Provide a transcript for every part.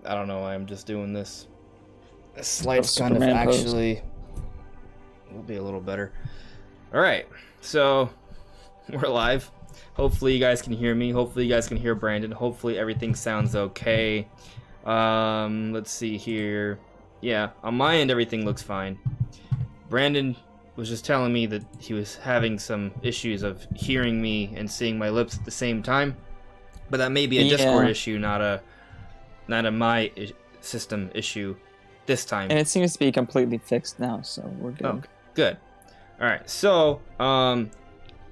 I don't know why I'm just doing this. This light's kind of Superman pose. actually will be a little better. All right, so we're live. Hopefully you guys can hear me. Hopefully you guys can hear Brandon. Hopefully everything sounds okay. Let's see here. Yeah, on my end everything looks fine. Brandon was just telling me that he was having some issues of hearing me and seeing my lips at the same time, but that may be a Discord issue, not a my system issue this time. And it seems to be completely fixed now, so we're good. Oh, good. All right, so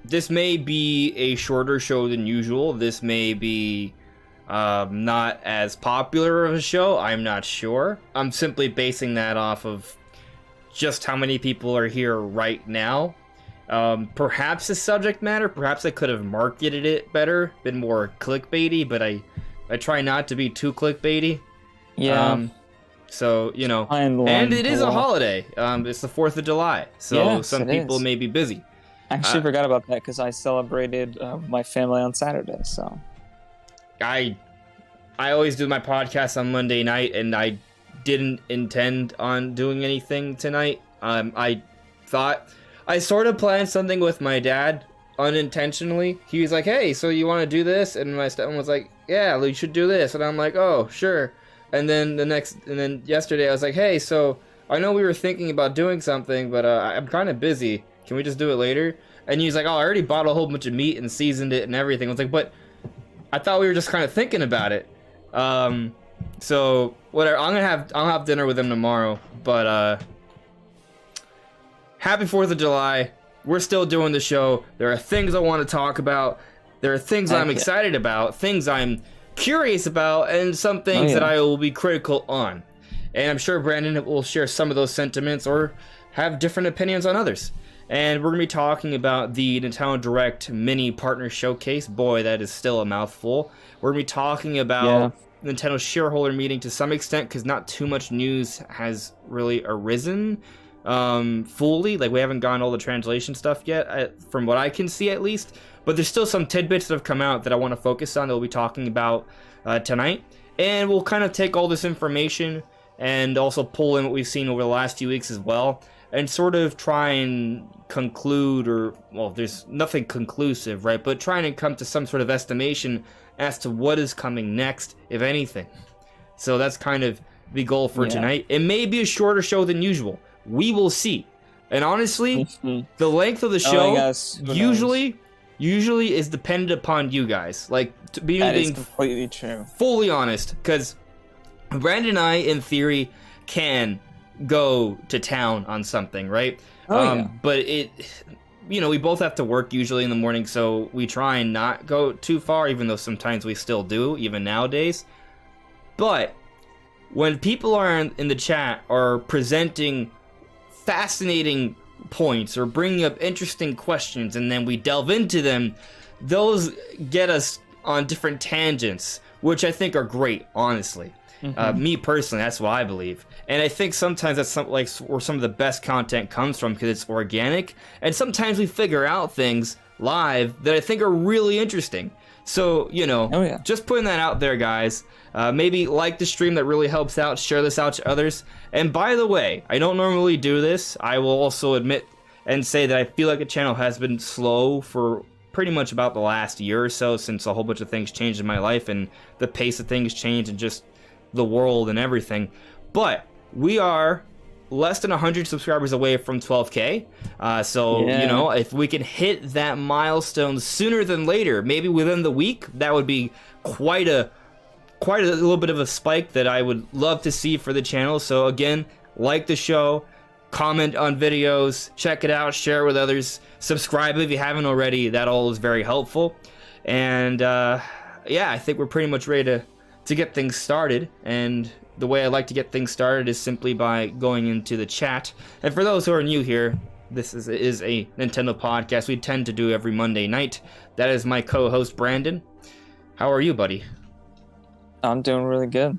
this may be a shorter show than usual. This may be not as popular of a show. I'm not sure. I'm simply basing that off of just how many people are here right now. Perhaps the subject matter, perhaps I could have marketed it better, been more clickbaity, but I try not to be too clickbaity. Yeah. So, you know, and it is a holiday. It's the 4th of July, so yes, some people may be busy. I actually forgot about that because I celebrated my family on Saturday, so. I always do my podcast on Monday night, and I didn't intend on doing anything tonight. I thought I sort of planned something with my dad unintentionally. He was like, "Hey, so you want to do this?" And my stepmom was like, "Yeah, we should do this." And I'm like, "Oh, sure." And then yesterday I was like, "Hey, so I know we were thinking about doing something, but I'm kind of busy. Can we just do it later?" And he's like, "Oh, I already bought a whole bunch of meat and seasoned it and everything." I was like, "But I thought we were just kind of thinking about it." So whatever. I'll have dinner with him tomorrow. But happy 4th of July. We're still doing the show. There are things I want to talk about. There are things I'm excited about. Things I'm curious about, and some things that I will be critical on. And I'm sure Brandon will share some of those sentiments or have different opinions on others. And we're going to be talking about the Nintendo Direct Mini Partner Showcase. Boy, that is still a mouthful. We're going to be talking about Nintendo's shareholder meeting to some extent, because not too much news has really arisen fully. Like, we haven't gotten all the translation stuff yet, from what I can see at least. But there's still some tidbits that have come out that I want to focus on that we'll be talking about tonight. And we'll kind of take all this information and also pull in what we've seen over the last few weeks as well, and sort of try and conclude, or, well, there's nothing conclusive, right? But trying to come to some sort of estimation as to what is coming next, if anything. So that's kind of the goal for tonight. It may be a shorter show than usual. We will see. And honestly, the length of the show usually is dependent upon you guys. Like, being completely true. Fully honest, because Brandon and I, in theory, can go to town on something, right? But we both have to work usually in the morning, so we try and not go too far, even though sometimes we still do, even nowadays. But when people are in the chat are presenting fascinating points or bringing up interesting questions, and then we delve into them, those get us on different tangents, which I think are great, honestly. Me personally, that's what I believe. And I think sometimes that's where some of the best content comes from, because it's organic, and sometimes we figure out things live that I think are really interesting. So, just putting that out there, guys. Maybe like the stream, that really helps out. Share this out to others. And by the way, I don't normally do this. I will also admit and say that I feel like the channel has been slow for pretty much about the last year or so, since a whole bunch of things changed in my life and the pace of things changed and just the world and everything. But we are less than 100 subscribers away from 12K. If we can hit that milestone sooner than later, maybe within the week, that would be quite a little bit of a spike that I would love to see for the channel. So again, like the show, comment on videos, check it out, share it with others, subscribe if you haven't already. That all is very helpful. And I think we're pretty much ready to get things started. And the way I like to get things started is simply by going into the chat. And for those who are new here, this is a Nintendo podcast we tend to do every Monday night. That is my co-host Brandon. How are you, buddy? I'm doing really good.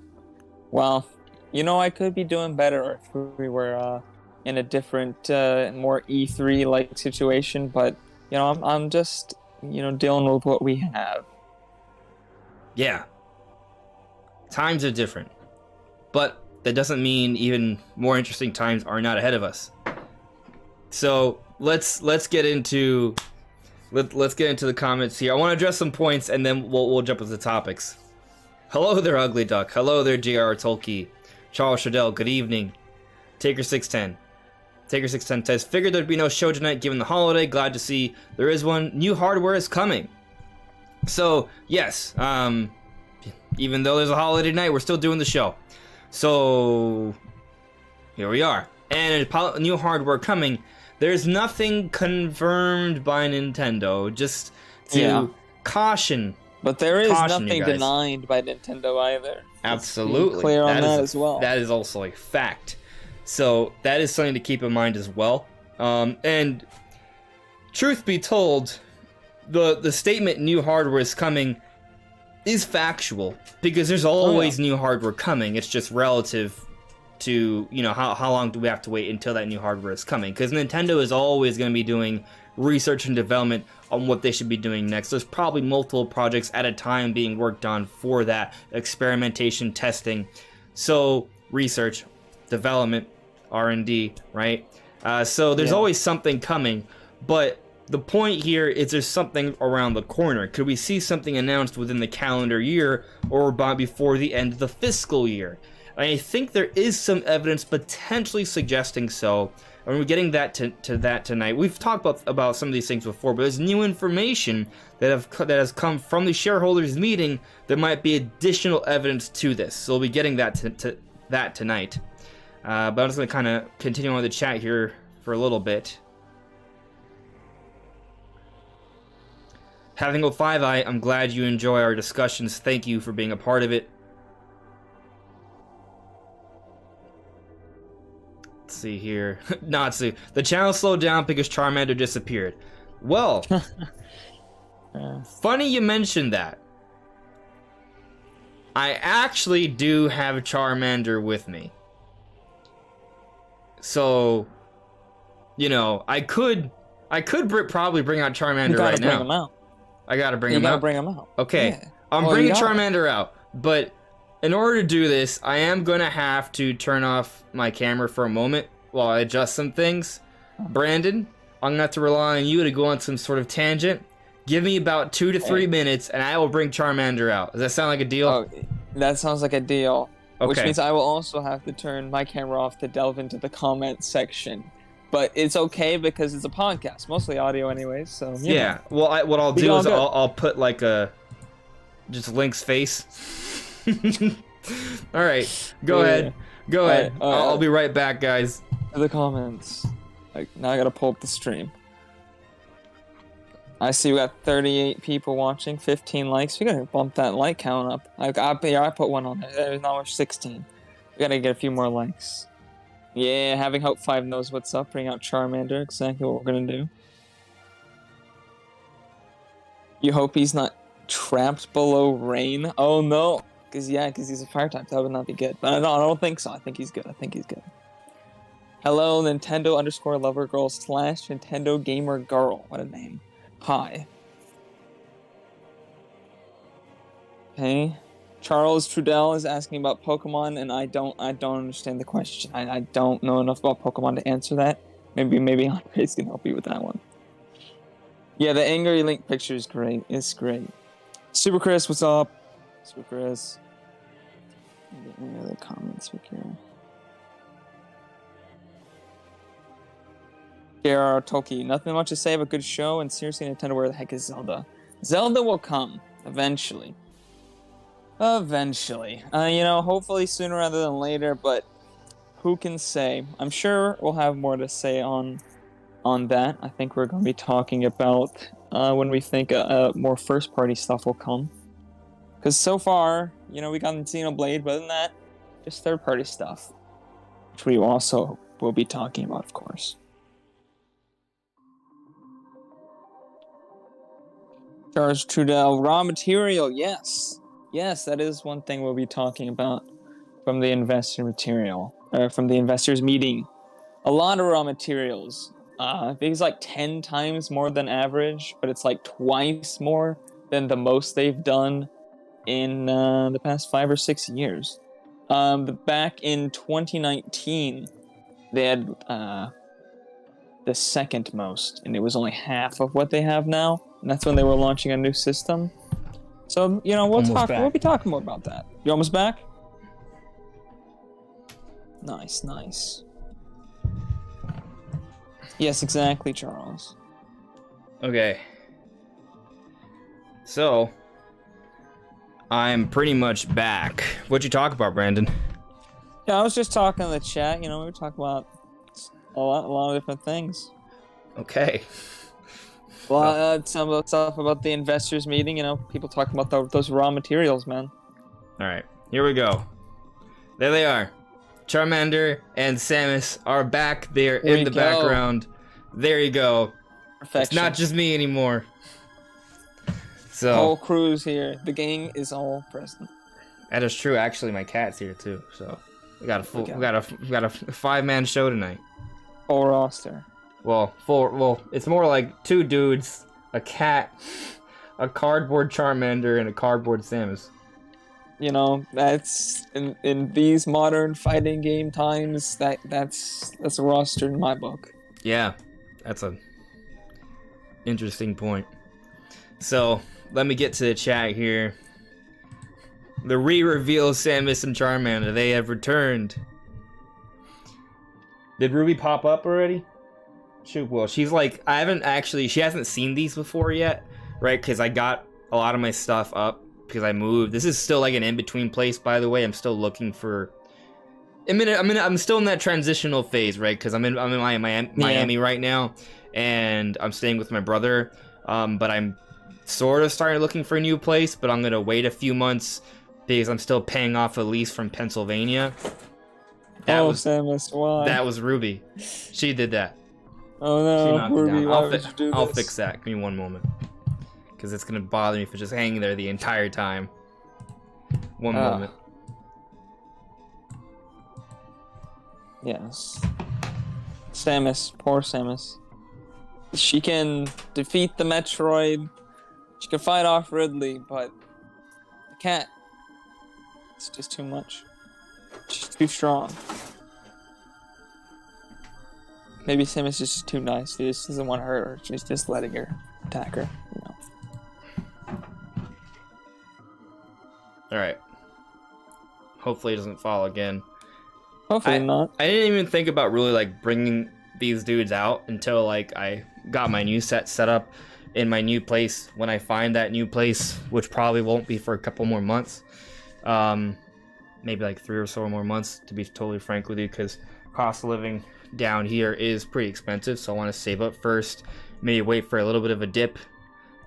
Well, I could be doing better if we were in a different, more E3-like situation, but, I'm just, dealing with what we have. Yeah. Times are different. But that doesn't mean even more interesting times are not ahead of us. So let's get into the comments here. I want to address some points, and then we'll jump into the topics. Hello there, Ugly Duck. Hello there, J.R. Tolkien. Charles Shadell, good evening. Taker610. Taker610 says, figured there'd be no show tonight given the holiday. Glad to see there is one. New hardware is coming. So, yes, even though there's a holiday night, we're still doing the show. So, here we are. And new hardware coming. There's nothing confirmed by Nintendo, just to caution. But there is nothing denied by Nintendo either. Absolutely. Clear on that as well. That is also a fact. So that is something to keep in mind as well. And truth be told, the statement new hardware is coming is factual, because there's always new hardware coming. It's just relative to, how long do we have to wait until that new hardware is coming, because Nintendo is always going to be doing research and development on what they should be doing next. There's probably multiple projects at a time being worked on for that experimentation, testing. So research, development, R&D, right? So there's always something coming, but the point here is there's something around the corner. Could we see something announced within the calendar year or by before the end of the fiscal year? I think there is some evidence potentially suggesting so. And we're getting that to that tonight. We've talked about some of these things before, but there's new information that has come from the shareholders meeting that might be additional evidence to this. So we'll be getting that to that tonight. But I'm just going to kind of continue on the chat here for a little bit. Having a 5-eye, I'm glad you enjoy our discussions. Thank you for being a part of it. Let's see here. Natsu. The channel slowed down because Charmander disappeared. Well, funny you mentioned that. I actually do have Charmander with me. So, I could probably bring out Charmander right now. Bring him out. I gotta bring him out. You gotta bring him out. Okay, yeah. I'm bringing Charmander out, but in order to do this, I am gonna have to turn off my camera for a moment while I adjust some things. Brandon, I'm gonna have to rely on you to go on some sort of tangent. Give me about 2 to 3 minutes, and I will bring Charmander out. Does that sound like a deal? Oh, that sounds like a deal. Okay. Which means I will also have to turn my camera off to delve into the comment section. But it's okay because it's a podcast, mostly audio anyways, so yeah. Well, what I'll do is I'll put like just Link's face. All right, go ahead. Go ahead. I'll be right back, guys. To the comments. Now I gotta pull up the stream. I see we got 38 people watching, 15 likes. We gotta bump that like count up. I put one on there. There's now 16. We gotta get a few more likes. Yeah, Having Hope 5 knows what's up. Bring out Charmander. Exactly what we're gonna do. You hope he's not trapped below rain. Oh no. Because he's a fire type. That would not be good. But no, I don't think so. I think he's good. Hello, Nintendo _lover girl / Nintendo gamer girl. What a name. Hi. Okay. Charles Trudell is asking about Pokemon, and I don't understand the question. I don't know enough about Pokemon to answer that. Maybe Andres can help you with that one. Yeah, the Angry Link picture is great. It's great. Super Chris, what's up? Super Chris. Get any other comments here? J.R. Tolkien, nothing much to say, but good show, and seriously, Nintendo, where the heck is Zelda? Zelda will come, eventually. Hopefully sooner rather than later, but who can say? I'm sure we'll have more to say on that. I think we're going to be talking about when we think more first-party stuff will come. Because so far, we got Xenoblade, but other than that, just third-party stuff. Which we also will be talking about, of course. Charles Trudell, raw material, yes. Yes, that is one thing we'll be talking about from the from the investors meeting. A lot of raw materials. I think it's like 10 times more than average, but it's like twice more than the most they've done in the past 5 or 6 years. Back in 2019, they had the second most, and it was only half of what they have now. And that's when they were launching a new system. So we'll be talking more about that. You almost back? Nice. Yes, exactly, Charles. Okay. So, I'm pretty much back. What'd you talk about, Brandon? Yeah, I was just talking in the chat. We were talking about a lot of different things. Okay. Some stuff about the investors meeting. People talking about those raw materials, man. All right, here we go. There they are. Charmander and Samus are back there in the background. There you go. Perfection. It's not just me anymore. So whole crew's here. The gang is all present. That is true. Actually, my cat's here too. So we got a 5-man show tonight. Full roster. Well, it's more like 2 dudes, a cat, a cardboard Charmander, and a cardboard Samus. That's in these modern fighting game times. That's a roster in my book. Yeah, that's a interesting point. So let me get to the chat here. The re-reveal Samus and Charmander. They have returned. Did Ruby pop up already? Shoot, well, she's like, she hasn't seen these before yet, right? Because I got a lot of my stuff up because I moved. This is still like an in-between place, by the way. I'm still looking for. I'm still in that transitional phase, right? Because I'm in Miami right now, and I'm staying with my brother. But I'm sort of starting looking for a new place, but I'm gonna wait a few months because I'm still paying off a lease from Pennsylvania. Samus, why? That was Ruby. She did that. Oh no, Ruby, why would you do this? I'll fix that. Give me one moment. Because it's going to bother me if it's just hanging there the entire time. One moment. Yes. Samus. Poor Samus. She can defeat the Metroid. She can fight off Ridley, but the cat, it's just too much. She's too strong. Maybe Samus is just too nice. He just doesn't want to hurt her. She's just letting her attack her. Alright. Hopefully it doesn't fall again. Hopefully not. I didn't even think about really like bringing these dudes out until like I got my new set up in my new place. When I find that new place, which probably won't be for a couple more months. Maybe like 3 or so more months, to be totally frank with you, because cost of living down here is pretty expensive, so I want to save up first, maybe wait for a little bit of a dip,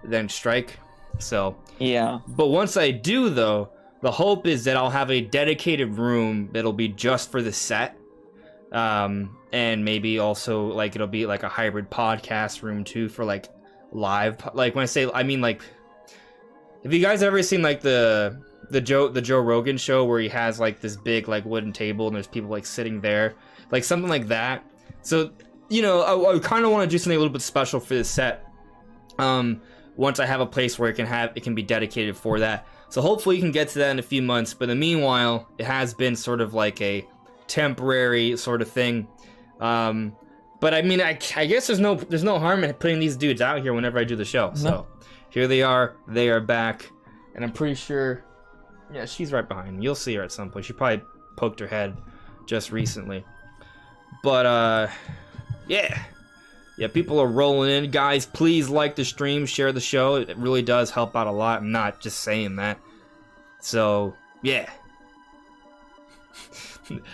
then strike. So yeah, but once I do though, the hope is that I'll have a dedicated room that'll be just for the set, and maybe also like it'll be like a hybrid podcast room too for like live, like when I say, I mean like, have you guys ever seen like the Joe Rogan show where he has like this big like wooden table and there's people like sitting there, like something like that? So I kind of want to do something a little bit special for this set, once I have a place where it can be dedicated for that. So hopefully you can get to that in a few months, but in the meanwhile it has been sort of like a temporary sort of thing. But I mean, I guess there's no harm in putting these dudes out here whenever I do the show. No. So here they are back, and I'm pretty sure, yeah, she's right behind me. You'll see her at some point. She probably poked her head just recently. But yeah, people are rolling in. Guys, please like the stream, share the show. It really does help out a lot. I'm not just saying that. So yeah.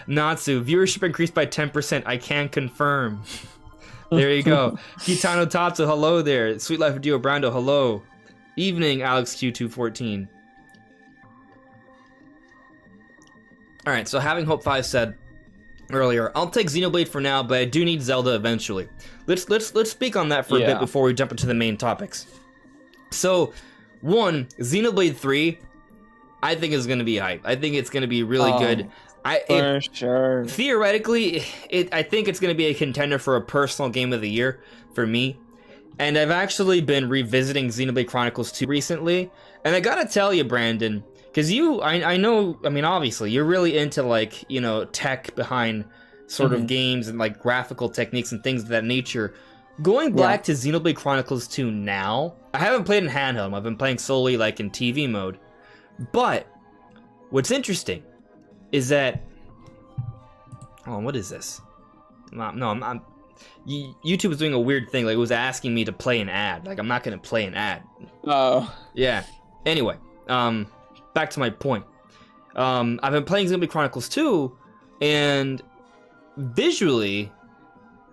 Natsu, viewership increased by 10%. I can confirm. There you go. Kitano Tatsu, hello there. Sweet Life of Dio Brando, hello. Evening, Alex Q214. Alright, so having Hope 5 said earlier, I'll take Xenoblade for now, but I do need Zelda eventually. Let's speak on that for a bit before we jump into the main topics. So, one, Xenoblade 3, I think is going to be hype. I think it's going to be really good. For sure. Theoretically, I think it's going to be a contender for a personal game of the year for me. And I've actually been revisiting Xenoblade Chronicles 2 recently. And I gotta tell you, Brandon, Because I know, I mean, obviously, you're really into, like, you know, tech behind sort of games and, like, graphical techniques and things of that nature. Going back to Xenoblade Chronicles 2 now, I haven't played in handheld. I've been playing solely, like, in TV mode. But what's interesting is that... Oh, what is this? I'm YouTube is doing a weird thing. Like, it was asking me to play an ad. Like, I'm not going to play an ad. Oh. Yeah. Anyway, back to my point. I've been playing Xenoblade Chronicles 2, and visually,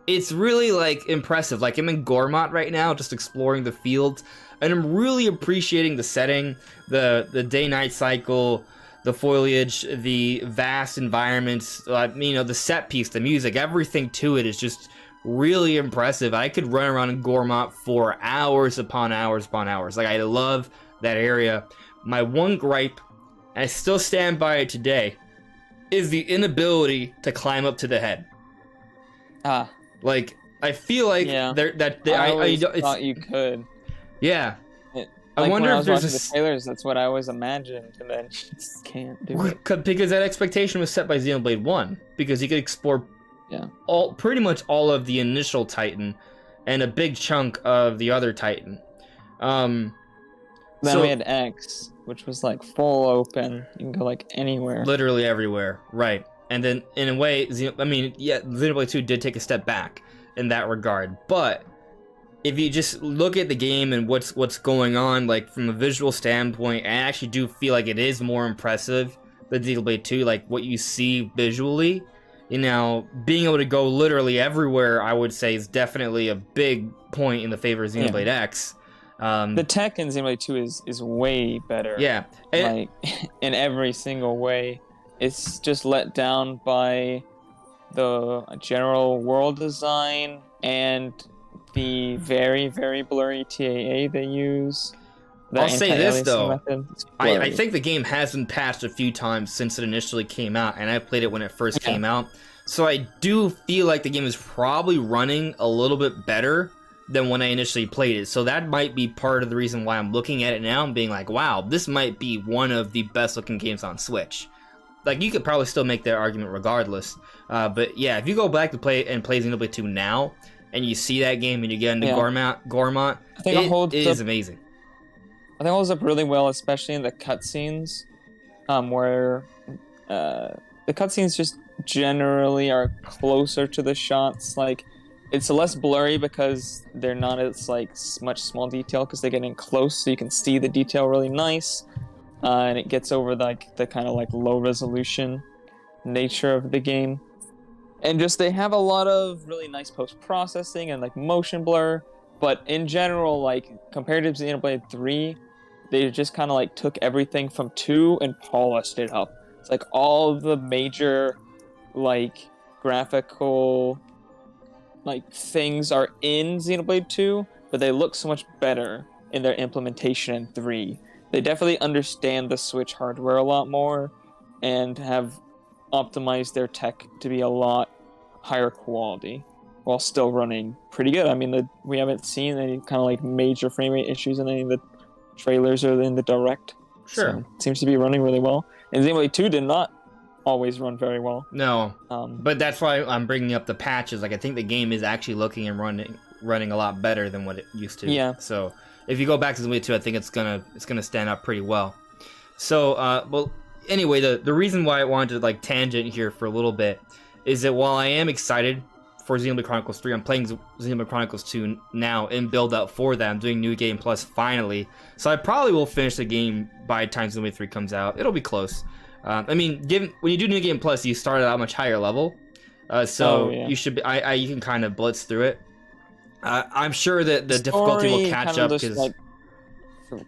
it's really, like, impressive. Like, I'm in Gormott right now, just exploring the fields, and I'm really appreciating the setting, the day-night cycle, the foliage, the vast environments, you know, the set piece, the music, everything to it is just really impressive. I could run around in Gormott for hours upon hours upon hours. Like, I love that area. My one gripe, and I still stand by it today, is the inability to climb up to the head. Like, I feel like I thought you could. Yeah. Like, I wonder when I if was there's watching the trailers, that's what I always imagined, and then you just can't do it. Because that expectation was set by Xenoblade 1, because you could explore pretty much all of the initial Titan and a big chunk of the other Titan. Then we had X, which was like full open. You can go like anywhere. Literally everywhere, right. And then, in a way, Xenoblade 2 did take a step back in that regard, but if you just look at the game and what's going on, like, from a visual standpoint, I actually do feel like it is more impressive than Xenoblade 2, like, what you see visually. You know, being able to go literally everywhere, I would say, is definitely a big point in the favor of Xenoblade X. The tech in Xenoblade 2 is way better. Yeah. Like, in every single way. It's just let down by the general world design and the very, very blurry TAA they use. I'll say this, though. I think the game has been patched a few times since it initially came out, and I played it when it first came out. So I do feel like the game is probably running a little bit better than when I initially played it. So that might be part of the reason why I'm looking at it now and being like, wow, this might be one of the best-looking games on Switch. Like, you could probably still make that argument regardless. But yeah, if you go back to play Xenoblade 2 now, and you see that game and you get into Gormott, it is amazing. I think it holds up really well, especially in the cutscenes, where the cutscenes just generally are closer to the shots. Like, it's less blurry because they're not as, like, much small detail, because they get in close so you can see the detail really nice, and it gets over the kind of, like, low resolution nature of the game. And just, they have a lot of really nice post-processing and, like, motion blur. But in general, like, compared to Xenoblade 3, they just kind of, like, took everything from 2 and polished it up. It's like all the major, like, graphical, like, things are in Xenoblade 2, but they look so much better in their implementation in 3. They definitely understand the Switch hardware a lot more and have optimized their tech to be a lot higher quality while still running pretty good. I mean, we haven't seen any kind of, like, major frame rate issues in any of the trailers or in the direct. Sure. So it seems to be running really well. And Xenoblade 2 did not always run very well. No. But that's why I'm bringing up the patches. Like, I think the game is actually looking and running a lot better than what it used to. Yeah. So if you go back to Xenoblade 2, I think it's gonna stand up pretty well. So, well, anyway, the reason why I wanted to, like, tangent here for a little bit is that while I am excited for Xenoblade Chronicles 3, I'm playing Xenoblade Chronicles 2 now in build-up for that. I'm doing New Game Plus finally. So I probably will finish the game by the time Xenoblade 3 comes out. It'll be close. I mean, when you do New Game Plus, you start at a much higher level. You should be, you can kind of blitz through it. I'm sure that the difficulty will catch up because... Like,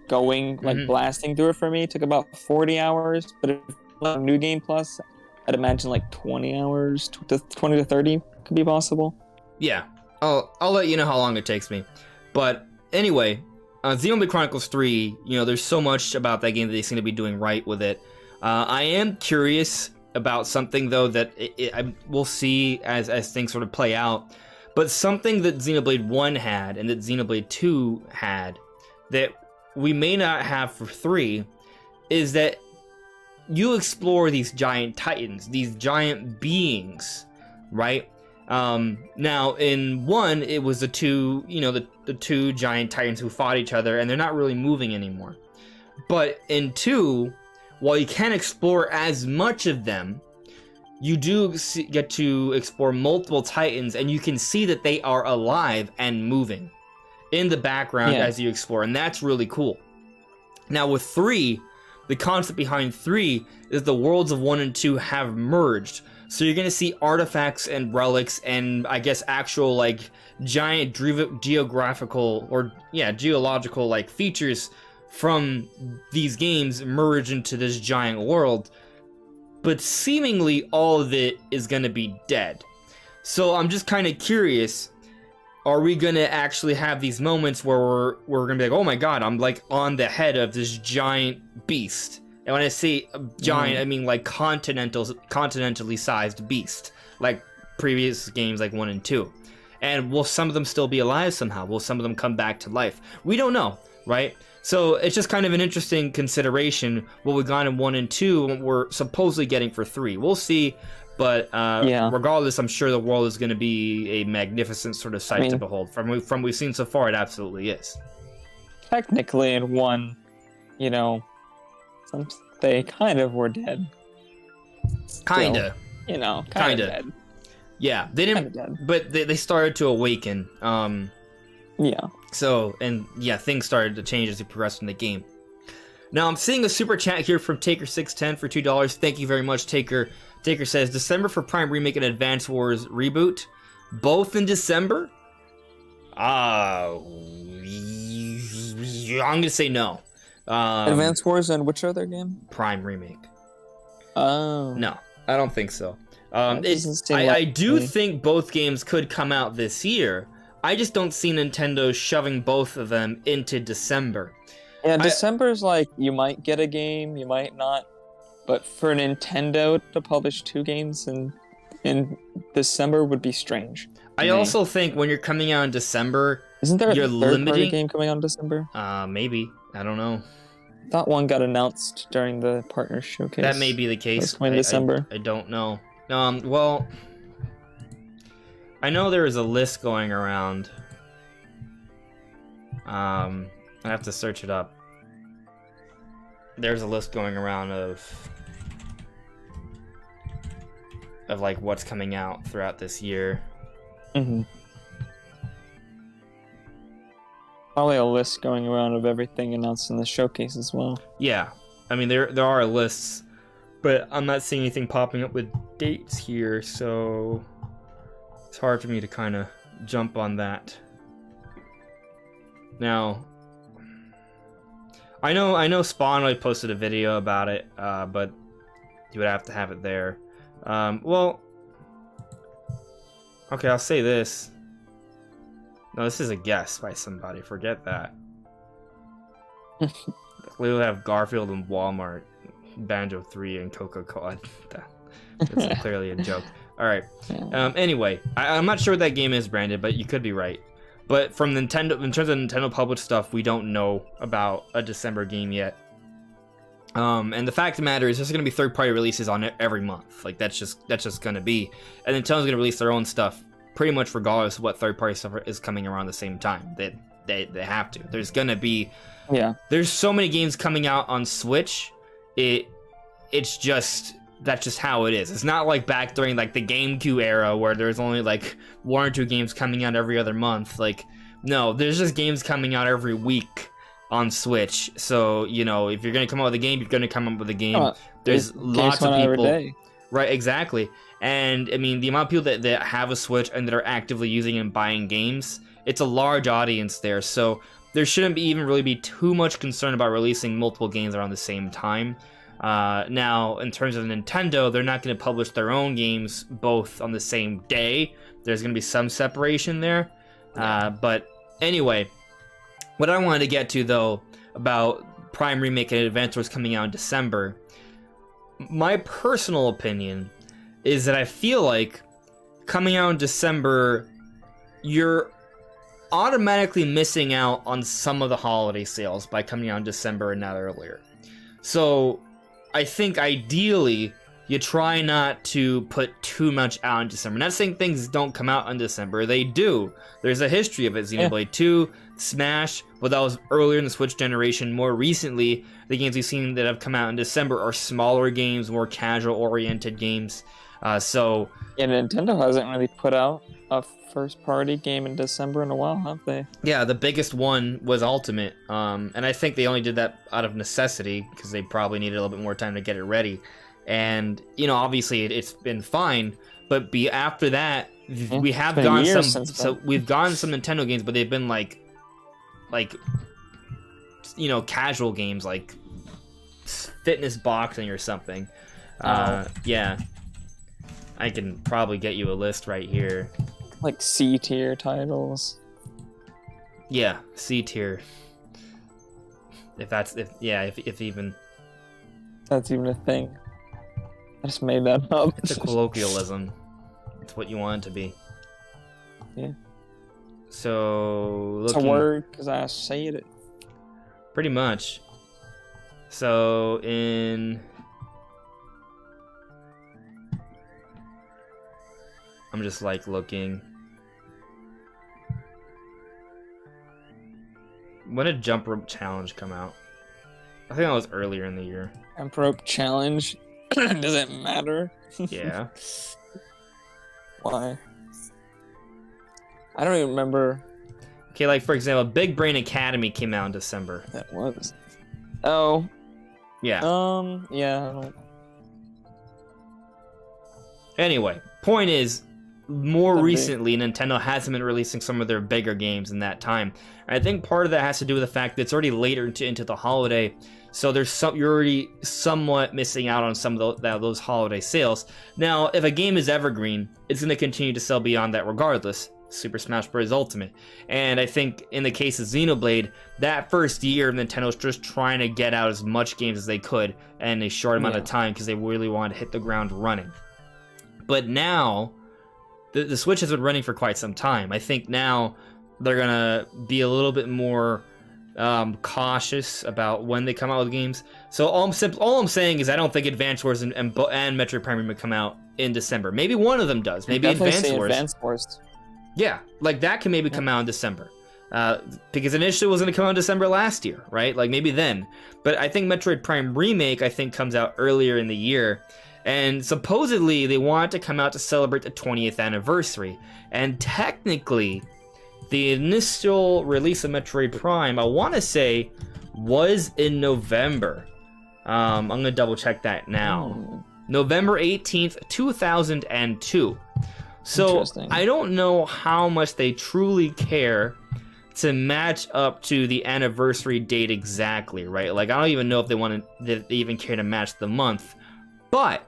going, like, blasting through it for me took about 40 hours, but if New Game Plus, I'd imagine like 20 hours, 20 to 30 could be possible. Yeah, I'll let you know how long it takes me. But anyway, Xenoblade Chronicles 3, you know, there's so much about that game that they seem to be doing right with it. I am curious about something, though, that we'll see as things sort of play out. But something that Xenoblade 1 had and that Xenoblade 2 had that we may not have for 3 is that you explore these giant titans, these giant beings, right? Now in 1, it was the two, the two giant titans who fought each other, and they're not really moving anymore. But in 2, while you can't explore as much of them, you do get to explore multiple titans, and you can see that they are alive and moving in the background as you explore, and that's really cool. Now with 3, the concept behind 3 is the worlds of 1 and 2 have merged. So you're going to see artifacts and relics and, I guess, actual, like, giant geological, like, features from these games merge into this giant world. But seemingly all of it is going to be dead. So I'm just kind of curious, are we going to actually have these moments where we're going to be like, oh my god, I'm, like, on the head of this giant beast? And when I say giant, I mean like continentally sized beast, like previous games like 1 and 2. And will some of them still be alive somehow? Will some of them come back to life? We don't know, right? So it's just kind of an interesting consideration what we got in 1 and 2 and what we're supposedly getting for 3. We'll see, but regardless, I'm sure the world is going to be a magnificent sort of sight to behold. From what we've seen so far, it absolutely is. Technically in 1, they kind of were dead. Kinda. Still, kinda dead. Yeah, they didn't, but they started to awaken. So, and things started to change as we progressed in the game. Now, I'm seeing a super chat here from Taker610 for $2. Thank you very much, Taker. Taker says, December for Prime Remake and Advance Wars reboot? Both in December? I'm gonna say no. Advance Wars and which other game? Prime Remake. Oh. No, I don't think so. I do think both games could come out this year. I just don't see Nintendo shoving both of them into December. Yeah, December's like, you might get a game, you might not. But for Nintendo to publish 2 games in December would be strange. I also think when you're coming out in December, isn't there a third-party game coming out in December? Maybe. I don't know. I thought one got announced during the partner showcase. That may be the case. In December. I don't know. Well, I know there is a list going around. I have to search it up. There's a list going around of like what's coming out throughout this year. Mm-hmm. Probably a list going around of everything announced in the showcase as well. Yeah, I mean there are lists, but I'm not seeing anything popping up with dates here, so it's hard for me to kind of jump on that. Now, I know Spawn already posted a video about it, but you would have to have it there. Well, okay, I'll say this. No, this is a guess by somebody. Forget that. We'll have Garfield and Walmart, Banjo 3, and Coca-Cola. That's clearly a joke. All right. Anyway, I'm not sure what that game is, Brandon, but you could be right. But from Nintendo, in terms of Nintendo published stuff, we don't know about a December game yet. And the fact of the matter is, there's going to be third-party releases on it every month. Like that's just going to be. And Nintendo's going to release their own stuff pretty much regardless of what third-party stuff is coming around the same time. They have to. There's going to be. Yeah. There's so many games coming out on Switch. It's just. That's just how it is. It's not like back during like the GameCube era where there's only like 1 or 2 games coming out every other month. Like, no, there's just games coming out every week on Switch. So, if you're going to come out with a game, you're going to come up with a game. There's lots of people. Every day. Right, exactly. And I mean, the amount of people that have a Switch and that are actively using and buying games, it's a large audience there. So there shouldn't even really be too much concern about releasing multiple games around the same time. Now, in terms of Nintendo, they're not going to publish their own games both on the same day. There's going to be some separation there. But anyway, what I wanted to get to, though, about Prime Remake and Advance Wars coming out in December, my personal opinion is that I feel like coming out in December, you're automatically missing out on some of the holiday sales by coming out in December and not earlier. So I think ideally you try not to put too much out in December. Not saying things don't come out in December. They do. There's a history of it. Xenoblade 2, Smash, but that was earlier in the Switch generation. More recently, the games we've seen that have come out in December are smaller games, more casual-oriented games. Yeah, Nintendo hasn't really put out a first-party game in December in a while, have they? Yeah, the biggest one was Ultimate, and I think they only did that out of necessity because they probably needed a little bit more time to get it ready. And obviously it's been fine, but after that, we have gotten we've gotten some Nintendo games, but they've been like casual games like fitness boxing or something. Yeah, I can probably get you a list right here. Like C tier titles. Yeah, C tier. If even. That's even a thing. I just made that up. It's a colloquialism. It's what you want it to be. Yeah. So it's a word because I said it. Pretty much. So I'm just looking. When did Jump Rope Challenge come out? I think that was earlier in the year. Jump Rope Challenge? Does it matter? Yeah. Why? I don't even remember. Okay, for example, Big Brain Academy came out in December. That was. Oh. Yeah. Yeah. I don't... Anyway, point is, more recently, Nintendo hasn't been releasing some of their bigger games in that time. I think part of that has to do with the fact that it's already later into the holiday, so you're already somewhat missing out on some of those holiday sales. Now, if a game is evergreen, it's going to continue to sell beyond that regardless. Super Smash Bros. Ultimate. And I think in the case of Xenoblade, that first year, Nintendo was just trying to get out as much games as they could in a short amount of time because they really wanted to hit the ground running. But now, the Switch has been running for quite some time. I think now they're going to be a little bit more cautious about when they come out with games. So all I'm saying is I don't think Advance Wars and Metroid Prime Remake come out in December. Maybe one of them does. Maybe Advance Wars. Yeah, that can maybe come out in December. Because initially it was going to come out in December last year, right? Maybe then. But I think Metroid Prime Remake, comes out earlier in the year. And supposedly they want it to come out to celebrate the 20th anniversary. And technically, the initial release of Metroid Prime, I want to say, was in November. I'm going to double check that now. November 18th, 2002. So I don't know how much they truly care to match up to the anniversary date exactly, right? I don't even know if they even care to match the month. But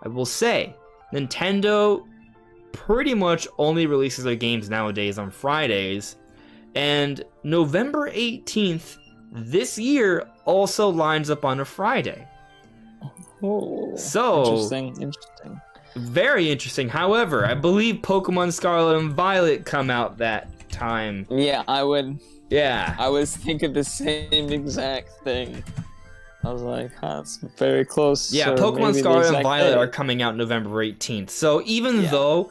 I will say, Nintendo pretty much only releases their games nowadays on Fridays, and November 18th this year also lines up on a Friday. Oh, so interesting. Very interesting. However, I believe Pokemon Scarlet and Violet come out that time. Yeah, I would. Yeah. I was thinking the same exact thing. I was like, that's very close. Yeah, Pokemon Scarlet and Violet are coming out November 18th. So even though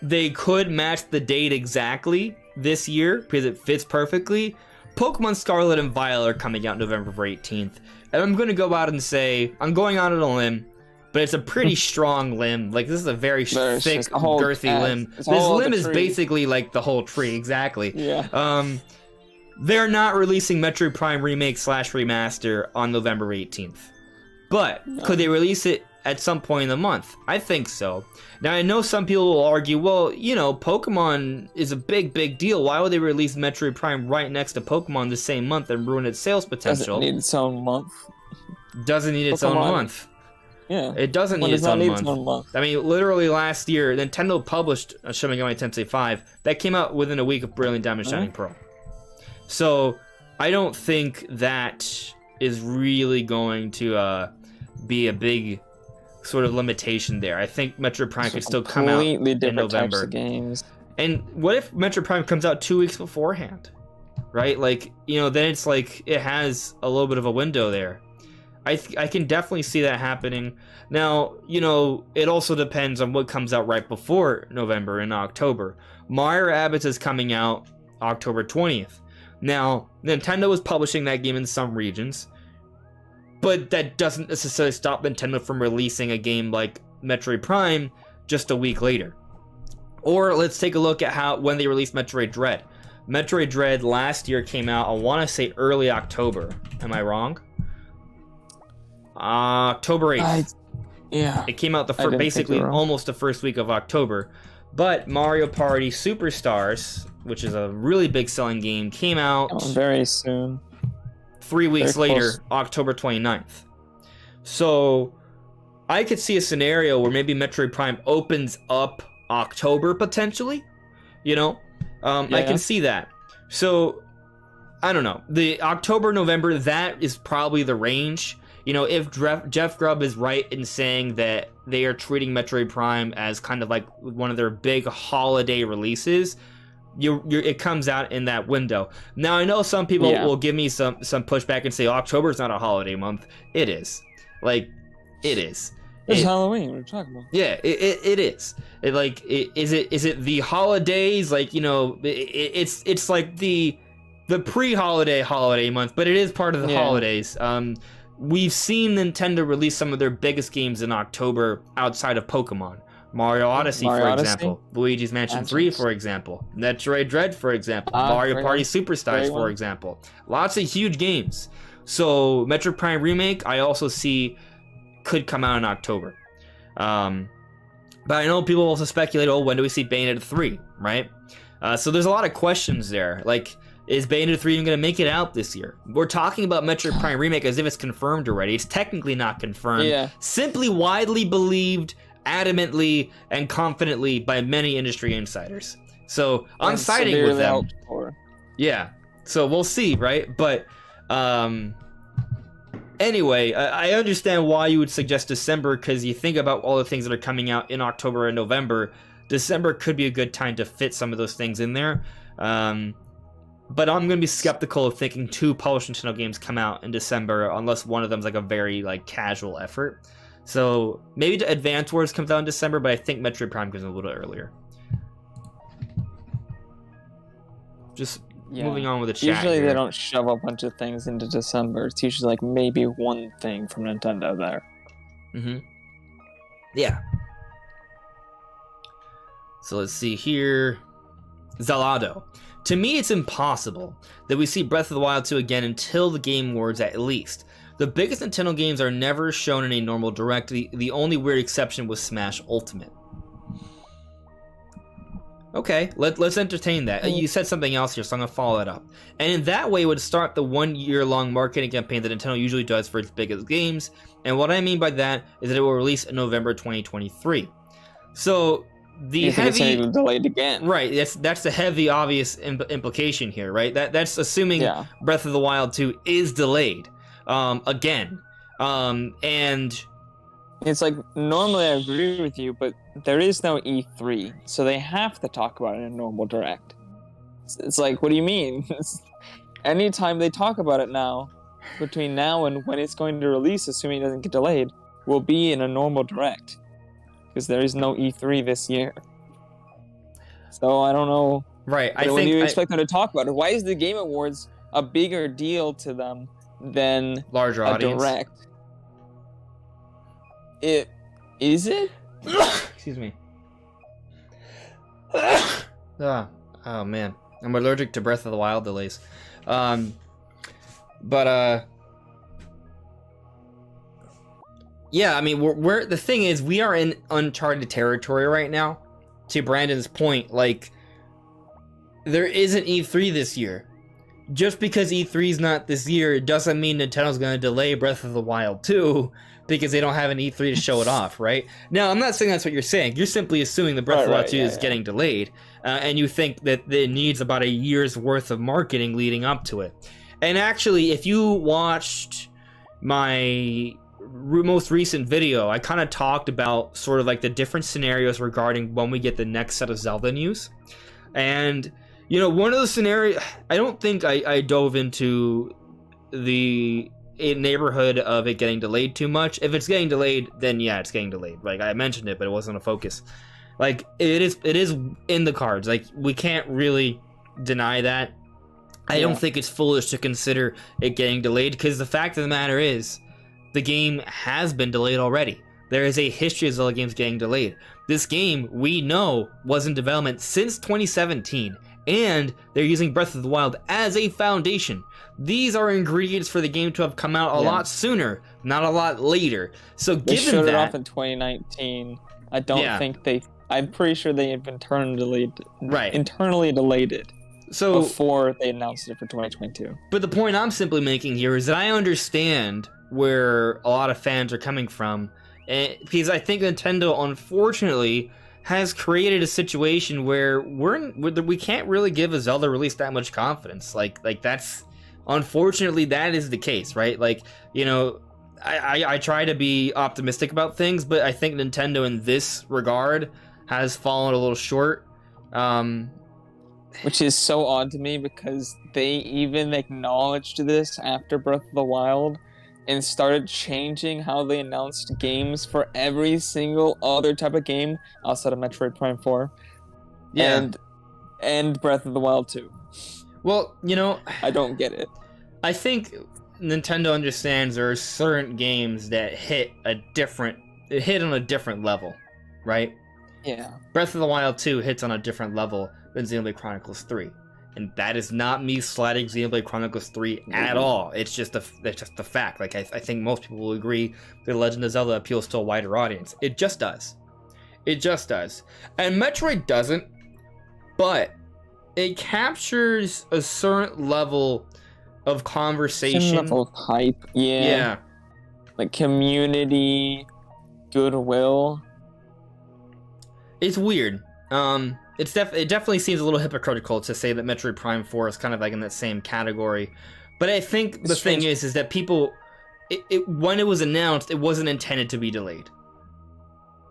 they could match the date exactly this year, because it fits perfectly, Pokemon Scarlet and Violet are coming out November 18th. And I'm going to go out and say, I'm going out on a limb, but it's a pretty strong limb. This is a very thick, girthy limb. This limb is basically the whole tree, exactly. Yeah. They're not releasing Metroid Prime Remake / Remaster on November 18th. But could they release it at some point in the month? I think so. Now, I know some people will argue, well, Pokemon is a big deal. Why would they release Metroid Prime right next to Pokemon the same month and ruin its sales potential? Doesn't need its own month. Doesn't need its own month. Yeah. It doesn't need its own month. I mean, literally last year, Nintendo published Shin Megami Tensei 5. That came out within a week of Brilliant Diamond Shining Pearl. So, I don't think that is really going to be a big sort of limitation there. I think Metroid Prime could still come out in November. Types of games. And what if Metroid Prime comes out 2 weeks beforehand? Right? Then it's it has a little bit of a window there. I can definitely see that happening. Now, you know, it also depends on what comes out right before November and October. Mario Rabbids is coming out October 20th. Now, Nintendo is publishing that game in some regions, but that doesn't necessarily stop Nintendo from releasing a game like Metroid Prime just a week later. Or let's take a look at when they released Metroid Dread. Metroid Dread last year came out, I want to say early October. Am I wrong? October 8th. Yeah. It came out basically almost the first week of October. But Mario Party Superstars, which is a really big selling game, came out very soon. 3 weeks later, October 29th. So I could see a scenario where maybe Metroid Prime opens up October potentially. You know? I can see that. So I don't know. The October, November, that is probably the range. You know, if Jeff Grubb is right in saying that they are treating Metroid Prime as kind of like one of their big holiday releases, it comes out in that window. Now, I know some people will give me some pushback and say October's not a holiday month. It is. Like, it is. It's Halloween. What are you talking about? Yeah, it is. Is it the holidays? Like, you know, it's like the pre-holiday holiday month, but it is part of the holidays. We've seen Nintendo release some of their biggest games in October outside of Pokemon. Mario Odyssey, for example. Luigi's Mansion 3, for example. Metroid Dread, for example. Mario Party Superstars, for example. Lots of huge games. So, Metroid Prime Remake, I also see could come out in October. But I know people also speculate, when do we see Bayonetta 3, right? So there's a lot of questions there. Like, is Bayonetta 3 even going to make it out this year? We're talking about Metroid Prime Remake as if it's confirmed already. It's technically not confirmed. Yeah. Simply widely believed, adamantly, and confidently by many industry insiders. So I'm siding with them. Yeah. So we'll see, right? But anyway, I understand why you would suggest December, because you think about all the things that are coming out in October and November. December could be a good time to fit some of those things in there. But I'm going to be skeptical of thinking 2 published Nintendo games come out in December unless one of them's like a very casual effort. So maybe the Advance Wars comes out in December, but I think Metroid Prime comes a little earlier. Just moving on with the chat. Usually they don't shove a bunch of things into December. It's usually like maybe one thing from Nintendo there. Mm-hmm. Yeah. So let's see here. Zalado. To me, it's impossible that we see Breath of the Wild 2 again until the Game Awards at least. The biggest Nintendo games are never shown in a normal direct. The only weird exception was Smash Ultimate. Okay, let's entertain that. You said something else here, so I'm going to follow that up. And in that way, it would start the 1-year-long marketing campaign that Nintendo usually does for its biggest games. And what I mean by that is that it will release in November 2023. So the heavy delayed again, right? That's the heavy obvious implication here, right? That's assuming Breath of the Wild 2 is delayed again, and it's like normally I agree with you, but there is no E3, so they have to talk about it in a normal direct. It's like, what do you mean? Anytime they talk about it now, between now and when it's going to release, assuming it doesn't get delayed, will be in a normal direct. Because there is no E3 this year. So I don't know. Right. When do you expect them to talk about it? Why is the Game Awards a bigger deal to them than larger audience? Direct? Is it? Excuse me. Oh man, I'm allergic to Breath of the Wild delays. Yeah, I mean, we're the thing is, we are in uncharted territory right now. To Brandon's point, like, there isn't E3 this year. Just because E3 is not this year, it doesn't mean Nintendo's going to delay Breath of the Wild 2 because they don't have an E3 to show it off, right? Now, I'm not saying that's what you're saying. You're simply assuming the Breath of the Wild 2 is getting delayed, and you think that it needs about a year's worth of marketing leading up to it. And actually, if you watched my most recent video, I kind of talked about sort of like the different scenarios regarding when we get the next set of Zelda news. And, you know, one of the scenarios, I don't think I dove into the a neighborhood of it getting delayed too much. If it's getting delayed, then yeah, it's getting delayed. Like, I mentioned it, but it wasn't a focus. Like, it is in the cards. Like, we can't really deny that. I don't think it's foolish to consider it getting delayed, because the fact of the matter is, the game has been delayed already. There is a history of Zelda games getting delayed. This game, we know, was in development since 2017, and they're using Breath of the Wild as a foundation. These are ingredients for the game to have come out a lot sooner, not a lot later. So they given showed that, it off in 2019. I don't think they. I'm pretty sure they have internally delayed it. So before they announced it for 2022. But the point I'm simply making here is that I understand where a lot of fans are coming from, because I think Nintendo, unfortunately, has created a situation where we can't really give a Zelda release that much confidence. Like that's, unfortunately, that is the case, right? Like, you know, I try to be optimistic about things, but I think Nintendo in this regard has fallen a little short. Which is so odd to me, because they even acknowledged this after Breath of the Wild and started changing how they announced games for every single other type of game outside of Metroid Prime 4. Yeah. And Breath of the Wild 2. Well, you know, I don't get it. I think Nintendo understands there are certain games that hit on a different level, right? Yeah. Breath of the Wild 2 hits on a different level than Xenoblade Chronicles 3. And that is not me sliding Xenoblade Chronicles 3 at all. It's just a fact. Like, I think most people will agree that Legend of Zelda appeals to a wider audience. It just does. It just does. And Metroid doesn't, but it captures a certain level of conversation. Some level of hype. Yeah. Like community, goodwill. It's weird. It definitely seems a little hypocritical to say that Metroid Prime 4 is kind of like in that same category. But I think the thing is that people, when it was announced, it wasn't intended to be delayed.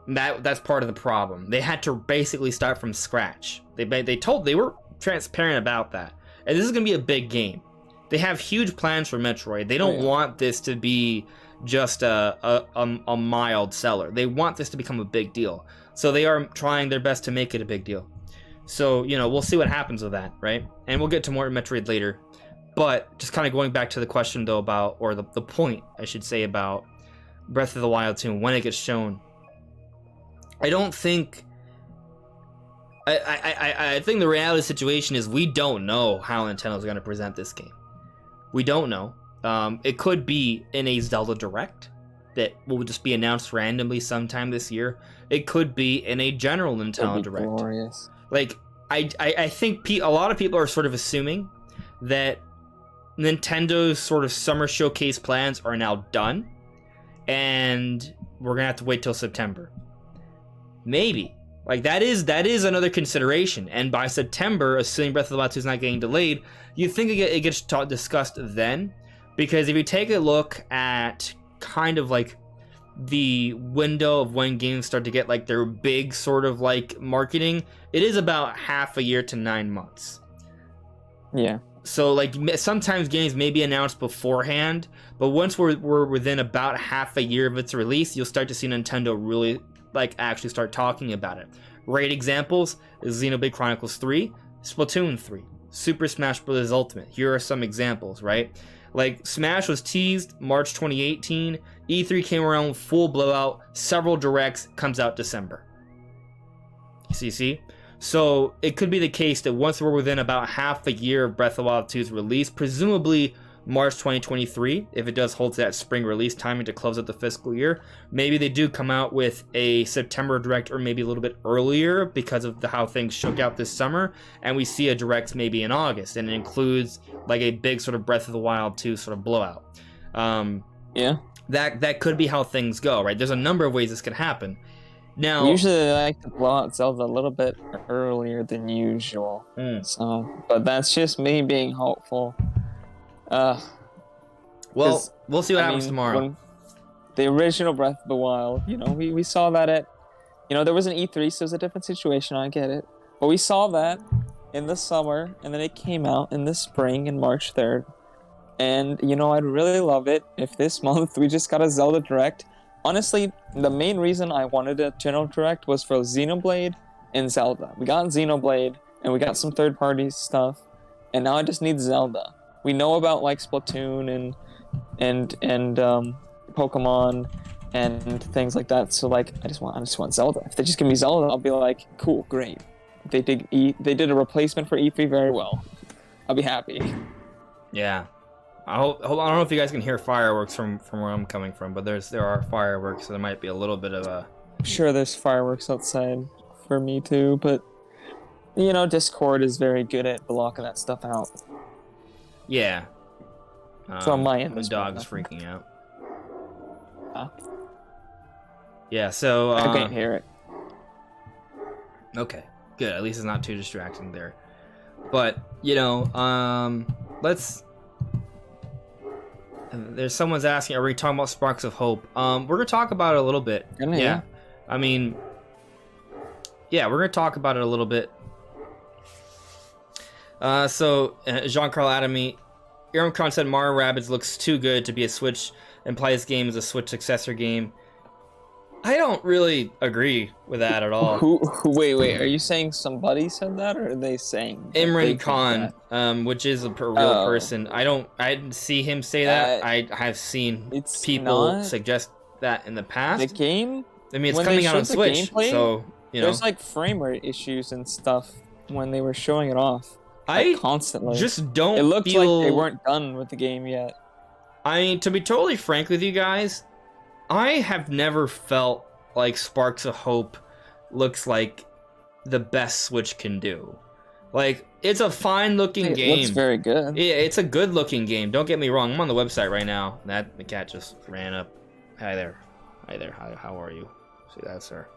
That's part of the problem. They had to basically start from scratch. They were transparent about that. And this is going to be a big game. They have huge plans for Metroid. They don't want this to be just a mild seller. They want this to become a big deal. So they are trying their best to make it a big deal. So, you know, we'll see what happens with that, right? And we'll get to more Metroid later. But just kind of going back to the question, though, about, or the point, I should say, about Breath of the Wild 2 and when it gets shown. I don't think... I think the reality of the situation is we don't know how Nintendo's going to present this game. We don't know. It could be in a Zelda Direct that will just be announced randomly sometime this year. It could be in a general Nintendo Direct. Glorious. Like, I think a lot of people are sort of assuming that Nintendo's sort of summer showcase plans are now done, and we're gonna have to wait till September. Maybe. Like, that is another consideration. And by September, assuming Breath of the Wild 2 is not getting delayed, you think it gets discussed then? Because if you take a look at kind of like the window of when games start to get like their big sort of like marketing, it is about half a year to 9 months. Yeah. So like sometimes games may be announced beforehand, but once we're within about half a year of its release, you'll start to see Nintendo really like actually start talking about it. Great examples is Xenoblade Chronicles 3, Splatoon 3, Super Smash Bros. Ultimate. Here are some examples, right? Like, Smash was teased March 2018, E3 came around, full blowout, several directs, comes out December. See? So, it could be the case that once we're within about half a year of Breath of the Wild 2's release, presumably March 2023, if it does hold to that spring release timing to close out the fiscal year, maybe they do come out with a September direct or maybe a little bit earlier because of how things shook out this summer, and we see a direct maybe in August, and it includes like a big sort of Breath of the Wild 2 sort of blowout. Yeah. That could be how things go, right? There's a number of ways this could happen. Now, usually they like to blow out Zelda a little bit earlier than usual. So, but that's just me being hopeful. Well, we'll see what happens tomorrow. The original Breath of the Wild, you know, we saw that at, you know, there was an E3, so it was a different situation, I get it. But we saw that in the summer, and then it came out in the spring, in March 3rd. And, you know, I'd really love it if this month we just got a Zelda Direct. Honestly, the main reason I wanted a General Direct was for Xenoblade and Zelda. We got Xenoblade, and we got some third-party stuff, and now I just need Zelda. We know about, like, Splatoon and Pokemon and things like that, so, like, I just want Zelda. If they just give me Zelda, I'll be like, cool, great. They did a replacement for E3 very well. I'll be happy. Yeah. I don't know if you guys can hear fireworks from where I'm coming from, but there are fireworks, so there might be a little bit of a... I'm sure there's fireworks outside for me too, but you know, Discord is very good at blocking that stuff out. Yeah. So on my end, the dog's freaking out. Huh? Yeah, so... I can't hear it. Okay, good. At least it's not too distracting there. But, you know, let's... There's someone's asking, are we talking about Sparks of Hope? We're going to talk about it a little bit. Yeah. I mean... Yeah, we're going to talk about it a little bit. Jean-Carl Adamy, Irmcron said Mario Rabbids looks too good to be a Switch and play this game as a Switch successor game. I don't really agree with that at all. Wait, are you saying somebody said that, or are they saying Imran Khan, which is a real person. I didn't see him say that. I have seen people suggest that in the past. The game? I mean, it's coming out on Switch, so, you know. There's, like, frame rate issues and stuff when they were showing it off. Constantly. Just don't It looked like they weren't done with the game yet. I mean, to be totally frank with you guys, I have never felt like Sparks of Hope looks like the best Switch can do. Like, it's a fine-looking game. It looks very good. Yeah, it's a good-looking game. Don't get me wrong. I'm on the website right now. The cat just ran up. Hi there. How are you? See that, sir?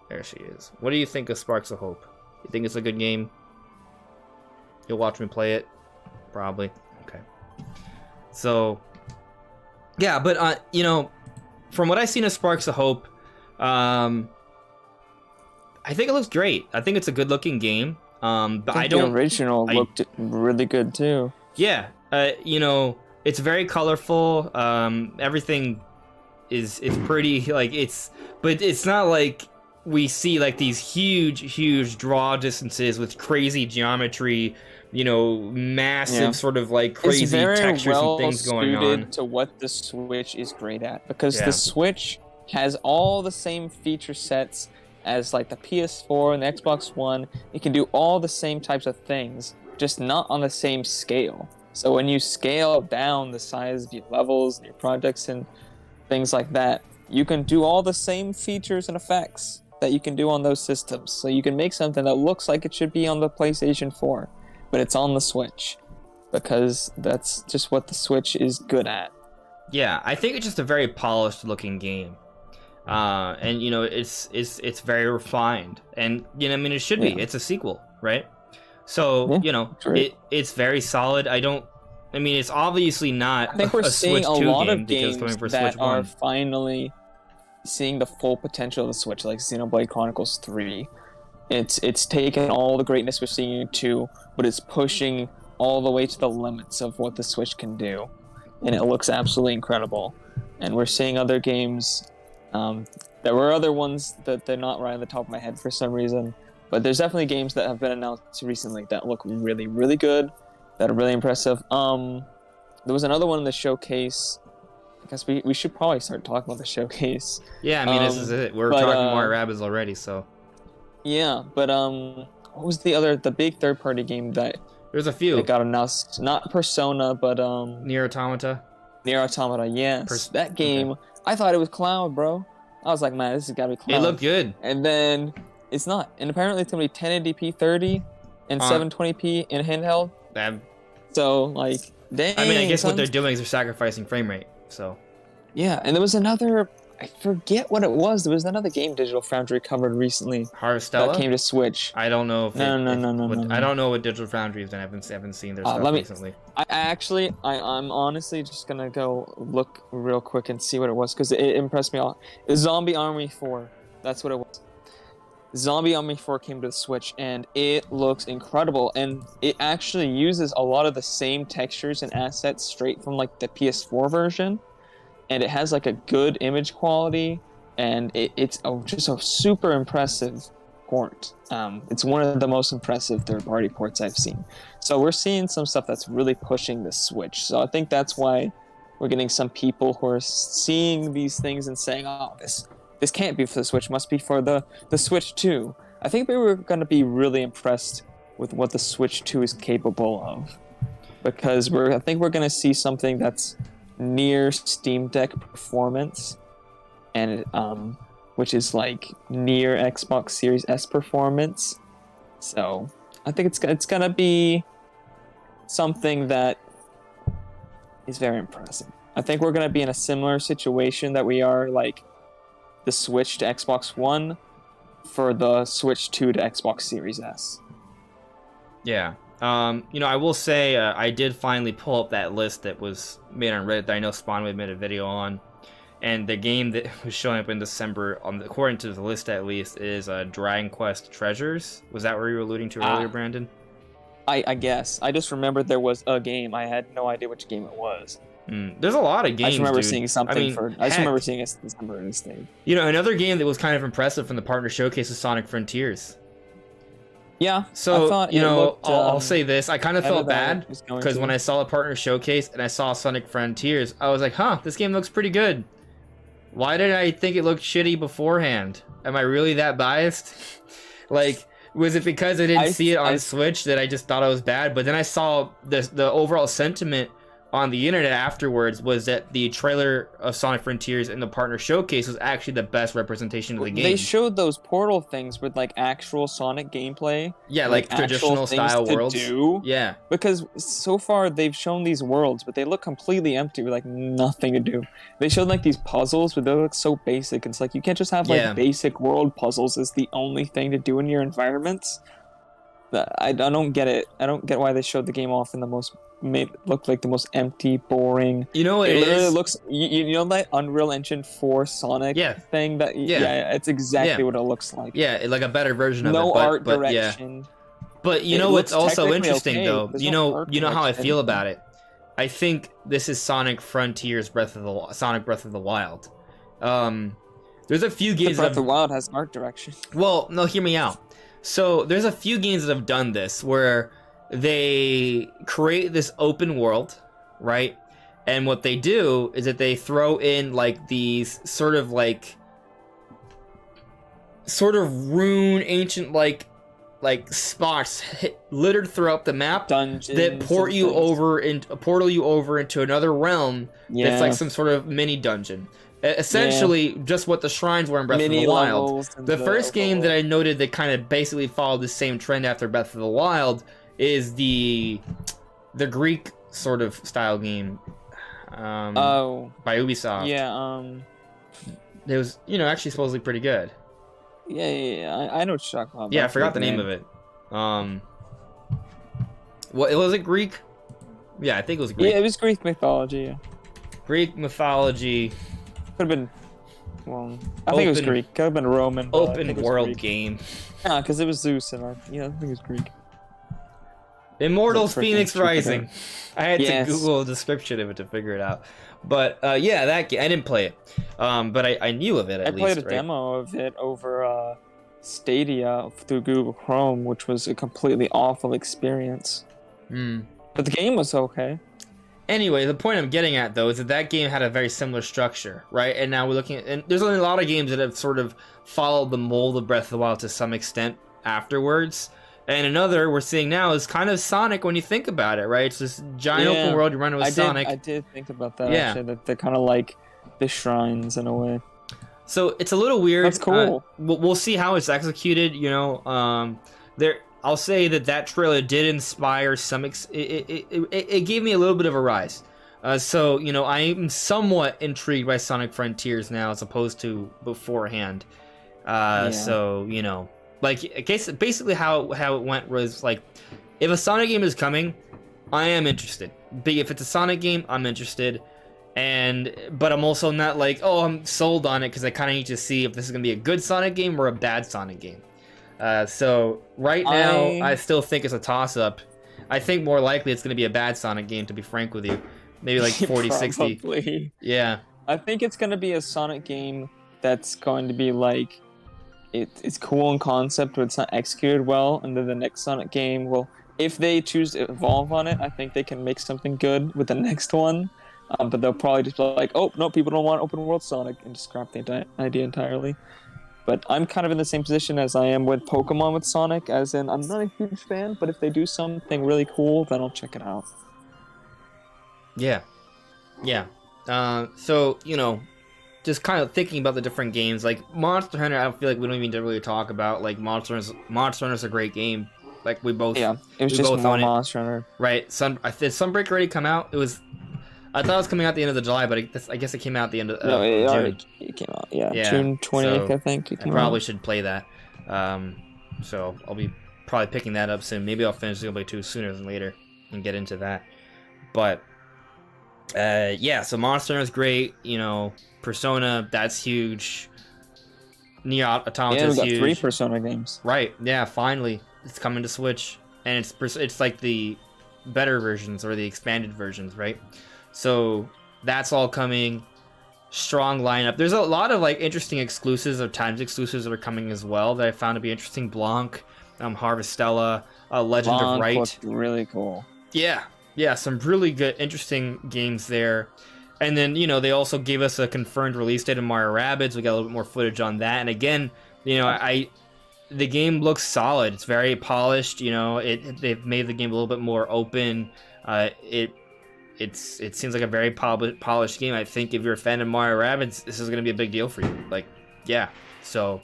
There she is. What do you think of Sparks of Hope? You think it's a good game? You'll watch me play it? Probably. Okay. So... Yeah, but, you know, from what I've seen of Sparks of Hope, I think it looks great. I think it's a good-looking game. But the original looked really good, too. Yeah. You know, it's very colorful. Everything is pretty, like, but it's not like we see, like, these huge draw distances with crazy geometry, you know, massive sort of like crazy textures and things going on. It's very well suited to what the Switch is great at, because the Switch has all the same feature sets as like the PS4 and the Xbox One. It can do all the same types of things, just not on the same scale. So when you scale down the size of your levels and your projects and things like that, you can do all the same features and effects that you can do on those systems. So you can make something that looks like it should be on the PlayStation 4. But it's on the Switch, because that's just what the Switch is good at. Yeah, I think it's just a very polished looking game, and you know, it's very refined, and you know, I mean, it should be. It's a sequel, right? So you know, it's very solid. I mean, it's obviously not. I think we're seeing a lot of games that are 1. finally seeing the full potential of the Switch, like Xenoblade Chronicles 3. It's taken all the greatness we're seeing in 2, but it's pushing all the way to the limits of what the Switch can do. And it looks absolutely incredible. And we're seeing other games. There were other ones that they're not right on the top of my head for some reason. But there's definitely games that have been announced recently that look really, really good, that are really impressive. There was another one in the showcase. I guess we should probably start talking about the showcase. Yeah, I mean, this is it. We're talking Mario Rabbids already, so... Yeah, but what was the big third-party game that... There's a few. That got announced. Not Persona, but Nier Automata? Nier Automata, yes. That game, I thought it was Cloud, bro. I was like, man, this has got to be Cloud. It looked good. And then, it's not. And apparently it's going to be 1080p 30 and 720p in handheld. So, like, dang. I mean, I guess what they're doing is they're sacrificing frame rate, so... Yeah, and there was another... I forget what it was. There was another game Digital Foundry covered recently. Harvestella? That came to Switch. I don't know if No. I don't know what Digital Foundry has done. I haven't seen their stuff recently. I'm honestly just gonna go look real quick and see what it was, because it impressed me all. It's Zombie Army 4. That's what it was. Zombie Army 4 came to the Switch, and it looks incredible. And it actually uses a lot of the same textures and assets straight from like the PS4 version, and it has like a good image quality, and just a super impressive port. It's one of the most impressive third-party ports I've seen. So we're seeing some stuff that's really pushing the Switch. So I think that's why we're getting some people who are seeing these things and saying, "Oh, this can't be for the Switch. Must be for the Switch 2." I think we were going to be really impressed with what the Switch 2 is capable of, because I think we're going to see something that's near Steam Deck performance, and which is like near Xbox Series S performance. So I think it's gonna be something that is very impressive. I think we're gonna be in a similar situation that we are like the Switch to Xbox One for the Switch 2 to Xbox Series S. Yeah. I will say I did finally pull up that list that was made on Reddit that I know Spawnwave made a video on. And the game that was showing up in December, according to the list at least, is Dragon Quest Treasures. Was that where you were alluding to earlier, Brandon? I guess. I just remembered there was a game. I had no idea which game it was. There's a lot of games. I just remember dude. seeing something I just remember seeing it in December in this thing. Another game that was kind of impressive from the partner showcase was Sonic Frontiers. Yeah. So, I thought I'll say this. I kind of felt bad because when I saw a partner showcase and I saw Sonic Frontiers, I was like, this game looks pretty good. Why did I think it looked shitty beforehand? Am I really that biased? Like, was it because I didn't see it on Switch that I just thought it was bad? But then I saw the overall sentiment on the internet afterwards was that the trailer of Sonic Frontiers in the partner showcase was actually the best representation of the game. They showed those portal things with like actual Sonic gameplay. Yeah, like traditional style worlds. Yeah. Because so far they've shown these worlds, but they look completely empty with like nothing to do. They showed like these puzzles, but they look so basic. It's like you can't just have like basic world puzzles as the only thing to do in your environments. I don't get it. I don't get why they showed the game off in the most looked like the most empty, boring. You know what it literally is? Looks. You know that Unreal Engine 4 Sonic thing? It's exactly what it looks like. Yeah, like a better version of it. No art direction. Yeah. But you know what's also interesting though? There's you no know how I feel direction. about it. I think this is Sonic Frontiers Sonic Breath of the Wild. There's a few games Breath of the Wild has art direction. Well, no, hear me out. So there's a few games that have done this where they create this open world, right? And what they do is that they throw in like these sort of rune ancient like spots littered throughout the map Dungeons that portal you over into another realm that's like some sort of mini dungeon. Essentially, just what the shrines were in Breath of the Wild. The first game that I noted that kind of basically followed the same trend after Breath of the Wild is the Greek sort of style game by Ubisoft. Yeah. It was actually supposedly pretty good. Yeah. I know what you're talking about. Yeah, I forgot the name of it. What was it? Greek? Yeah, I think it was Greek. Yeah, it was Greek mythology. Yeah. Greek mythology. Could have been. Well, I think it was Greek. Could have been Roman. Open world game. Yeah, because it was Zeus, and I think it was Greek. Immortals Phoenix Rising. I had to Google a description of it to figure it out. But yeah, that game, I didn't play it. But I knew of it at least. I played a demo of it over Stadia through Google Chrome, which was a completely awful experience. But the game was okay. Anyway, the point I'm getting at, though, is that game had a very similar structure, right? And now we're looking at... And there's only a lot of games that have sort of followed the mold of Breath of the Wild to some extent afterwards. And another we're seeing now is kind of Sonic when you think about it, right? It's this giant open world you're running with Sonic. I did think about that, actually, that they're kind of like the shrines in a way. So it's a little weird. That's cool. We'll see how it's executed, I'll say that trailer did inspire some... It gave me a little bit of a rise. So, I'm somewhat intrigued by Sonic Frontiers now as opposed to beforehand. So, basically how it went was, like, if a Sonic game is coming, I am interested. If it's a Sonic game, I'm interested. But I'm also not like, I'm sold on it because I kind of need to see if this is going to be a good Sonic game or a bad Sonic game. So right now, I still think it's a toss-up. I think more likely it's going to be a bad Sonic game, to be frank with you. Maybe like 40-60. Probably. Yeah. I think it's going to be a Sonic game that's going to be like, it's cool in concept, but it's not executed well. And then the next Sonic game will, if they choose to evolve on it, I think they can make something good with the next one. But they'll probably just be like, oh, no, people don't want open world Sonic, and just scrap the idea entirely. But I'm kind of in the same position as I am with Pokemon with Sonic, as in I'm not a huge fan, but if they do something really cool, then I'll check it out. Yeah. Yeah. So, just kind of thinking about the different games, like Monster Hunter, I feel like we don't even really talk about. Like Monster Hunter's a great game. Like we both, it was just more Monster Hunter, right? Did Sunbreak already come out? I thought it was coming out at the end of July, but I guess it came out at the end of June. It came out, June 20th, so I think. I probably should play that. So I'll be probably picking that up soon. Maybe I'll finish Xenoblade 2 sooner than later and get into that. But so Monster Hunter is great. Persona, that's huge. Nier Automata is huge. We got 3 Persona games. Right? Yeah, finally it's coming to Switch, and it's like the better versions or the expanded versions, right? So that's all coming. Strong lineup. There's a lot of like interesting exclusives or times exclusives that are coming as well that I found to be interesting. Blanc, Harvestella, Legend of Right. Looked really cool. Yeah, some really good, interesting games there. And then they also gave us a confirmed release date of Mario Rabbids. We got a little bit more footage on that. And again, the game looks solid. It's very polished. They've made the game a little bit more open. It seems like a very polished game. I think if you're a fan of Mario Rabbids, this is going to be a big deal for you. So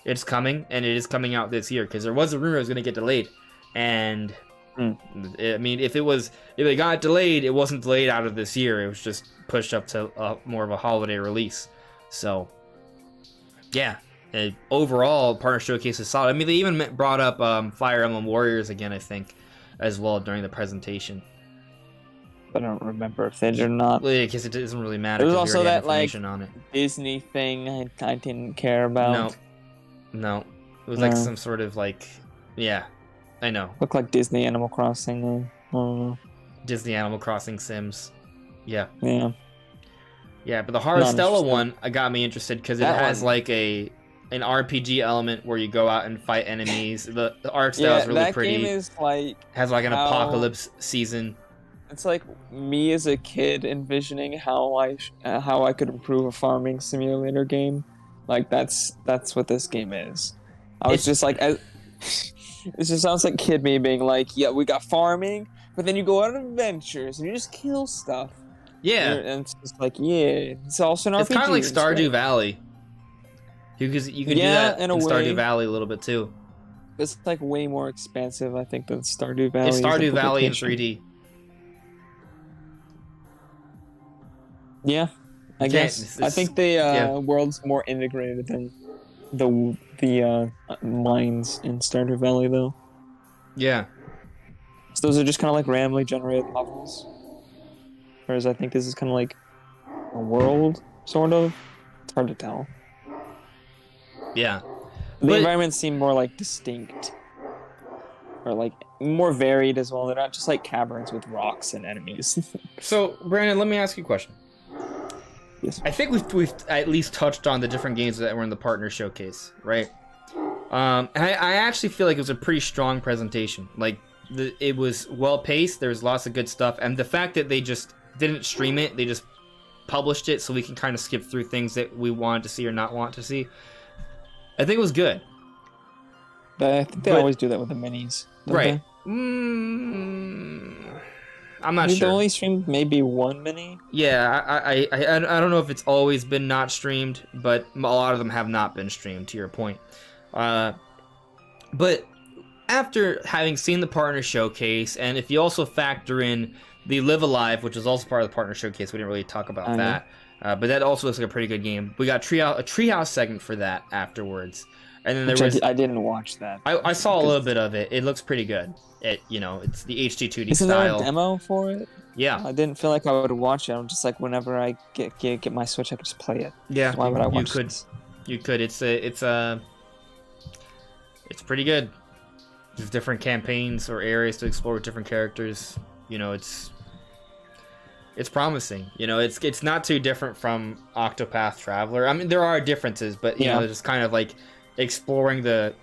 it's coming, and it is coming out this year, because there was a rumor it was going to get delayed. And I mean, if it got delayed, it wasn't delayed out of this year. It was just pushed up to more of a holiday release. So overall, Partner Showcase is solid. I mean, they even brought up Fire Emblem Warriors again, I think, as well during the presentation. I don't remember if they did or not. Well, because it doesn't really matter. There was also that on it. Disney thing I didn't care about. No, it was like some sort of I know. Looked like Disney Animal Crossing. Disney Animal Crossing Sims. Yeah. But the Harvestella one got me interested because it has like an RPG element where you go out and fight enemies. The art style is really pretty. Game is like has like an apocalypse season. It's like me as a kid envisioning how I could improve a farming simulator game. Like that's what this game is. It just sounds like kid me being like, yeah, we got farming, but then you go on adventures and you just kill stuff. Yeah, and it's just like it's also an RPG. It's kind of like Stardew Valley. You can do that in Stardew Valley a little bit too. It's like way more expansive, I think, than Stardew Valley. It's Stardew Valley in 3D. Yeah, I guess. I think the world's more integrated than the mines in Stardew Valley, though. Yeah. So those are just kind of like randomly generated levels. Whereas I think this is kind of like a world, sort of. It's hard to tell. Yeah. The environments seem more like distinct. Or like more varied as well. They're not just like caverns with rocks and enemies. So, Brandon, let me ask you a question. Yes. I think we've at least touched on the different games that were in the partner showcase, right? I actually feel like it was a pretty strong presentation. Like it was well paced. There was lots of good stuff, and the fact that they just didn't stream it, they just published it, so we can kind of skip through things that we wanted to see or not want to see. I think it was good. But I think they always do that with the minis, right? I'm not sure. They only streamed maybe one mini. Yeah, I don't know if it's always been not streamed, but a lot of them have not been streamed. To your point, but after having seen the partner showcase, and if you also factor in the Live Alive, which is also part of the partner showcase, we didn't really talk about that, but that also looks like a pretty good game. We got a treehouse segment for that afterwards. And then I didn't watch that. I saw a little bit of it. It looks pretty good. It's the HD2D Isn't style. Isn't there a demo for it? Yeah. I didn't feel like I would watch it. I'm just like, whenever I get my Switch, I could just play it. Yeah. Why would I watch this? You could. It's It's pretty good. There's different campaigns or areas to explore with different characters. You know, it's promising. You know, it's not too different from Octopath Traveler. I mean, there are differences, but you know, it's kind of like exploring the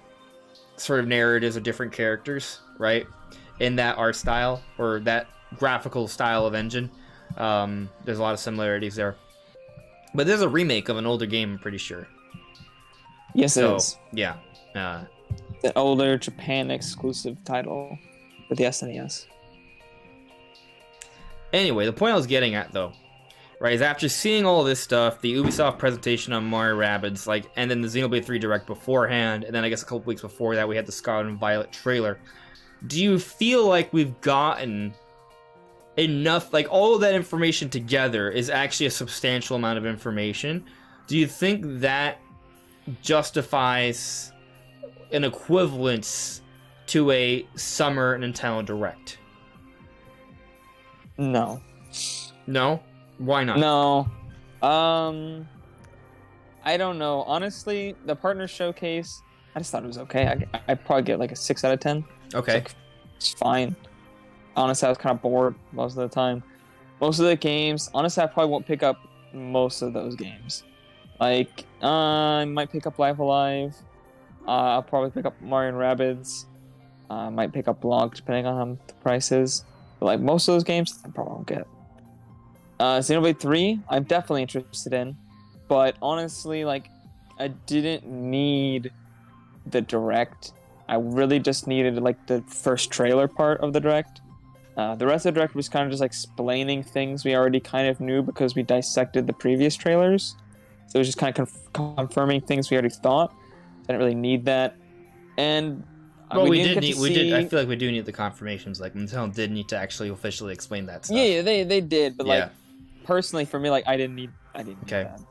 sort of narratives of different characters, right? In that art style or that graphical style of engine. There's a lot of similarities there. But there's a remake of an older game, I'm pretty sure. Yes, it is. Yeah. The older Japan exclusive title with the SNES. Anyway, the point I was getting at, though, right, is after seeing all this stuff, the Ubisoft presentation on Mario Rabbids, like, and then the Xenoblade 3 Direct beforehand, and then I guess a couple weeks before that we had the Scarlet and Violet trailer, do you feel like we've gotten enough, like, all of that information together is actually a substantial amount of information? Do you think that justifies an equivalence to a summer Nintendo Direct? No. No? Why not? No. I don't know. Honestly, the partner showcase, I just thought it was okay. I'd probably get like a 6 out of 10. Okay. It's fine. Honestly, I was kind of bored most of the time. Most of the games, honestly, I probably won't pick up most of those games. Like, I might pick up Live Alive. I'll probably pick up Mario and Rabbids. I might pick up Blog, depending on how the price is. But like most of those games, I probably won't get. Xenoblade 3, I'm definitely interested in. But honestly, like, I didn't need the Direct. I really just needed like the first trailer part of the Direct. The rest of the Direct was kind of just like explaining things we already kind of knew because we dissected the previous trailers. So it was just kind of confirming things we already thought. I didn't really need that. And well, we did. I feel like we do need the confirmations. Like Nintendo did need to actually officially explain that stuff. Yeah, they did. But like personally, for me, like I didn't need that.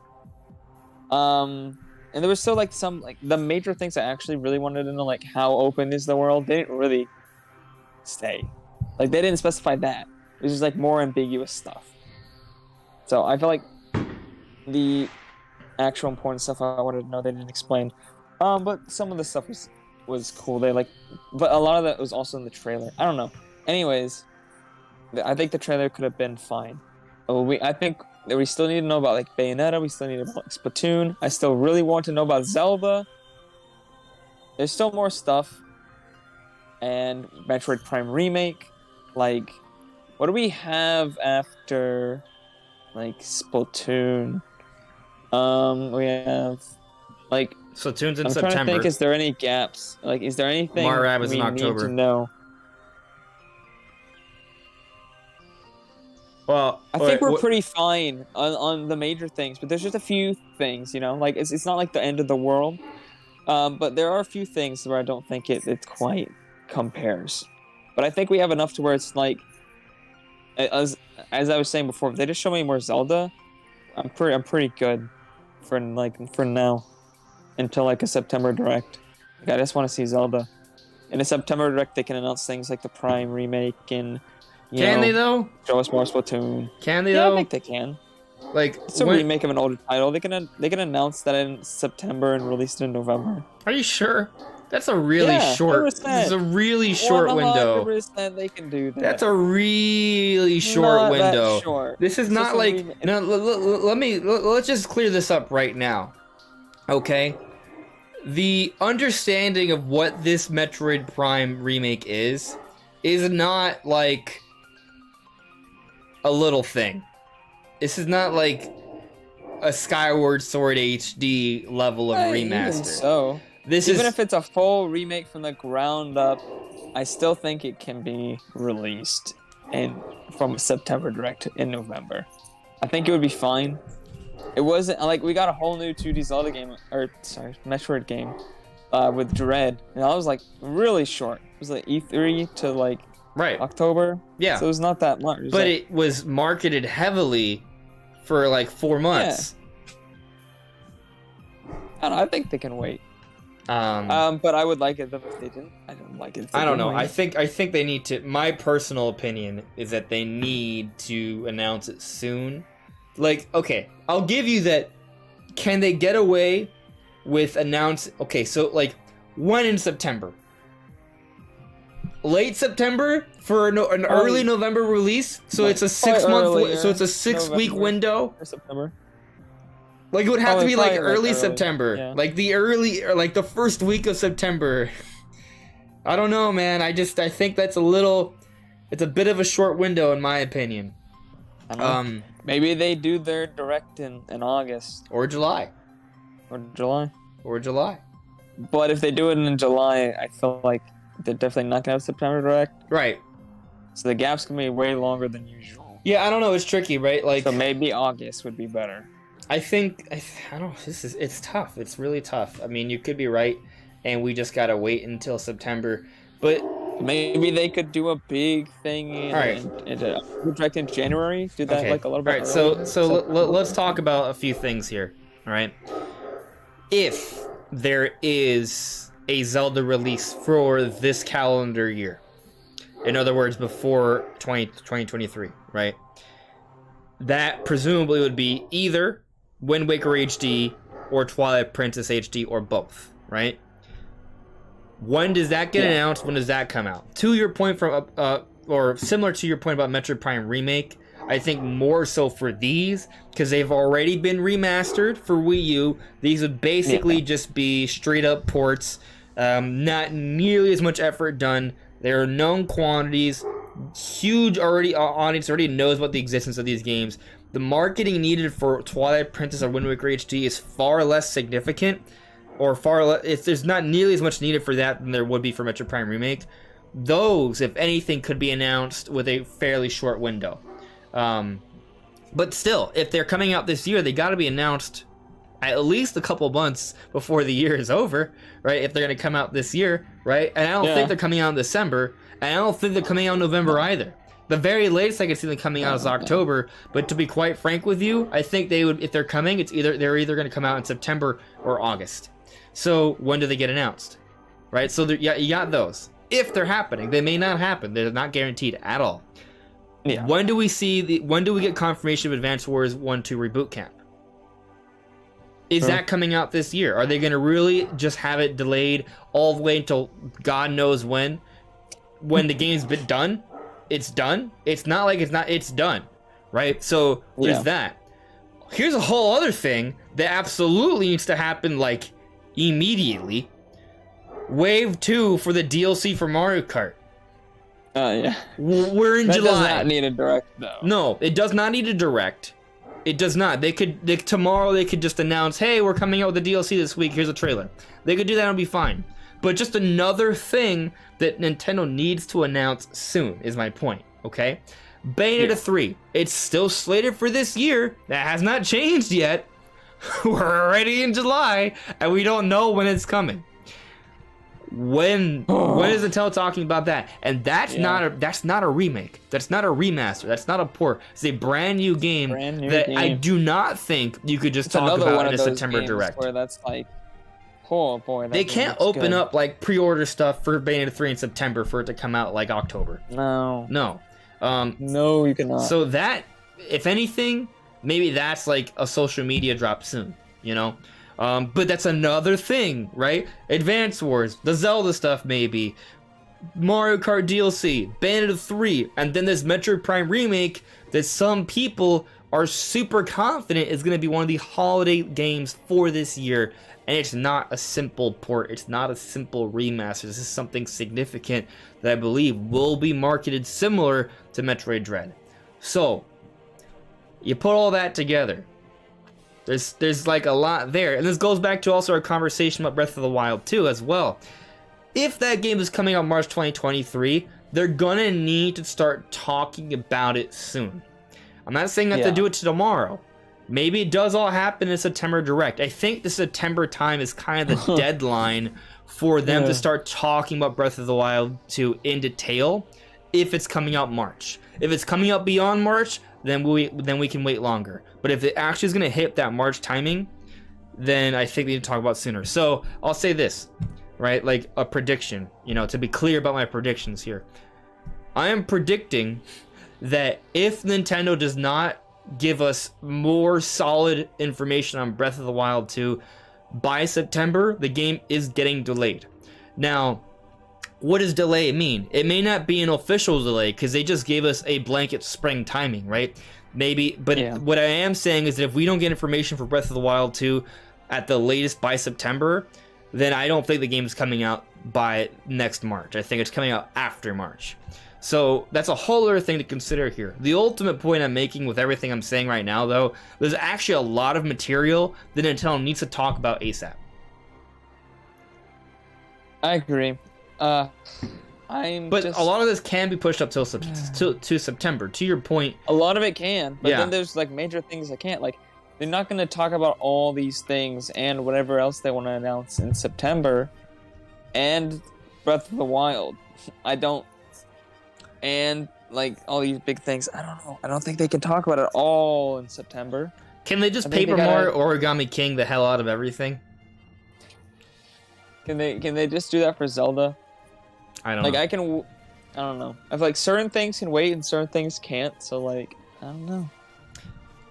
And there was still like some like the major things I actually really wanted to know, like how open is the world. They didn't really say. Like they didn't specify that. It was just like more ambiguous stuff. So I feel like the actual important stuff I wanted to know they didn't explain. But some of the stuff was cool. But a lot of that was also in the trailer. I don't know. Anyways, I think the trailer could have been fine. I think that we still need to know about like Bayonetta. We still need to know about Splatoon. I still really want to know about Zelda. There's still more stuff. And Metroid Prime Remake. Like, what do we have after like Splatoon? We have like Splatoon's in I'm September. trying to think, is there any gaps? Like, is there anything Mario Rabbids we in October. need to know? Well, I think we're pretty fine on the major things, but there's just a few things, you know? Like, it's not like the end of the world. But there are a few things where I don't think it quite compares. But I think we have enough to where it's like, as I was saying before, if they just show me more Zelda, I'm pretty good for now. Until like a September Direct. Like, I just want to see Zelda. In a September Direct, they can announce things like the Prime remake and can they though? Show us more Splatoon. Can they though? I think they can. Like it's a remake of an older title. They can announce that in September and release it in November. Are you sure? That's a really short. It's a really short window. 100% they can do that. That's a really short window. That short. This is not like no. Let's just clear this up right now. Okay. The understanding of what this Metroid Prime remake is not like a little thing. This is not like a Skyward Sword HD level of remaster. Even so, even if it's a full remake from the ground up, I still think it can be released from September Direct in November. I think it would be fine. It wasn't like we got a whole new 2D Zelda game, Metroid game, with Dread, and that was like really short. It was like E3 to like October. Yeah, so it was not that much. But it was marketed heavily for like 4 months. Yeah. I think they can wait. But I would like it if they didn't. I don't like it. I don't know. I think they need to. My personal opinion is that they need to announce it soon. Like, okay, I'll give you that. Can they get away with Okay, so like When in September? Late September for an early November release, so it's a 6 month, so it's a 6 week window. Or September. Like it would have to be like early early. September, Yeah. like the first week of September. I don't know, man. I think that's it's a bit of a short window in my opinion. I don't know. Maybe they do their direct in August Or July. or July. Or July. But if they do it in July, I feel like they're definitely not gonna have September direct. Right. So the gap's gonna be way longer than usual. Yeah, I don't know. It's tricky, right? Like, So maybe August would be better. I don't know. It's tough. It's really tough. I mean, you could be right, and we just gotta wait until September. But maybe they could do a big thing in direct in January. Do that like a little bit. All right. earlier. So let's talk about a few things here. All right. If there is a Zelda release for this calendar year, in other words, before 2023, right? That presumably would be either Wind Waker HD or Twilight Princess HD or both, right? When does that get announced? When does that come out? To your point from or similar to your point about Metroid Prime Remake, I think more so for these, because they've already been remastered for Wii U. These would basically just be straight up ports, not nearly as much effort done. There are known quantities, huge audience already knows about the existence of these games. The marketing needed for Twilight Princess or Wind Waker HD is far less significant, or far less. There's not nearly as much needed for that than there would be for Metroid Prime Remake. Those, if anything, could be announced with a fairly short window. But still, if they're coming out this year, they got to be announced at least a couple months before the year is over, right? If they're going to come out this year, right? And I don't think they're coming out in December, and I don't think they're coming out in November either. The very latest I can see them coming out is October, but to be quite frank with you, I think they would, if they're coming, they're either going to come out in September or August. So when do they get announced, right? So you got those. If they're happening, they may not happen. They're not guaranteed at all. Yeah. When do we get confirmation of Advance Wars 1-2 Reboot Camp? Is that coming out this year? Are they going to really just have it delayed all the way until God knows when? When the game's been done? It's done? It's not like it's done, right? So there's that. Here's a whole other thing that absolutely needs to happen, like, immediately. Wave 2 for the DLC for Mario Kart. Yeah. We're in July. That does not need a direct, though. No, it does not need a direct. It does not. Tomorrow they could just announce, hey, we're coming out with the DLC this week. Here's a trailer. They could do that and it'll be fine. But just another thing that Nintendo needs to announce soon is my point, okay? Bayonetta 3. It's still slated for this year. That has not changed yet. We're already in July, and we don't know when it's coming. When is Nintendo talking about that? And that's not a remake. That's not a remaster. That's not a port. It's a brand new game I do not think you could just talk about in a September Direct. Where that's like, oh boy, they can't open up like pre-order stuff for Bayonetta 3 in September for it to come out like October. No, you cannot. So that, if anything, maybe that's like a social media drop soon. You know. But that's another thing, right? Advance Wars, the Zelda stuff maybe, Mario Kart DLC, Bayonetta 3, and then this Metroid Prime Remake that some people are super confident is going to be one of the holiday games for this year. And it's not a simple port, it's not a simple remaster. This is something significant that I believe will be marketed similar to Metroid Dread. So, you put all that together. There's like a lot there. And this goes back to also our conversation about Breath of the Wild 2 as well. If that game is coming out March 2023, they're gonna need to start talking about it soon. I'm not saying that to do it tomorrow. Maybe it does all happen in September Direct. I think the September time is kind of the deadline for them to start talking about Breath of the Wild 2 in detail if it's coming out March. If it's coming out beyond March, then we can wait longer. But if it actually is going to hit that March timing, then I think we need to talk about sooner. So I'll say this, right? Like a prediction, to be clear about my predictions here. I am predicting that if Nintendo does not give us more solid information on Breath of the Wild 2 by September, the game is getting delayed. Now, what does delay mean? It may not be an official delay because they just gave us a blanket spring timing, right? Maybe, but what I am saying is that if we don't get information for Breath of the Wild 2 at the latest by September, then I don't think the game is coming out by next March. I think it's coming out after March. So that's a whole other thing to consider here. The ultimate point I'm making with everything I'm saying right now, though, there's actually a lot of material that Nintendo needs to talk about ASAP. I agree. But a lot of this can be pushed up to September. To your point, a lot of it can, but then there's like major things that can't. Like, they're not going to talk about all these things and whatever else they want to announce in September, and Breath of the Wild. And like all these big things, I don't know. I don't think they can talk about it all in September. Can they just Paper Mario Origami King the hell out of everything? Can they just do that for Zelda? I don't know. I don't know. I feel like certain things can wait and certain things can't. So like, I don't know.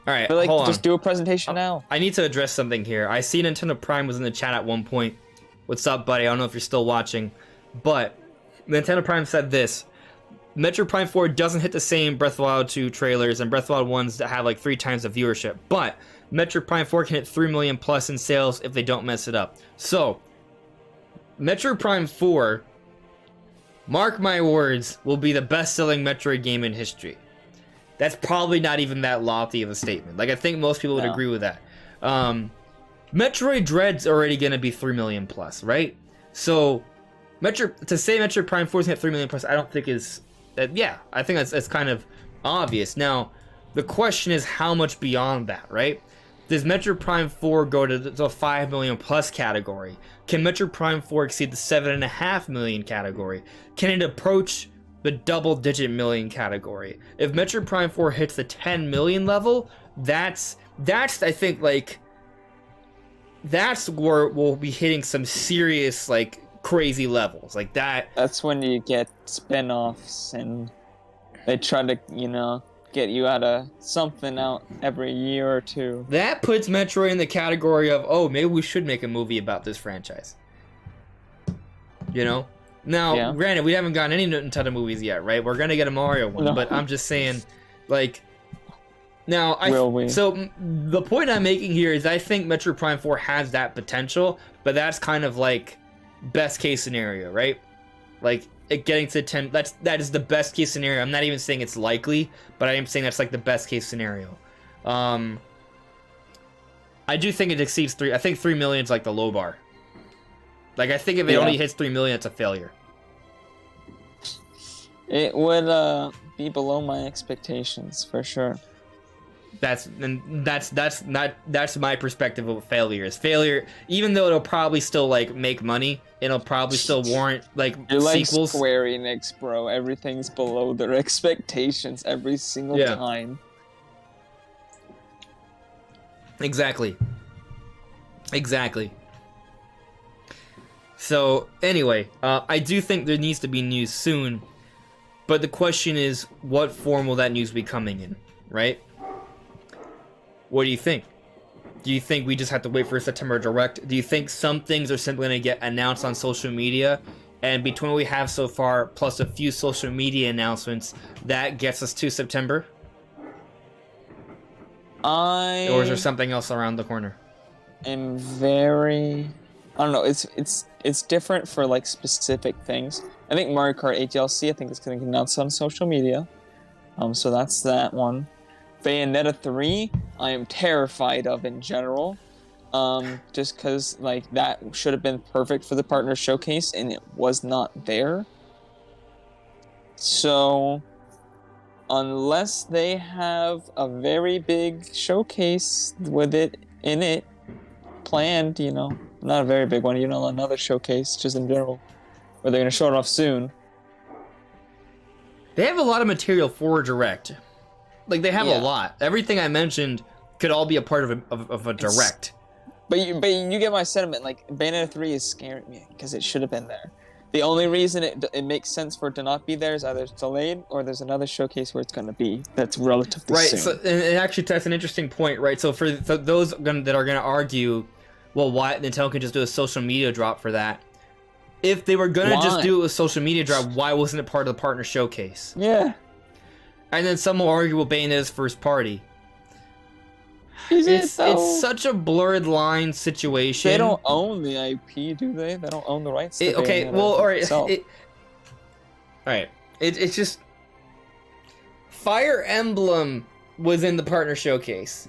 All right, but like, hold on. just do a presentation now. I need to address something here. I see Nintendo Prime was in the chat at one point. What's up, buddy? I don't know if you're still watching, but Nintendo Prime said this: Metroid Prime 4 doesn't hit the same Breath of the Wild 2 trailers and Breath of the Wild 1s that have like 3 times the viewership, but Metroid Prime 4 can hit 3 million plus in sales if they don't mess it up. So, Metroid Prime 4, mark my words, will be the best-selling Metroid game in history. That's probably not even that lofty of a statement. Like, I think most people would agree with that. Metroid Dread's already going to be 3 million plus, right? So, to say Metroid Prime 4 is going to hit 3 million plus, I don't think is... I think that's kind of obvious. Now, the question is how much beyond that, right? Does Metroid Prime 4 go to the 5 million plus category? Can Metroid Prime 4 exceed the 7.5 million category? Can it approach the double-digit million category? If Metroid Prime 4 hits the 10 million level, that's I think, like, that's where we'll be hitting some serious, like, crazy levels like that. That's when you get spin-offs and they try to, get you out of something out every year or two. That puts Metroid in the category of, oh, maybe we should make a movie about this franchise. Now, granted, we haven't gotten any Nintendo movies yet, right? We're gonna get a Mario one, but I'm just saying, like, now, so the point I'm making here is I think Metroid Prime 4 has that potential, but that's kind of like best case scenario, right? Like, it getting to 10, that is the best case scenario. I'm not even saying it's likely, but I am saying that's like the best case scenario. I do think it exceeds 3. I think 3 million is like the low bar. Like, I think if it only hits 3 million, it's a failure. It would be below my expectations for sure. That's my perspective of failure. Is failure, even though it'll probably still like make money, it'll probably still warrant like You're sequels. Like Square Enix, bro. Everything's below their expectations every single time. Exactly. So anyway, I do think there needs to be news soon, but the question is, what form will that news be coming in, right? What do you think? Do you think we just have to wait for a September Direct? Do you think some things are simply going to get announced on social media, and between what we have so far, plus a few social media announcements, that gets us to September? Or is there something else around the corner? I don't know. It's different for like specific things. I think Mario Kart 8 DLC, I think it's going to get announced on social media. So that's that one. Bayonetta 3, I am terrified of in general. Just because like that should have been perfect for the partner showcase and it was not there. So unless they have a very big showcase with it in it planned, not a very big one, another showcase just in general, where they're going to show it off soon. They have a lot of material for Direct. Like, they have a lot. Everything I mentioned could all be a part of a Direct. But you get my sentiment. Like, Bayonetta 3 is scaring me because it should have been there. The only reason it makes sense for it to not be there is either it's delayed or there's another showcase where it's going to be that's relatively soon. So, and actually, that's an interesting point, right? So for those that are going to argue, well, why Nintendo can just do a social media drop for that? if they were gonna just Why? do a social media drive, why wasn't it part of the partner showcase? Yeah. And then some will argue, well, Bayonetta's first party. It's such a blurred line situation. They don't own the IP, do they? They don't own the rights to okay, Bayonetta well, alright. itself. Alright. It's just... Fire Emblem was in the partner showcase.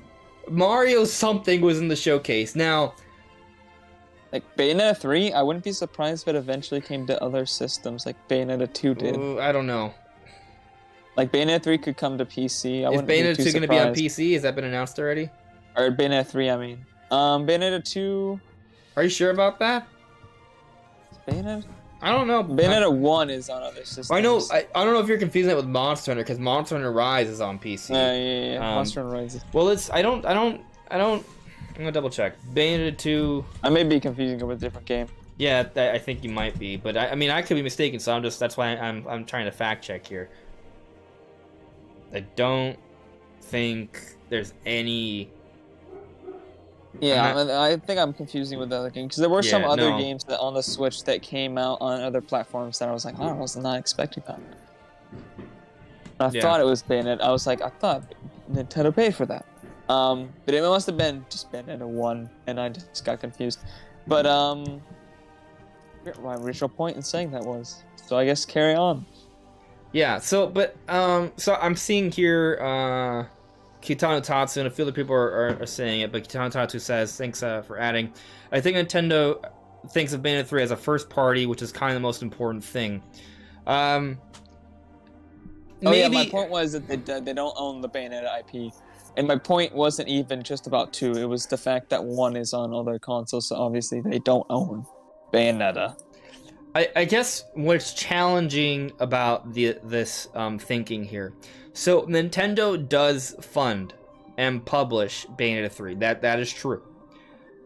Mario something was in the showcase. Now... Like, Bayonetta 3, I wouldn't be surprised if it eventually came to other systems, like Bayonetta 2 did. I don't know. Like, Bayonetta 3 could come to PC. Is Bayonetta 2 going to be on PC? Has that been announced already? Or Bayonetta 3, I mean. Bayonetta 2... Are you sure about that? Bayonetta? I don't know. Bayonetta 1 is on other systems. I know. I don't know if you're confusing that with Monster Hunter, because Monster Hunter Rise is on PC. Yeah. Monster Hunter Rise. Well, I'm gonna double check. Bayonetta 2. I may be confusing it with a different game. Yeah, I think you might be, but I mean, I could be mistaken. So that's why I'm trying to fact check here. I don't think there's any. Yeah, I think I'm confusing with the other game because there were some other games that on the Switch that came out on other platforms that I was like, oh, I was not expecting that. I thought it was Bayonetta. I was like, I thought Nintendo paid for that. But it must have been just Bayonetta 1, and I just got confused. But my original point in saying that was, so I guess carry on. Yeah. So I'm seeing here. Kitano Tatsu and a few other people are saying it, but Kitano Tatsu says, thanks for adding. I think Nintendo thinks of Bayonetta 3 as a first party, which is kind of the most important thing. My point was that they don't own the Bayonetta IP. And my point wasn't even just about 2, it was the fact that 1 is on other consoles, so obviously they don't own Bayonetta. I guess what's challenging about this thinking here. So Nintendo does fund and publish Bayonetta 3. That is true.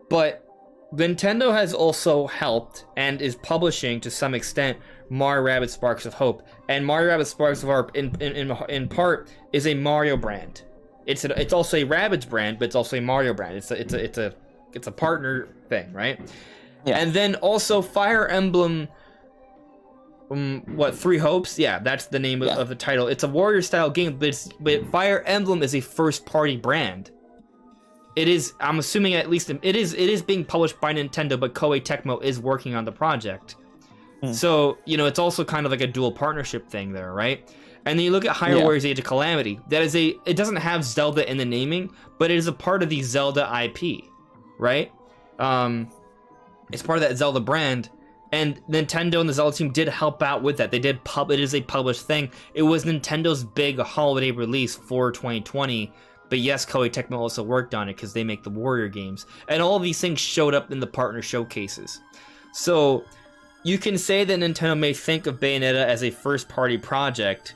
But Nintendo has also helped and is publishing to some extent Mario Rabbids Sparks of Hope. And Mario Rabbids Sparks of Hope in part is a Mario brand. It's also a Rabbids brand, but it's also a Mario brand. It's a partner thing, right? Yeah. And then also Fire Emblem 3 Hopes? Yeah, that's the name of the title. It's a warrior style game, but Fire Emblem is a first party brand. It is, I'm assuming at least it is being published by Nintendo, but Koei Tecmo is working on the project. So, it's also kind of like a dual partnership thing there, right? And then you look at Hyrule Warriors Age of Calamity. It doesn't have Zelda in the naming, but it is a part of the Zelda IP, right? It's part of that Zelda brand. And Nintendo and the Zelda team did help out with that. It is a published thing. It was Nintendo's big holiday release for 2020. But yes, Koei Tecmo also worked on it because they make the Warrior games. And all of these things showed up in the partner showcases. So you can say that Nintendo may think of Bayonetta as a first-party project.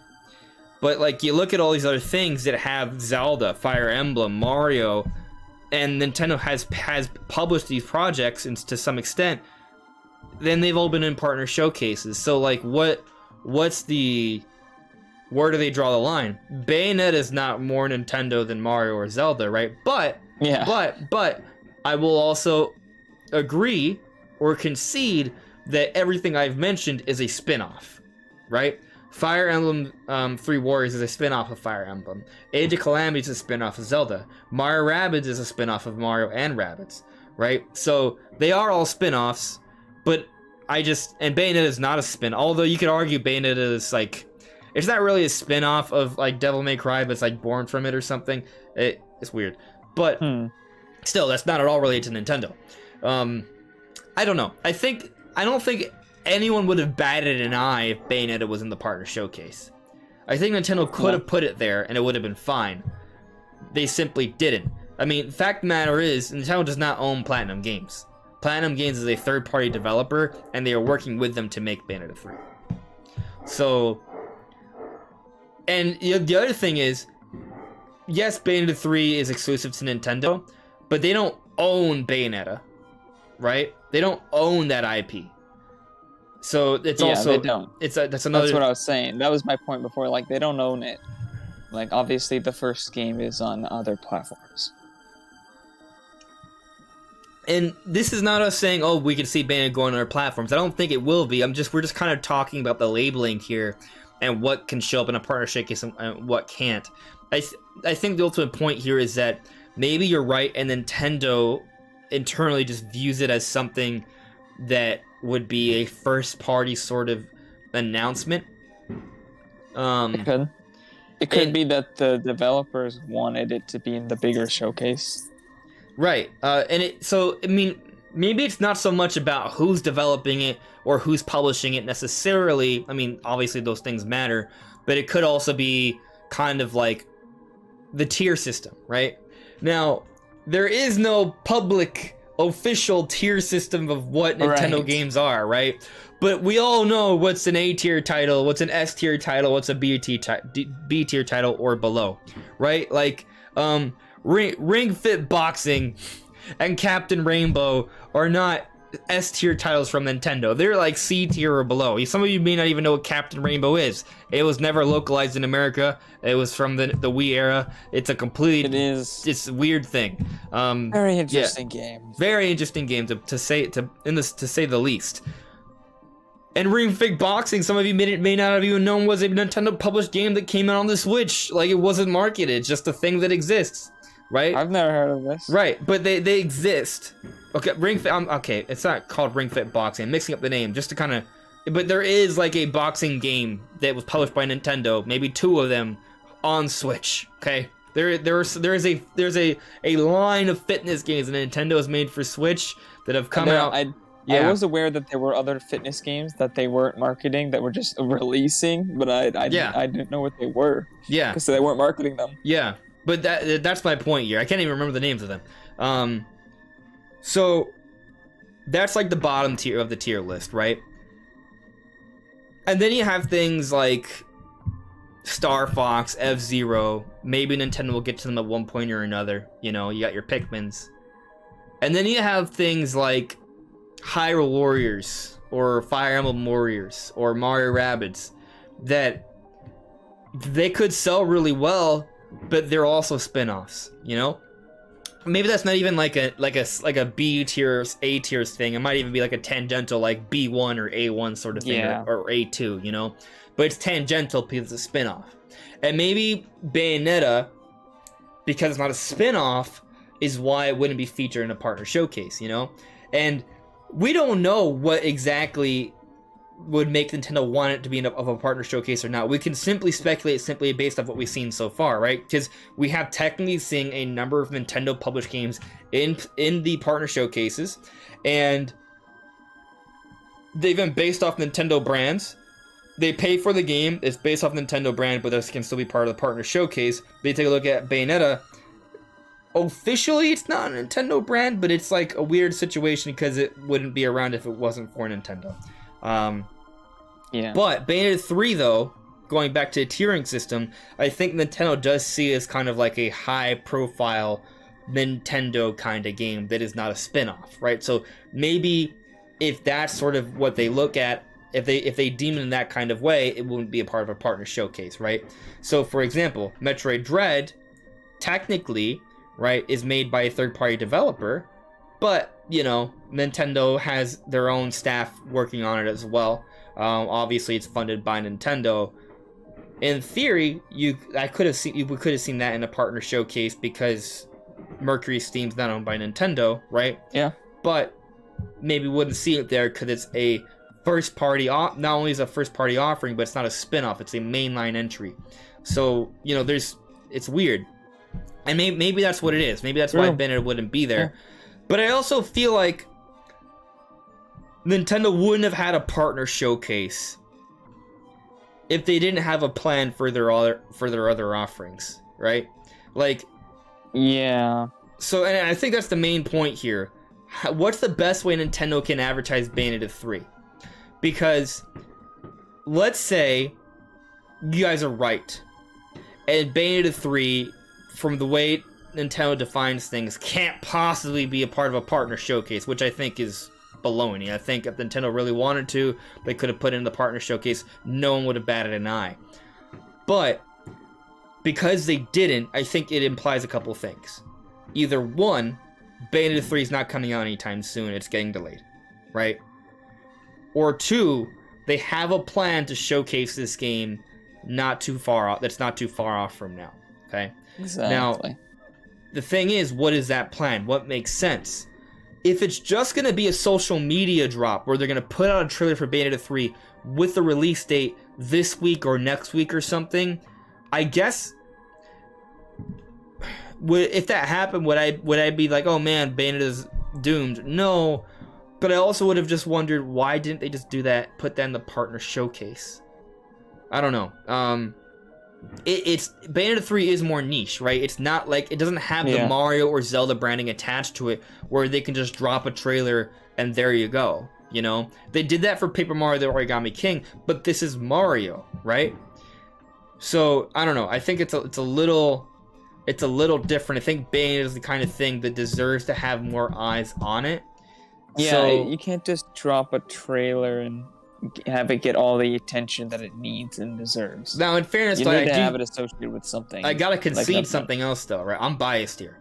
But you look at all these other things that have Zelda, Fire Emblem, Mario, and Nintendo has published these projects to some extent. Then they've all been in partner showcases. So where do they draw the line? Bayonetta is not more Nintendo than Mario or Zelda, right? But I will also agree or concede that everything I've mentioned is a spin-off, right? Fire Emblem 3 Warriors is a spin-off of Fire Emblem. Age of Calamity is a spin-off of Zelda. Mario Rabbids is a spin-off of Mario and Rabbids, right? So they are all spin-offs. But and Bayonetta is not a spin. Although you could argue Bayonetta is it's not really a spin-off of Devil May Cry, but it's born from it or something. It's weird. But still, that's not at all related to Nintendo. I don't know. I don't think anyone would have batted an eye if Bayonetta was in the partner showcase. I think Nintendo could have put it there and it would have been fine. They simply didn't. I mean, the fact of the matter is, Nintendo does not own Platinum Games. Platinum Games is a third-party developer, and they are working with them to make Bayonetta 3. So, and the other thing is, yes, Bayonetta 3 is exclusive to Nintendo, but they don't own Bayonetta, right? They don't own that IP. So it's also they don't. That's another. That's what I was saying. That was my point before. They don't own it. Obviously, the first game is on other platforms. And this is not us saying, oh, we can see Bayonetta going on our platforms. I don't think it will be. We're just kind of talking about the labeling here and what can show up in a partnership case and what can't. I think the ultimate point here is that maybe you're right, and Nintendo internally just views it as something that would be a first-party sort of announcement. It could be that the developers wanted it to be in the bigger showcase. Right. Maybe it's not so much about who's developing it or who's publishing it necessarily. I mean, obviously those things matter, but it could also be kind of like the tier system, right? Now, there is no public official tier system of what Nintendo games are, right? But we all know what's an A tier title, what's an S tier title, what's a B tier title or below, right? Like, Ring Fit Boxing and Captain Rainbow are not S tier titles from Nintendo. They're like C tier or below. Some of you may not even know what Captain Rainbow is. It was never localized in America. It was from the Wii era. It's a it's a weird thing. Very interesting game. Very interesting game to say the least. And Ring Fit Boxing, some of you may not have even known was a Nintendo published game that came out on the Switch. Like, it wasn't marketed, it's just a thing that exists. Right? I've never heard of this. Right, but they exist. Okay, okay, it's not called Ring Fit Boxing. I'm mixing up the name just to kind of... But there is like a boxing game that was published by Nintendo, maybe 2 of them, on Switch. Okay, there's a line of fitness games that Nintendo has made for Switch that have come out. I was aware that there were other fitness games that they weren't marketing, that were just releasing, but I didn't know what they were. Yeah, because they weren't marketing them. Yeah. But that's my point here. I can't even remember the names of them. So that's like the bottom tier of the tier list, right? And then you have things like Star Fox, F-Zero. Maybe Nintendo will get to them at one point or another. You know, you got your Pikmins. And then you have things like Hyrule Warriors or Fire Emblem Warriors or Mario Rabbids that they could sell really well, but they're also spin-offs, you know? Maybe that's not even like a B tier, A tier thing. It might even be like a tangential, like B1 or A1 sort of thing, or A2, you know? But it's tangential because it's a spin-off. And maybe Bayonetta, because it's not a spin-off, is why it wouldn't be featured in a partner showcase, you know? And we don't know what exactly would make Nintendo want it to be of a partner showcase or not. We can simply speculate simply based off what we've seen so far, right? Because we have technically seen a number of Nintendo published games in the partner showcases, and they've been based off Nintendo brands. They pay for the game, it's based off Nintendo brand, but this can still be part of the partner showcase. They take a look at Bayonetta. Officially, it's not a Nintendo brand, but it's like a weird situation because it wouldn't be around if it wasn't for Nintendo. But Bayonetta 3, though, going back to the tiering system, I think Nintendo does see as kind of like a high-profile Nintendo kind of game that is not a spin-off, right? So maybe if that's sort of what they look at, if they deem it in that kind of way, it wouldn't be a part of a partner showcase, right? So, for example, Metroid Dread, technically, right, is made by a third-party developer, but, you know, Nintendo has their own staff working on it as well. Obviously, it's funded by Nintendo. In theory, we could have seen that in a partner showcase because Mercury Steam's not owned by Nintendo, right? Yeah. But maybe we wouldn't see it there because it's a first party. Not only is it a first party offering, but it's not a spin-off. It's a mainline entry. So, you know, it's weird. And maybe that's what it is. Maybe that's why Bayonetta wouldn't be there. Yeah. But I also feel like Nintendo wouldn't have had a partner showcase if they didn't have a plan for their other offerings, right? Like, yeah. So, and I think that's the main point here. What's the best way Nintendo can advertise Bayonetta 3? Because let's say you guys are right, and Bayonetta 3, from the way Nintendo defines things, can't possibly be a part of a partner showcase, which I think is baloney. I think if Nintendo really wanted to, they could have put it in the partner showcase. No one would have batted an eye. But because they didn't, I think it implies a couple things. Either one, Bayonetta 3 is not coming out anytime soon. It's getting delayed, right? Or 2, they have a plan to showcase this game not too far off. That's not too far off from now, okay? Exactly. Now, the thing is, what is that plan? What makes sense? If it's just going to be a social media drop where they're going to put out a trailer for Bayonetta 3 with the release date this week or next week or something, I guess if that happened, would I be like, oh man, Bayonetta's doomed? No, but I also would have just wondered, why didn't they just do that, put that in the partner showcase? I don't know. It's Bayonetta 3 is more niche, right? It's not like, it doesn't have the Mario or Zelda branding attached to it where they can just drop a trailer and there you go, you know? They did that for Paper Mario the Origami King, but this is Mario, right? So, I don't know. I think it's a little different. I think Bayonetta is the kind of thing that deserves to have more eyes on it. Yeah, so, you can't just drop a trailer and have it get all the attention that it needs and deserves. Now, in fairness, you need to have it associated with something. I gotta concede something else, though, right? I'm biased here,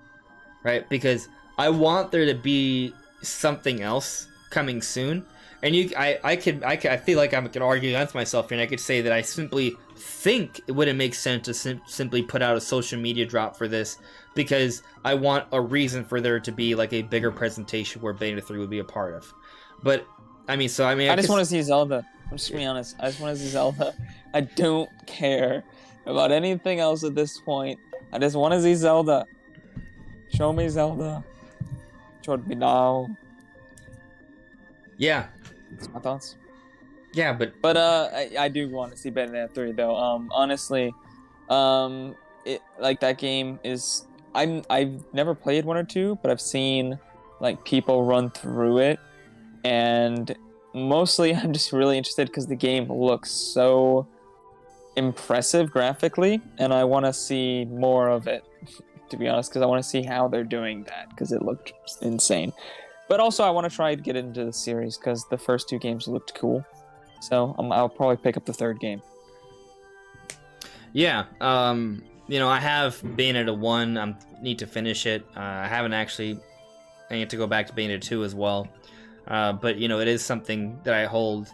right? Because I want there to be something else coming soon, and I feel like I could argue against myself here, and I could say that I simply think it wouldn't make sense to simply put out a social media drop for this, because I want a reason for there to be like a bigger presentation where Bayonetta 3 would be a part of. But I just want to see Zelda. I'm just gonna be honest. I just want to see Zelda. I don't care about anything else at this point. I just want to see Zelda. Show me Zelda. Show it me now. Yeah. That's my thoughts. Yeah, but I do want to see Bayonetta 3 though. Honestly, that game is. I've never played 1 or 2, but I've seen like people run through it. And mostly I'm just really interested because the game looks so impressive graphically, and I want to see more of it, to be honest, because I want to see how they're doing that, because it looked insane. But also I want to try to get into the series, because the first 2 games looked cool. So I'll probably pick up the 3rd game. Yeah, I have Bayonetta 1. I need to finish it. I haven't actually. I need to go back to Bayonetta 2 as well. But it is something that I hold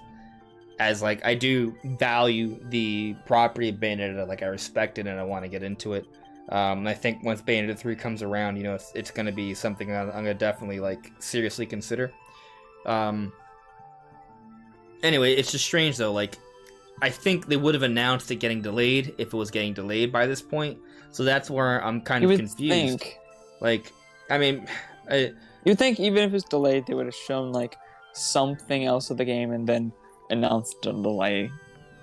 as, like, I do value the property of Bayonetta. Like, I respect it and I want to get into it. I think once Bayonetta 3 comes around, it's going to be something that I'm going to definitely, like, seriously consider. Anyway, it's just strange though. Like, I think they would have announced it getting delayed if it was getting delayed by this point. So that's where I'm kind of confused. Like, you think even if it's delayed, they would have shown like something else of the game and then announced a delay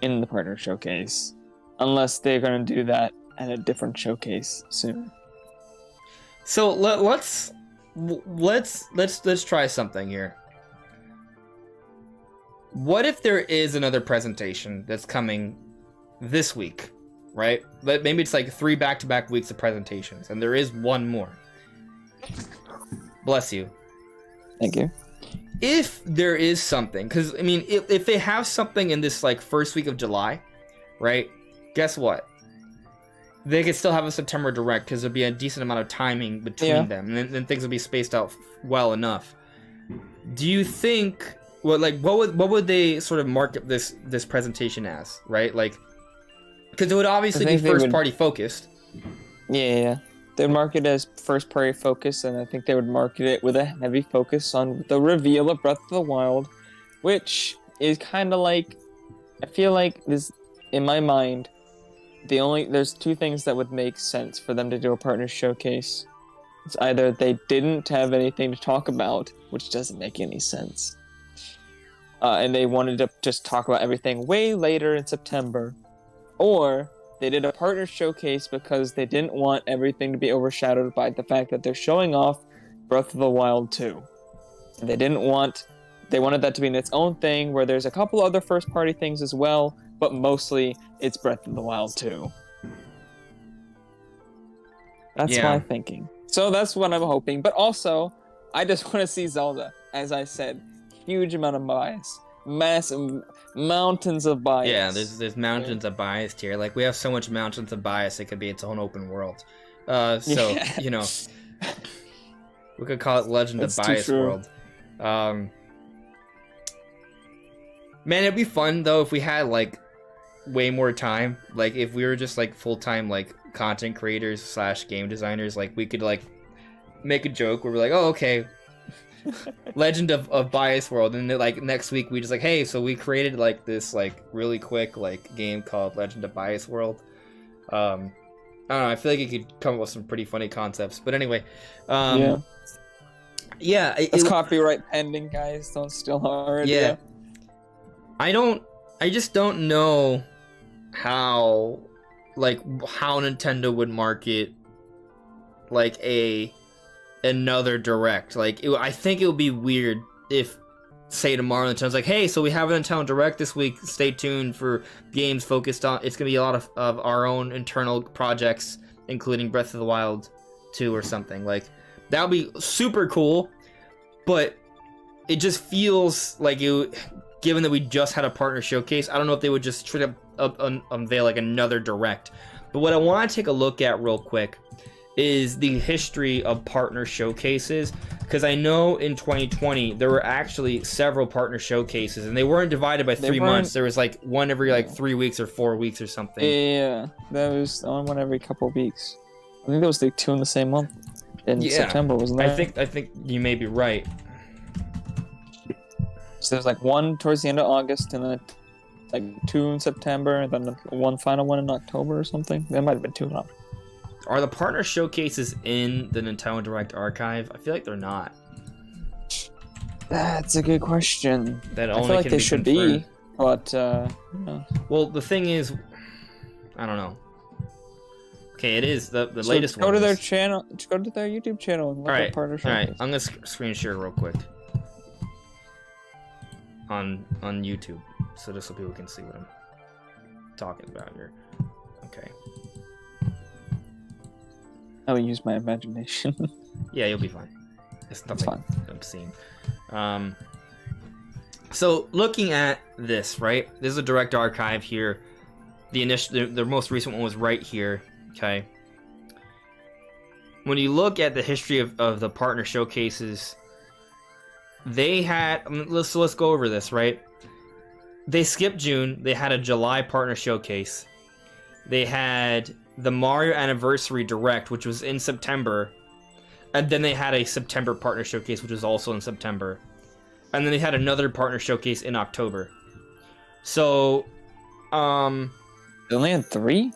in the partner showcase, unless they're going to do that at a different showcase soon. So let's try something here. What if there is another presentation that's coming this week, right? Maybe it's like 3 back-to-back weeks of presentations, and there is one more. Bless you. Thank you. If there is something, because, if they have something in this, like, first week of July, right, guess what? They could still have a September Direct, because there'll be a decent amount of timing between them, and then things will be spaced out well enough. Do you think... what would they sort of market this presentation as, right? Like, because it would obviously be first-party focused. Yeah. They'd market it as first-party focus, and I think they would market it with a heavy focus on the reveal of Breath of the Wild, which is kind of like, I feel like this, in my mind, there's 2 things that would make sense for them to do a partner showcase. It's either they didn't have anything to talk about, which doesn't make any sense, and they wanted to just talk about everything way later in September, or they did a partner showcase because they didn't want everything to be overshadowed by the fact that they're showing off Breath of the Wild 2. And they wanted that to be in its own thing, where there's a couple other first-party things as well, but mostly it's Breath of the Wild 2. That's my thinking. So that's what I'm hoping. But also, I just want to see Zelda, as I said. Huge amount of bias, massive mountains of bias. Yeah, there's mountains of bias here. Like, we have so much mountains of bias, it could be its own open world. We could call it Legend of Bias World. Man, it'd be fun though if we had like way more time. Like if we were just like full-time like content creators / game designers, like we could like make a joke where we're like, oh, okay, Legend of Bias World, and then like next week we just like, hey, so we created like this like really quick like game called Legend of Bias World. I don't know, I feel like it could come up with some pretty funny concepts, but anyway, yeah, it's copyright pending, guys, don't steal our idea. I just don't know how Nintendo would market like another Direct. Like I think it would be weird if, say, tomorrow Nintendo's like, hey, so we have a Nintendo Direct this week, stay tuned for games focused on, it's gonna be a lot of our own internal projects, including Breath of the Wild 2 or something. Like that would be super cool, but it just feels like given that we just had a partner showcase, I don't know if they would just straight up unveil like another Direct. But what I want to take a look at real quick is the history of partner showcases, because I know in 2020 there were actually several partner showcases, and they weren't divided by 3 months. There was like one every like 3 weeks or 4 weeks or something. Yeah, that was one every couple of weeks. I think there was like 2 in the same month in September, wasn't there? I think you may be right. So there's like one towards the end of August, and then like 2 in September, and then one final one in October or something. There might have been 2 in October. Are the partner showcases in the Nintendo Direct archive? I feel like they're not. That's a good question. That I feel like they should be, but well, the thing is, I don't know. Okay, it is the latest one. Go to their channel. Go to their YouTube channel and look at partner showcase. All right, I'm gonna screen share real quick on YouTube, so just so people can see what I'm talking about here. Okay. I'll use my imagination. Yeah, you'll be fine. It's nothing fine. obscene. So looking at this, right? This is a Direct archive here. The most recent one was right here. Okay. When you look at the history of the partner showcases, they had. Let's go over this, right? They skipped June. They had a July partner showcase. They had the Mario Anniversary Direct, which was in September, and then they had a September partner showcase, which was also in September, and then they had another partner showcase in October. So, they only had 3?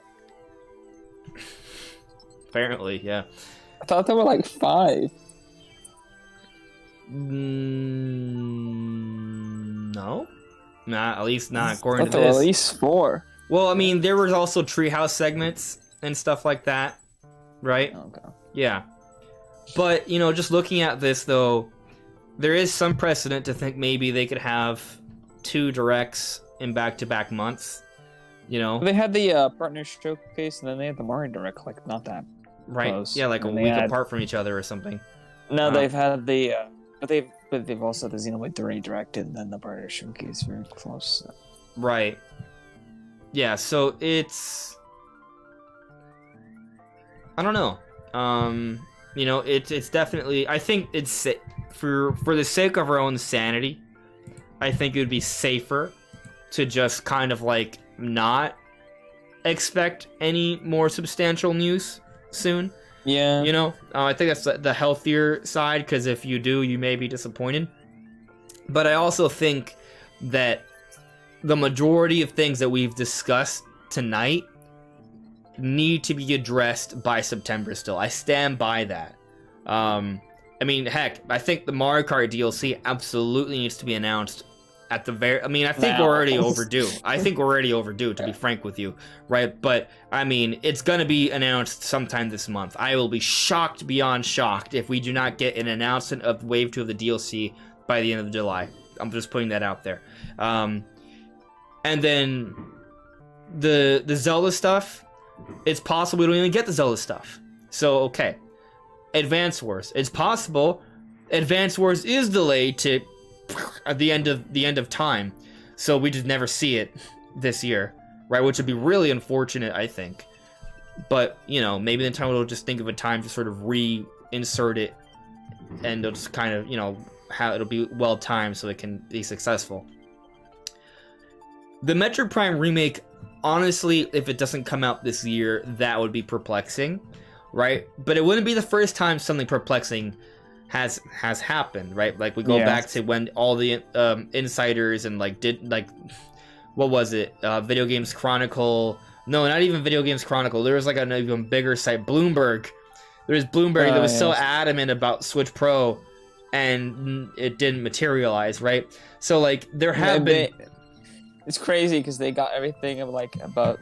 Apparently, yeah. I thought there were like 5. No, at least not according to there this. were at least 4. Well, I mean, there was also treehouse segments and stuff like that, right? Okay. Yeah. But, just looking at this, though, there is some precedent to think maybe they could have 2 Directs in back-to-back months, They had the partner showcase, and then they had the Mario Direct, like, not that close. Yeah, like a week apart from each other or something. No, they've had the... But they've also had the Xenoblade 3 Direct, and then the partner showcase very close. So. Right. Yeah, so it's... I don't know. It's definitely... I think it's... For the sake of our own sanity, I think it would be safer to just kind of, like, not expect any more substantial news soon. Yeah. I think that's the healthier side, because if you do, you may be disappointed. But I also think that the majority of things that we've discussed tonight need to be addressed by September still. I stand by that. I mean, heck, I think the Mario Kart DLC absolutely needs to be announced at the very... I mean, I think we're already overdue. To be frank with you, right? But, I mean, it's going to be announced sometime this month. I will be shocked beyond shocked if we do not get an announcement of Wave 2 of the DLC by the end of July. I'm just putting that out there. And then the Zelda stuff, it's possible we don't even get the Zelda stuff. So, okay. Advance Wars. It's possible Advance Wars is delayed to at the end of time. So we just never see it this year, right? Which would be really unfortunate, I think. But, maybe Nintendo will just think of a time to sort of reinsert it and it'll just kind of, how it'll be well timed so it can be successful. The Metroid Prime remake, honestly, if it doesn't come out this year, that would be perplexing, right? But it wouldn't be the first time something perplexing has happened, right? Like we go back to when all the insiders and what was it? Video Games Chronicle. No, not even Video Games Chronicle. There was like an even bigger site, Bloomberg. There was Bloomberg that was so adamant about Switch Pro, and it didn't materialize, right? So like there have been. It's crazy because they got everything about.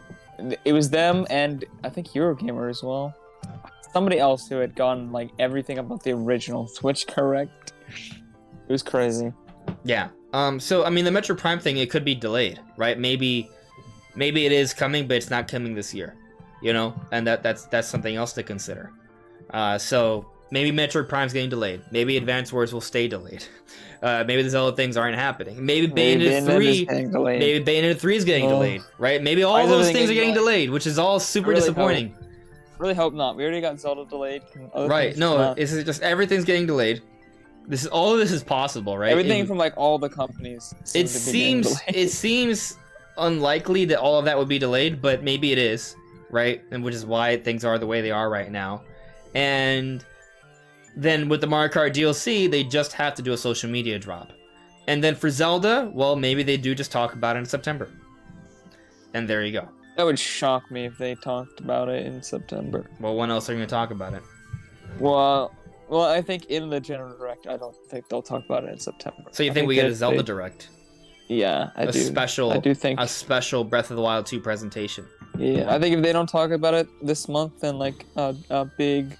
It was them and I think Eurogamer as well. Somebody else who had gotten like everything about the original Switch correct. It was crazy. Yeah. So I mean, the Metroid Prime thing, it could be delayed, right? Maybe it is coming, but it's not coming this year, and that's something else to consider. So maybe Metroid Prime's getting delayed. Maybe Advance Wars will stay delayed. Maybe the Zelda things aren't happening. Maybe Bayonetta 3 is getting delayed, right? Maybe all those things are getting delayed, which is all super disappointing. Really hope not. We already got Zelda delayed. Right? No, it's just everything's getting delayed. All of this is possible, right? Everything from like all the companies. It seems unlikely that all of that would be delayed, but maybe it is, right? And which is why things are the way they are right now. And then with the Mario Kart DLC, they just have to do a social media drop. And then for Zelda, well, maybe they do just talk about it in September. And there you go. That would shock me if they talked about it in September. Well, when else are you going to talk about it? Well, I think in the General Direct, I don't think they'll talk about it in September. So you think we get a Zelda Direct? Yeah, I do. I do think a special Breath of the Wild 2 presentation. Yeah, I think if they don't talk about it this month, then like a big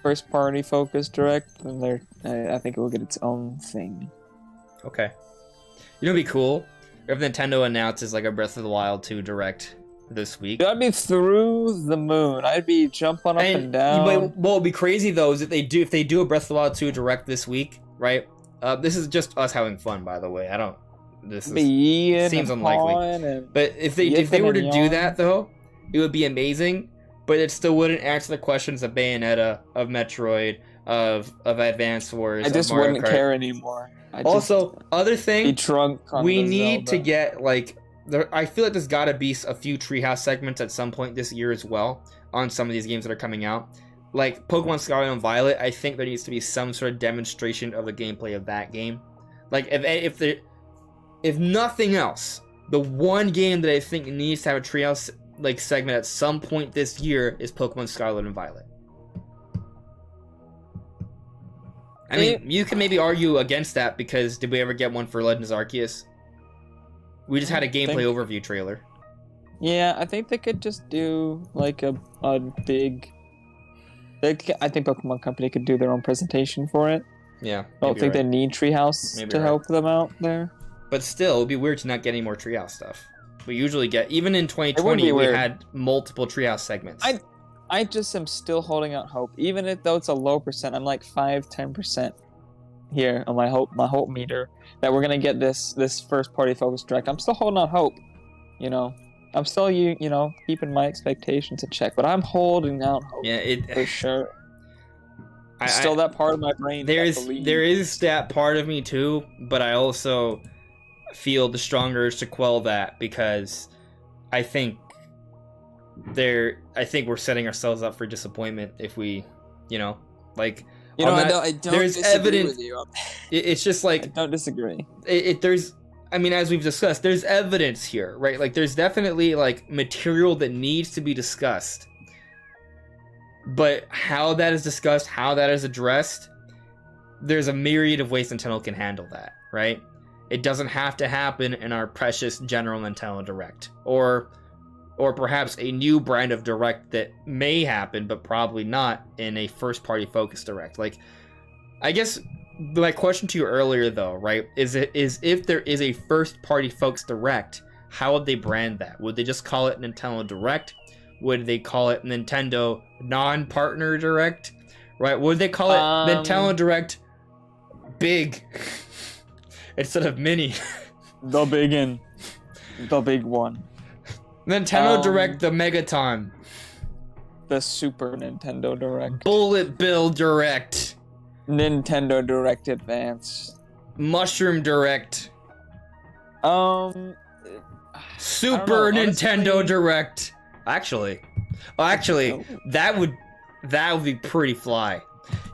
first-party focus Direct, then I think it will get its own thing. Okay. You know what'd be cool? If Nintendo announces like a Breath of the Wild 2 Direct this week. I'd be through the moon. I'd be jumping up and down. What would be crazy though is if they do a Breath of the Wild 2 Direct this week, right? This is just us having fun, by the way. Seems unlikely. But if they were to do that though, it would be amazing. But it still wouldn't answer the questions of Bayonetta, of Metroid, of Advance Wars. I just wouldn't care anymore. Other thing, be drunk on we need to get like. I feel like there's got to be a few Treehouse segments at some point this year as well on some of these games that are coming out. Like Pokemon Scarlet and Violet, I think there needs to be some sort of demonstration of the gameplay of that game. Like if nothing else, the one game that I think needs to have a Treehouse like segment at some point this year is Pokemon Scarlet and Violet. I mean, you can maybe argue against that because did we ever get one for Legends Arceus? We just had a gameplay overview trailer. Yeah, I think they could just do like a big. I think Pokemon Company could do their own presentation for it. Yeah. I don't think they need Treehouse to help them out there. But still, it'd be weird to not get any more Treehouse stuff. We usually get, even in 2020, we had multiple Treehouse segments. I just am still holding out hope, even though it's a low percent. I'm like 5-10% here on my hope meter that we're gonna get this first party focus Direct. I'm still holding out hope. I'm still keeping my expectations in check, but I'm holding out hope. Yeah, for sure. Still that part of my brain. There is that part of me too, but I also feel the stronger urge to quell that because I think we're setting ourselves up for disappointment if we, I don't there's disagree with you. It's just like I don't disagree. As we've discussed, there's evidence here, right? Like there's definitely like material that needs to be discussed. But how that is discussed, how that is addressed, there's a myriad of ways Nintendo can handle that, right? It doesn't have to happen in our precious general Nintendo Direct. Or perhaps a new brand of Direct that may happen, but probably not in a first-party focused Direct. Like, I guess my question to you earlier, though, right, is if there is a first-party focused Direct, how would they brand that? Would they just call it Nintendo Direct? Would they call it Nintendo non-partner Direct? Right? Would they call it Nintendo Direct Big instead of Mini? The big one. Nintendo Direct the Megaton. The Super Nintendo Direct. Bullet Bill Direct. Nintendo Direct Advance. Mushroom Direct. Super honestly. Nintendo Direct. Actually, that would be pretty fly.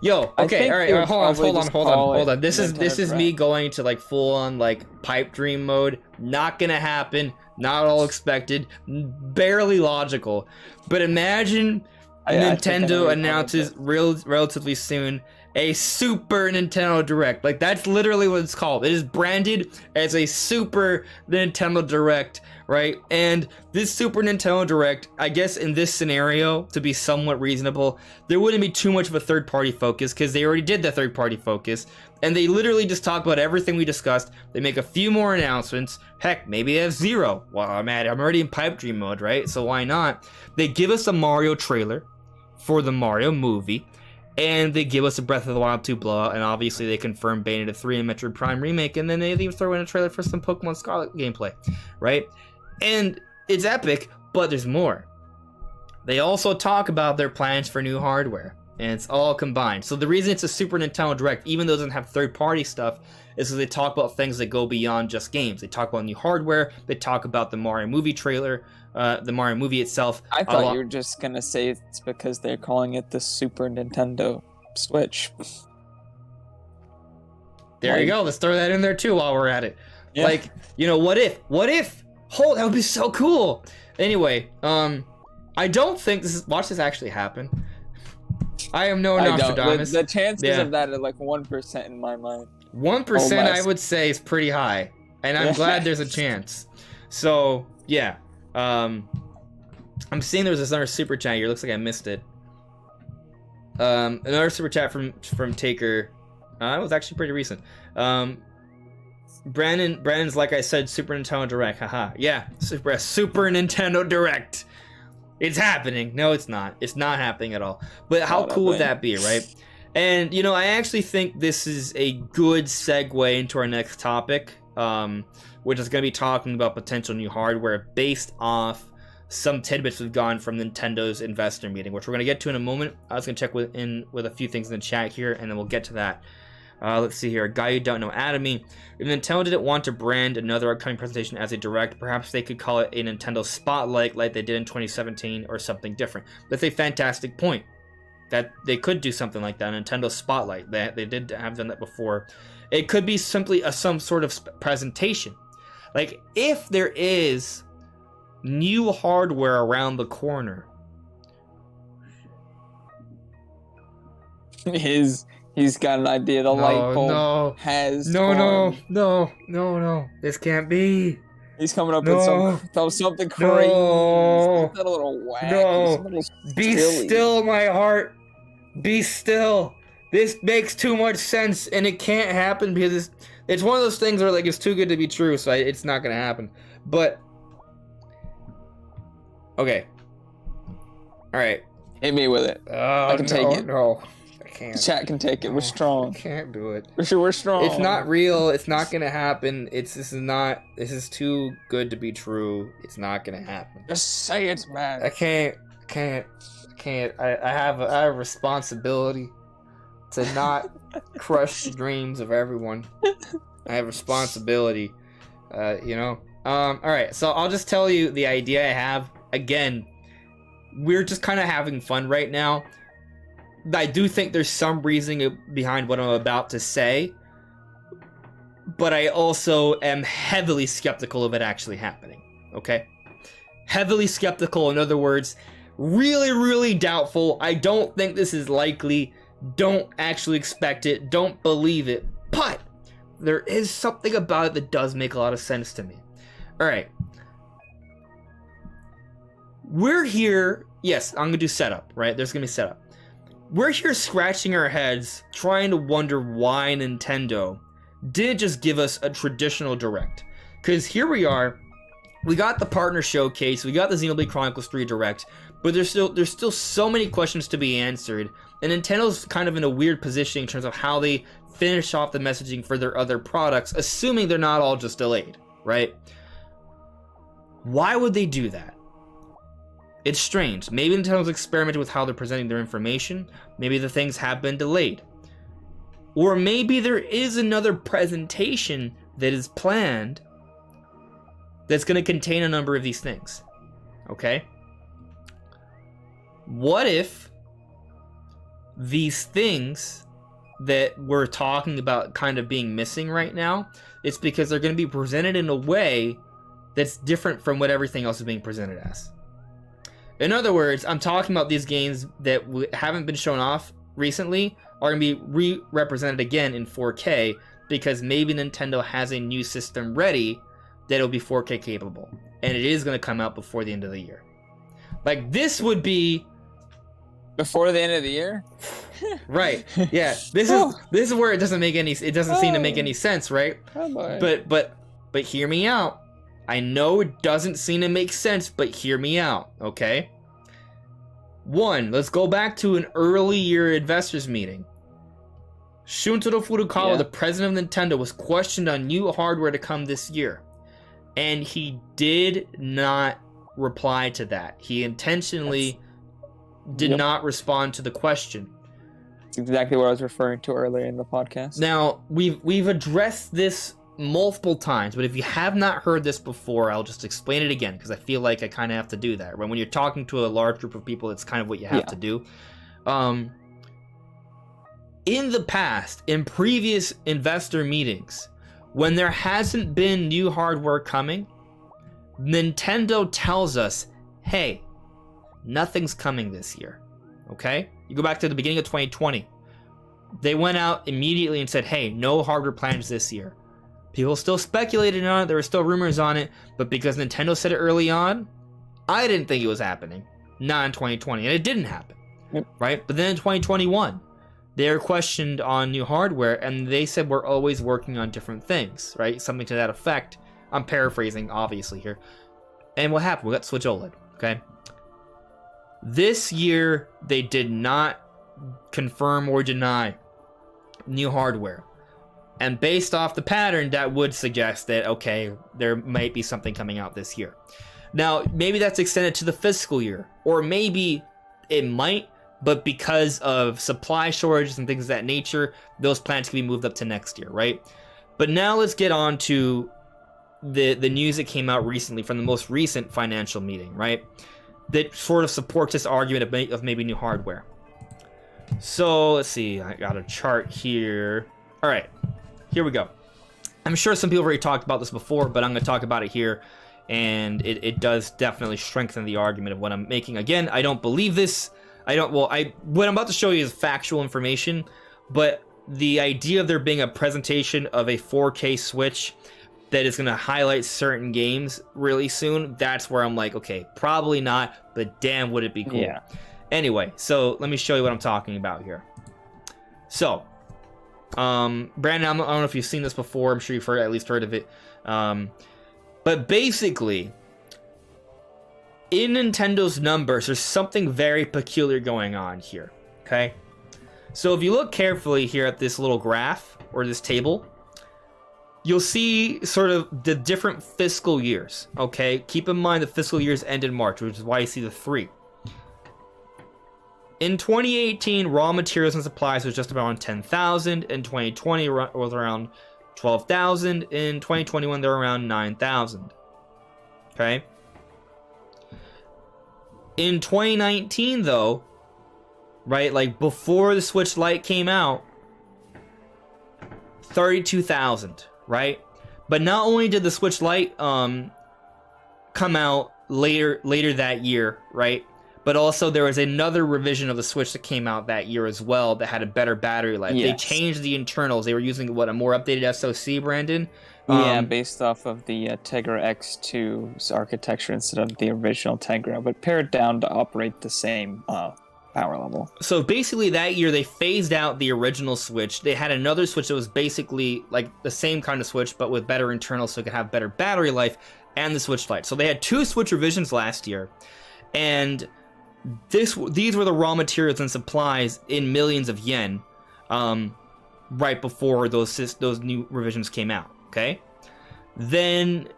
Yo, okay, all right, hold on. This is me going to like full on like pipe dream mode. Not gonna happen. Not all expected. Barely logical. But imagine Nintendo announces relatively soon a Super Nintendo Direct. Like, that's literally what it's called. It is branded as a Super Nintendo Direct, right? And this Super Nintendo Direct, I guess in this scenario, to be somewhat reasonable, there wouldn't be too much of a third-party focus because they already did the third-party focus. And they literally just talk about everything we discussed. They make a few more announcements. Heck, maybe they have zero. Well, I'm already in pipe dream mode, right? So why not? They give us a Mario trailer for the Mario movie. And they give us a Breath of the Wild 2 blowout, and obviously they confirm Bayonetta 3 and Metroid Prime Remake, and then they even throw in a trailer for some Pokemon Scarlet gameplay, right? And it's epic, but there's more. They also talk about their plans for new hardware, and it's all combined. So the reason it's a Super Nintendo Direct, even though it doesn't have third-party stuff, is because they talk about things that go beyond just games. They talk about new hardware, they talk about the Mario movie trailer, the Mario movie itself. I thought you were just gonna say it's because they're calling it the Super Nintendo Switch. There you go. Let's throw that in there too while we're at it. Yeah. Like, you know, what if? That would be so cool. Anyway, I don't think watch this actually happen. I am no Nostradamus. The chances of that are like 1% in my mind. 1% I would say is pretty high, and I'm glad there's a chance. So yeah. I'm seeing there's this other super chat here. Looks like I missed it. Another super chat from Taker. It was actually pretty recent. Brandon's like I said, Super Nintendo Direct. Haha. Yeah, Super Nintendo Direct. It's happening. No, it's not. It's not happening at all. But how cool would that be, right? And you know, I actually think this is a good segue into our next topic. Which is going to be talking about potential new hardware based off some tidbits we've gotten from Nintendo's investor meeting, which we're going to get to in a moment. I was going to check with a few things in the chat here, and then we'll get to that. Let's see here. A guy you don't know added me. If Nintendo didn't want to brand another upcoming presentation as a Direct, perhaps they could call it a Nintendo Spotlight like they did in 2017 or something different. That's a fantastic point. That they could do something like that, Nintendo Spotlight. They did have done that before. It could be simply some sort of presentation. Like, if there is new hardware around the corner. He's got an idea. The light bulb has No. This can't be. He's coming up with something crazy. No. He's got a little whack. No. Be still, my heart. Be still. This makes too much sense, and it can't happen because it's one of those things where like it's too good to be true, so it's not gonna happen. But okay, all right, hit me with it. I can take it. No, I can't. Chat can take it. We're strong. I can't do it. We're strong. It's not real. It's not gonna happen. This is too good to be true. It's not gonna happen. Just say it's man. I can't. I have a responsibility to not crush the dreams of everyone. I have responsibility, you know. All right, so I'll just tell you the idea I have. Again, we're just kind of having fun right now. I do think there's some reasoning behind what I'm about to say, but I also am heavily skeptical of it actually happening. Okay, heavily skeptical. In other words, really, really doubtful. I don't think this is likely. Don't actually expect it. Don't believe it. But there is something about it that does make a lot of sense to me. All right. We're here. Yes, I'm going to do setup, right? There's going to be setup. We're here scratching our heads, trying to wonder why Nintendo didn't just give us a traditional Direct. Because here we are. We got the partner showcase. We got the Xenoblade Chronicles 3 Direct. But there's still so many questions to be answered. And Nintendo's kind of in a weird position in terms of how they finish off the messaging for their other products, assuming they're not all just delayed, right? Why would they do that? It's strange. Maybe Nintendo's experimented with how they're presenting their information. Maybe the things have been delayed. Or maybe there is another presentation that is planned that's going to contain a number of these things. Okay? What if these things that we're talking about kind of being missing right now, it's because they're going to be presented in a way that's different from what everything else is being presented as. In other words, I'm talking about these games that haven't been shown off recently are going to be re-represented again in 4K because maybe Nintendo has a new system ready that'll be 4K capable. And it is going to come out before the end of the year. Like, this would be... Before the end of the year? Right. Yeah. This is where it doesn't make any... It doesn't seem to make any sense, right? Oh boy. But hear me out. I know it doesn't seem to make sense, but hear me out, okay? One, let's go back to an early year investors meeting. Shuntaro Furukawa, the president of Nintendo, was questioned on new hardware to come this year. And he did not reply to that. He intentionally did not respond to the question. That's exactly what I was referring to earlier in the podcast. Now, we've addressed this multiple times, but if you have not heard this before, I'll just explain it again, because I feel like I kind of have to do that. When you're talking to a large group of people, it's kind of what you have to do. In the past, in previous investor meetings, when there hasn't been new hardware coming, Nintendo tells us, hey, nothing's coming this year, okay? You go back to the beginning of 2020. They went out immediately and said, hey, no hardware plans this year. People still speculated on it, there were still rumors on it, but because Nintendo said it early on, I didn't think it was happening. Not in 2020, and it didn't happen, right? But then in 2021, they were questioned on new hardware, and they said we're always working on different things, right? Something to that effect. I'm paraphrasing, obviously, here. And what happened? We got Switch OLED, okay? This year, they did not confirm or deny new hardware. And based off the pattern, that would suggest that, okay, there might be something coming out this year. Now, maybe that's extended to the fiscal year, or maybe it might, but because of supply shortages and things of that nature, those plans can be moved up to next year, right? But now let's get on to the news that came out recently from the most recent financial meeting, right? That sort of supports this argument of maybe new hardware. So let's see, I got a chart here. All right, here we go. I'm sure some people have already talked about this before, but I'm going to talk about it here. And it does definitely strengthen the argument of what I'm making. Again, I don't believe this. What I'm about to show you is factual information, but the idea of there being a presentation of a 4K Switch that is going to highlight certain games really soon, that's where I'm like, okay, probably not, but damn, would it be cool. Yeah. Anyway, so let me show you what I'm talking about here. So, Brandon, I don't know if you've seen this before. I'm sure you've at least heard of it. But basically, in Nintendo's numbers, there's something very peculiar going on here, okay? So if you look carefully here at this little graph, or this table, you'll see sort of the different fiscal years, okay? Keep in mind the fiscal years end in March, which is why you see the 3. In 2018, raw materials and supplies was just around 10,000. In 2020, was around 12,000. In 2021, they're around 9,000. Okay? In 2019, though, right, like before the Switch Lite came out, 32,000, right? But not only did the Switch Lite come out later that year, right? But also there was another revision of the Switch that came out that year as well that had a better battery life. Yes. They changed the internals. They were using, a more updated SoC, Brandon? Yeah, based off of the Tegra X2's architecture instead of the original Tegra, but pared down to operate the same power level. So basically that year they phased out the original Switch. They had another Switch that was basically like the same kind of Switch, but with better internals so it could have better battery life, and the Switch Lite. So they had 2 Switch revisions last year, and these were the raw materials and supplies in millions of yen right before those new revisions came out, okay? Then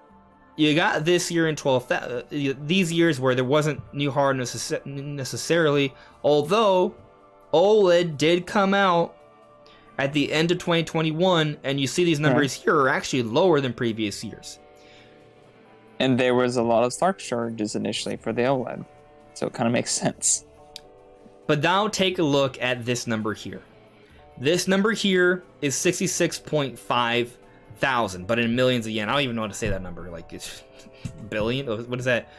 you got this year in 12,000, these years where there wasn't new hardware necessarily, although OLED did come out, at the end of 2021, and you see these numbers here are actually lower than previous years. And there was a lot of stock shortages initially for the OLED, so it kind of makes sense. But now take a look at this number here. This number here is 66.5 thousand, but in millions of yen. I don't even know how to say that number. Like, it's billion? What is that?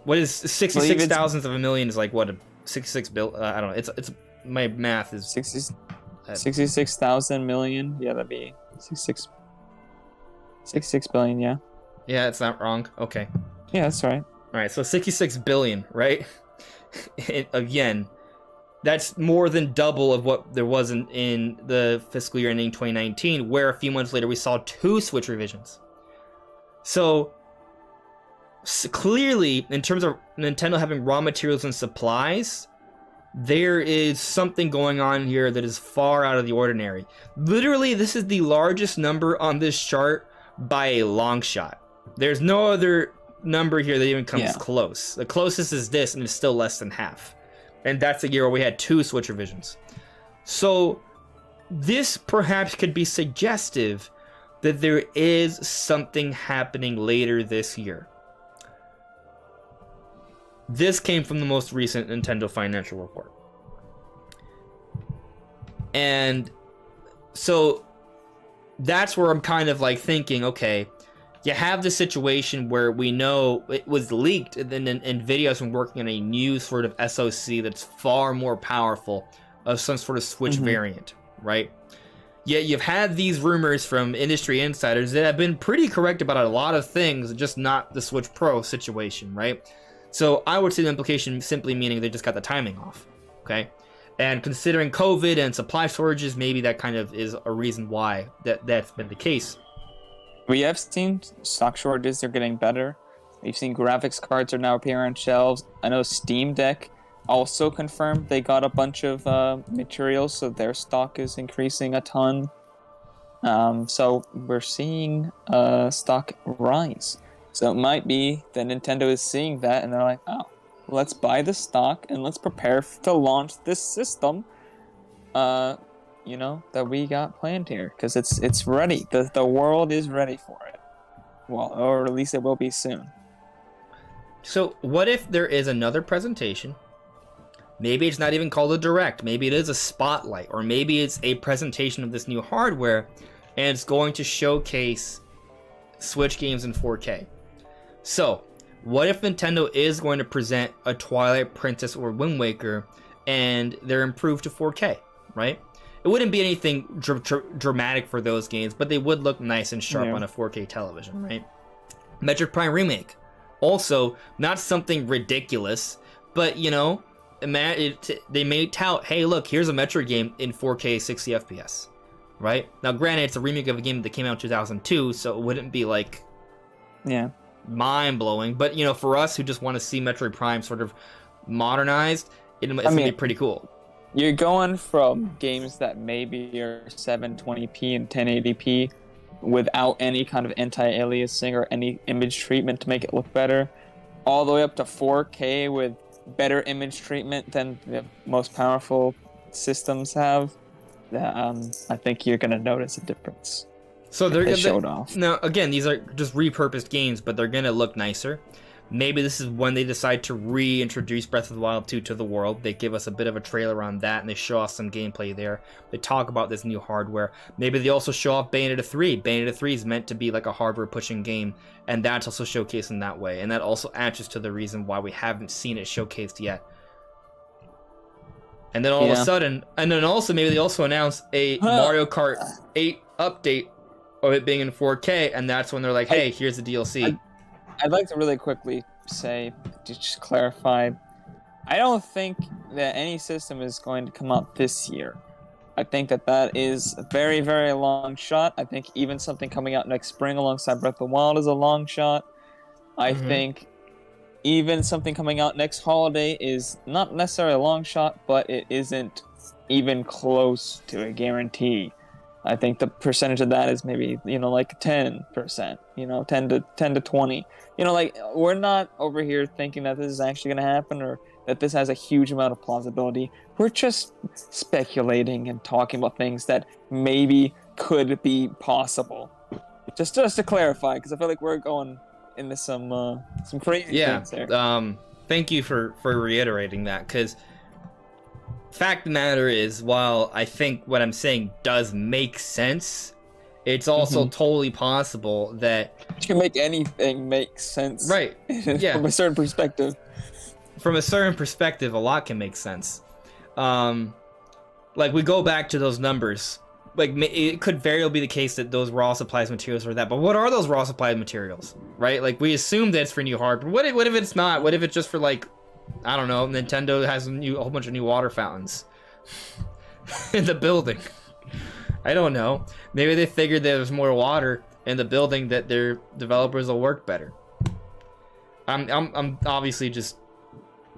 What is 66 thousandths of a million is like what? 66 bill? I don't know. It's my math is 66,000 million. Yeah, that'd be 66 billion. Yeah. Yeah, it's not wrong. Okay. Yeah, that's right. All right, so 66 billion, right? Again, that's more than double of what there was in the fiscal year ending 2019, where a few months later we saw 2 Switch revisions. So clearly, in terms of Nintendo having raw materials and supplies, there is something going on here that is far out of the ordinary. Literally, this is the largest number on this chart by a long shot. There's no other number here that even comes close. The closest is this, and it's still less than half. And that's a year where we had 2 Switch revisions. So this perhaps could be suggestive that there is something happening later this year. This came from the most recent Nintendo financial report. And so that's where I'm kind of like thinking, okay, you have the situation where we know it was leaked, and then NVIDIA's been working on a new sort of SoC that's far more powerful of some sort of Switch variant, right? Yet you've had these rumors from industry insiders that have been pretty correct about a lot of things, just not the Switch Pro situation, right? So I would say the implication simply meaning they just got the timing off, okay? And considering COVID and supply shortages, maybe that kind of is a reason why that's been the case. We have seen stock shortages are getting better. We've seen graphics cards are now appearing on shelves. I know Steam Deck also confirmed they got a bunch of materials, so their stock is increasing a ton. So we're seeing stock rise. So it might be that Nintendo is seeing that, and they're like, oh, let's buy the stock and let's prepare to launch this system. That we got planned here, because it's ready. The world is ready for it. Well, or at least it will be soon. So what if there is another presentation? Maybe it's not even called a direct. Maybe it is a spotlight, or maybe it's a presentation of this new hardware, and it's going to showcase Switch games in 4K. So what if Nintendo is going to present a Twilight Princess or Wind Waker, and they're improved to 4K, right? It wouldn't be anything dramatic for those games, but they would look nice and sharp on a 4K television, right? Metroid Prime Remake. Also, not something ridiculous, but, they may tout, hey, look, here's a Metroid game in 4K 60 FPS, right? Now, granted, it's a remake of a game that came out in 2002, so it wouldn't be, mind-blowing. But, for us who just want to see Metroid Prime sort of modernized, it's going to be pretty cool. You're going from games that maybe are 720p and 1080p without any kind of anti-aliasing or any image treatment to make it look better, all the way up to 4K with better image treatment than the most powerful systems have. I think you're going to notice a difference. So they showed off. Now, again, these are just repurposed games, but they're going to look nicer. Maybe this is when they decide to reintroduce Breath of the Wild 2 to the world. They give us a bit of a trailer on that, and they show off some gameplay there. They talk about this new hardware. Maybe they also show off Bayonetta 3. Bayonetta 3 is meant to be like a hardware-pushing game, and that's also showcased in that way. And that also answers to the reason why we haven't seen it showcased yet. And then all of a sudden, and then also maybe they also announce a Mario Kart 8 update of it being in 4K, and that's when they're like, hey, here's the DLC. I'd like to really quickly say, to just clarify, I don't think that any system is going to come out this year. I think that is a very, very long shot. I think even something coming out next spring alongside Breath of the Wild is a long shot. I think even something coming out next holiday is not necessarily a long shot, but it isn't even close to a guarantee. I think the percentage of that is maybe, like 10%, 10 to 20. Like, we're not over here thinking that this is actually going to happen or that this has a huge amount of plausibility. We're just speculating and talking about things that maybe could be possible. Just to clarify, because I feel like we're going into some crazy things there. Thank you for reiterating that, because fact of the matter is, while I think what I'm saying does make sense, it's also totally possible that you can make anything make sense, right? Yeah, from a certain perspective. From a certain perspective, a lot can make sense. Like, we go back to those numbers. Like, it could very well be the case that those raw supplies materials are that, but what are those raw supply materials, right? Like, we assume that it's for new hardware. What if it's not? What if it's just for, like, I don't know, Nintendo has a whole bunch of new water fountains in the building? I don't know. Maybe they figured there's more water in the building that their developers will work better. I'm obviously just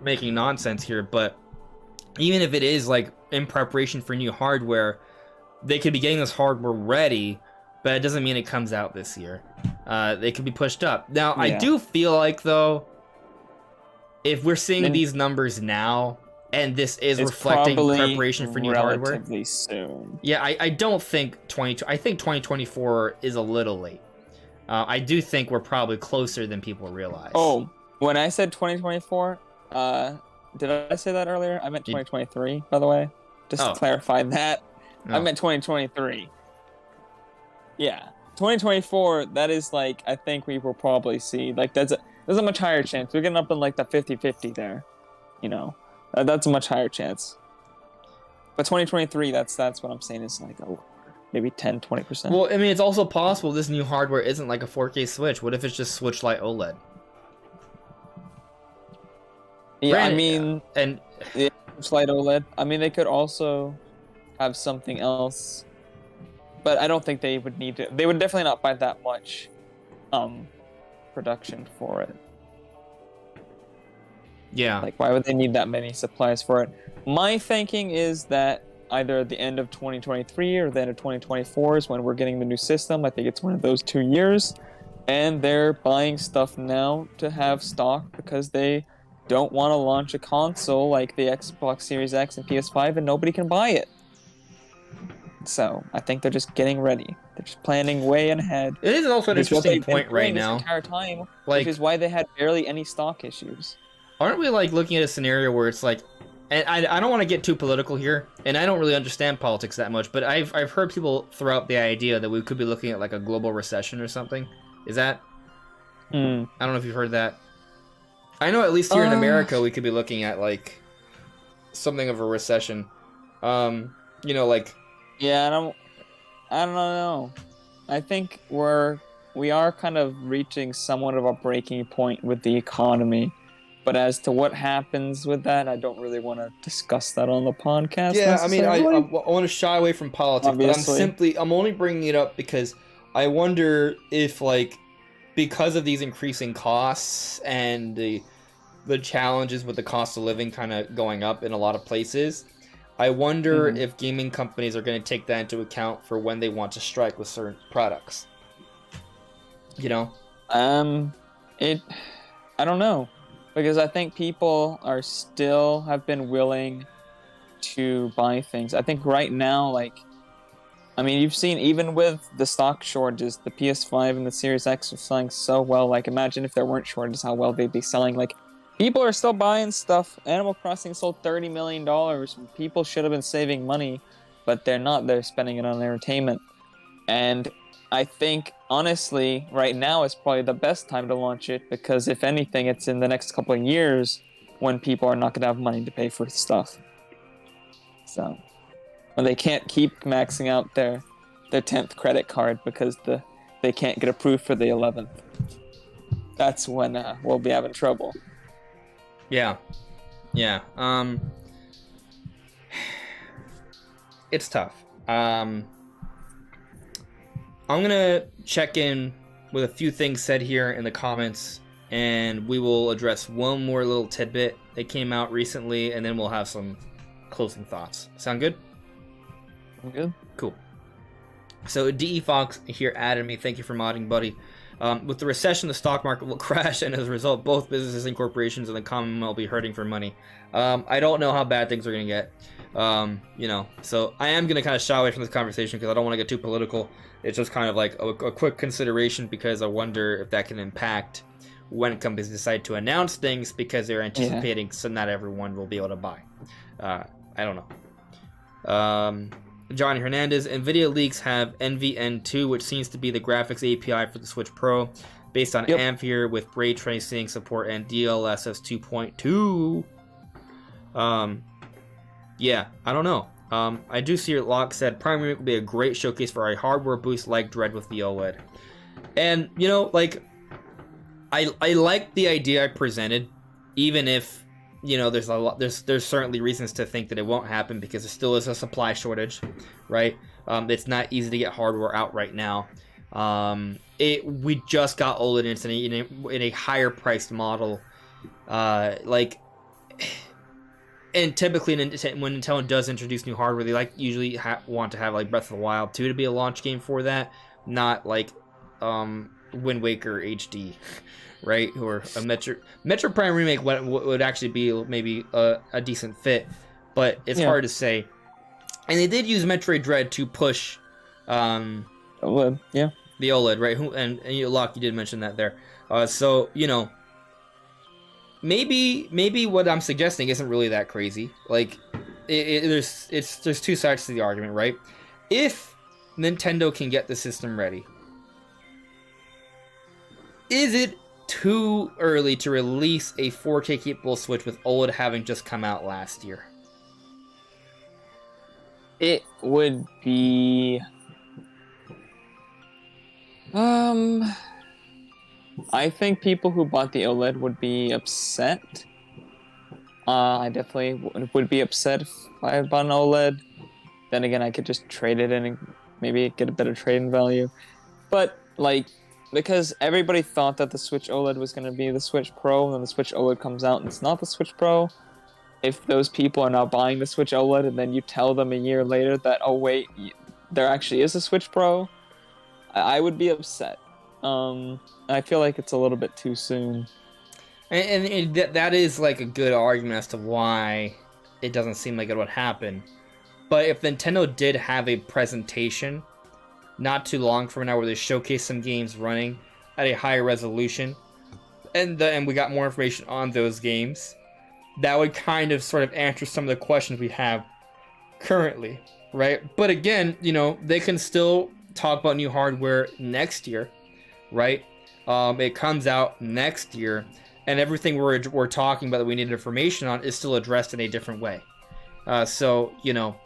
making nonsense here, but even if it is, like, in preparation for new hardware, they could be getting this hardware ready, but it doesn't mean it comes out this year. They could be pushed up. Now, yeah. I do feel like, though, if we're seeing these numbers now, and this is reflecting preparation for new hardware, relatively soon. Yeah, I don't think I think 2024 is a little late. I do think we're probably closer than people realize. Oh, when I said 2024, did I say that earlier? I meant 2023, by the way. Just to clarify that. No. I meant 2023. Yeah. 2024, that is, like, I think we will probably see, like, there's a much higher chance. We're getting up in, like, the 50-50 there. That's a much higher chance. But 2023, that's what I'm saying is, like, maybe 10-20%. Well, I mean, it's also possible this new hardware isn't like a 4K Switch. What if it's just Switch Lite OLED? Yeah, I mean, Switch Lite OLED. I mean, they could also have something else, but I don't think they would need to. They would definitely not buy that much production for it. Yeah. Like, why would they need that many supplies for it? My thinking is that either at the end of 2023 or the end of 2024 is when we're getting the new system. I think it's one of those 2 years. And they're buying stuff now to have stock because they don't want to launch a console like the Xbox Series X and PS5 and nobody can buy it. So I think they're just getting ready. They're just planning way ahead. It is also an interesting point right now. This entire time, which is why they had barely any stock issues. Aren't we, like, looking at a scenario where it's like, and I don't want to get too political here, and I don't really understand politics that much, but I've heard people throw out the idea that we could be looking at, like, a global recession or something. Is that? I don't know if you've heard that. I know at least here in America we could be looking at, like, something of a recession. Like. Yeah, I don't know. I think we are kind of reaching somewhat of a breaking point with the economy. But as to what happens with that, I don't really want to discuss that on the podcast. Yeah, I mean, I want to shy away from politics, obviously. But I'm only bringing it up because I wonder if, like, because of these increasing costs and the challenges with the cost of living kind of going up in a lot of places, I wonder if gaming companies are going to take that into account for when they want to strike with certain products. I don't know. Because I think people have been willing to buy things. I think right now, you've seen even with the stock shortages, the PS5 and the Series X are selling so well. Like, imagine if there weren't shortages, how well they'd be selling. Like, people are still buying stuff. Animal Crossing sold $30 million. People should have been saving money, but they're not. They're spending it on entertainment. And I think, honestly, right now is probably the best time to launch it because, if anything, it's in the next couple of years when people are not going to have money to pay for stuff. So, when they can't keep maxing out their 10th credit card because they can't get approved for the 11th. That's when we'll be having trouble. Yeah. It's tough. I'm going to check in with a few things said here in the comments, and we will address one more little tidbit that came out recently, and then we'll have some closing thoughts. Sound good? I'm good. Cool. So DE Fox here added me. Thank you for modding, buddy. With the recession, the stock market will crash, and as a result, both businesses and corporations in the Commonwealth will be hurting for money. I don't know how bad things are going to get. So I am going to kind of shy away from this conversation because I don't want to get too political. It's just kind of like a quick consideration because I wonder if that can impact when companies decide to announce things because they're anticipating so not everyone will be able to buy. I don't know. Johnny Hernandez, NVIDIA leaks have NVN2, which seems to be the graphics API for the Switch Pro, based on Ampere with ray tracing support and DLSS 2.2. Yeah, I don't know. I do see Locke said Prime Remake will be a great showcase for a hardware boost like Dread with the OLED. And, you know, like, I like the idea I presented, even if, you know, there's certainly reasons to think that it won't happen because there still is a supply shortage, right? It's not easy to get hardware out right now. We just got OLED in a higher priced model, and typically when Nintendo does introduce new hardware, they usually want to have like Breath of the Wild 2 to be a launch game for that, not like Wind Waker HD. Right, or a Metro Prime Remake would actually be maybe a decent fit, but it's hard to say. And they did use Metroid Dread to push OLED, the OLED, right? And Locke, you did mention that there. So you know, maybe what I'm suggesting isn't really that crazy. Like, there's two sides to the argument, right? If Nintendo can get the system ready, is it too early to release a 4K capable Switch with OLED having just come out last year? It would be... I think people who bought the OLED would be upset. I definitely would be upset if I had bought an OLED. Then again, I could just trade it in and maybe get a better trade-in value. But, like, because everybody thought that the Switch OLED was going to be the Switch Pro, and then the Switch OLED comes out and it's not the Switch Pro. If those people are now buying the Switch OLED and then you tell them a year later that, oh wait, there actually is a Switch Pro, I would be upset. I feel like it's a little bit too soon. And that is like a good argument as to why it doesn't seem like it would happen. But if Nintendo did have a presentation not too long from now where they showcase some games running at a higher resolution, and we got more information on those games, that would kind of sort of answer some of the questions we have currently, right? But again, you know, they can still talk about new hardware next year, right? It comes out next year, and everything we're talking about that we need information on is still addressed in a different way. So, you know,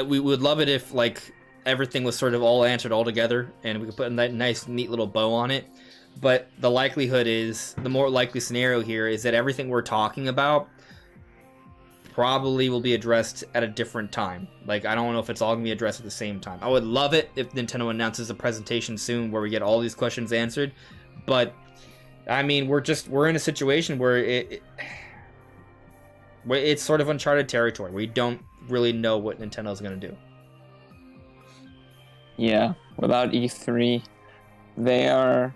we would love it if, like, everything was sort of all answered all together and we could put a nice neat little bow on it, but the likelihood is, the more likely scenario here is that everything we're talking about probably will be addressed at a different time. Like, I don't know if it's all gonna be addressed at the same time. I would love it if Nintendo announces a presentation soon where we get all these questions answered, but I mean, we're in a situation where it's sort of uncharted territory. We don't really know what Nintendo's gonna do. Yeah, without E3, they are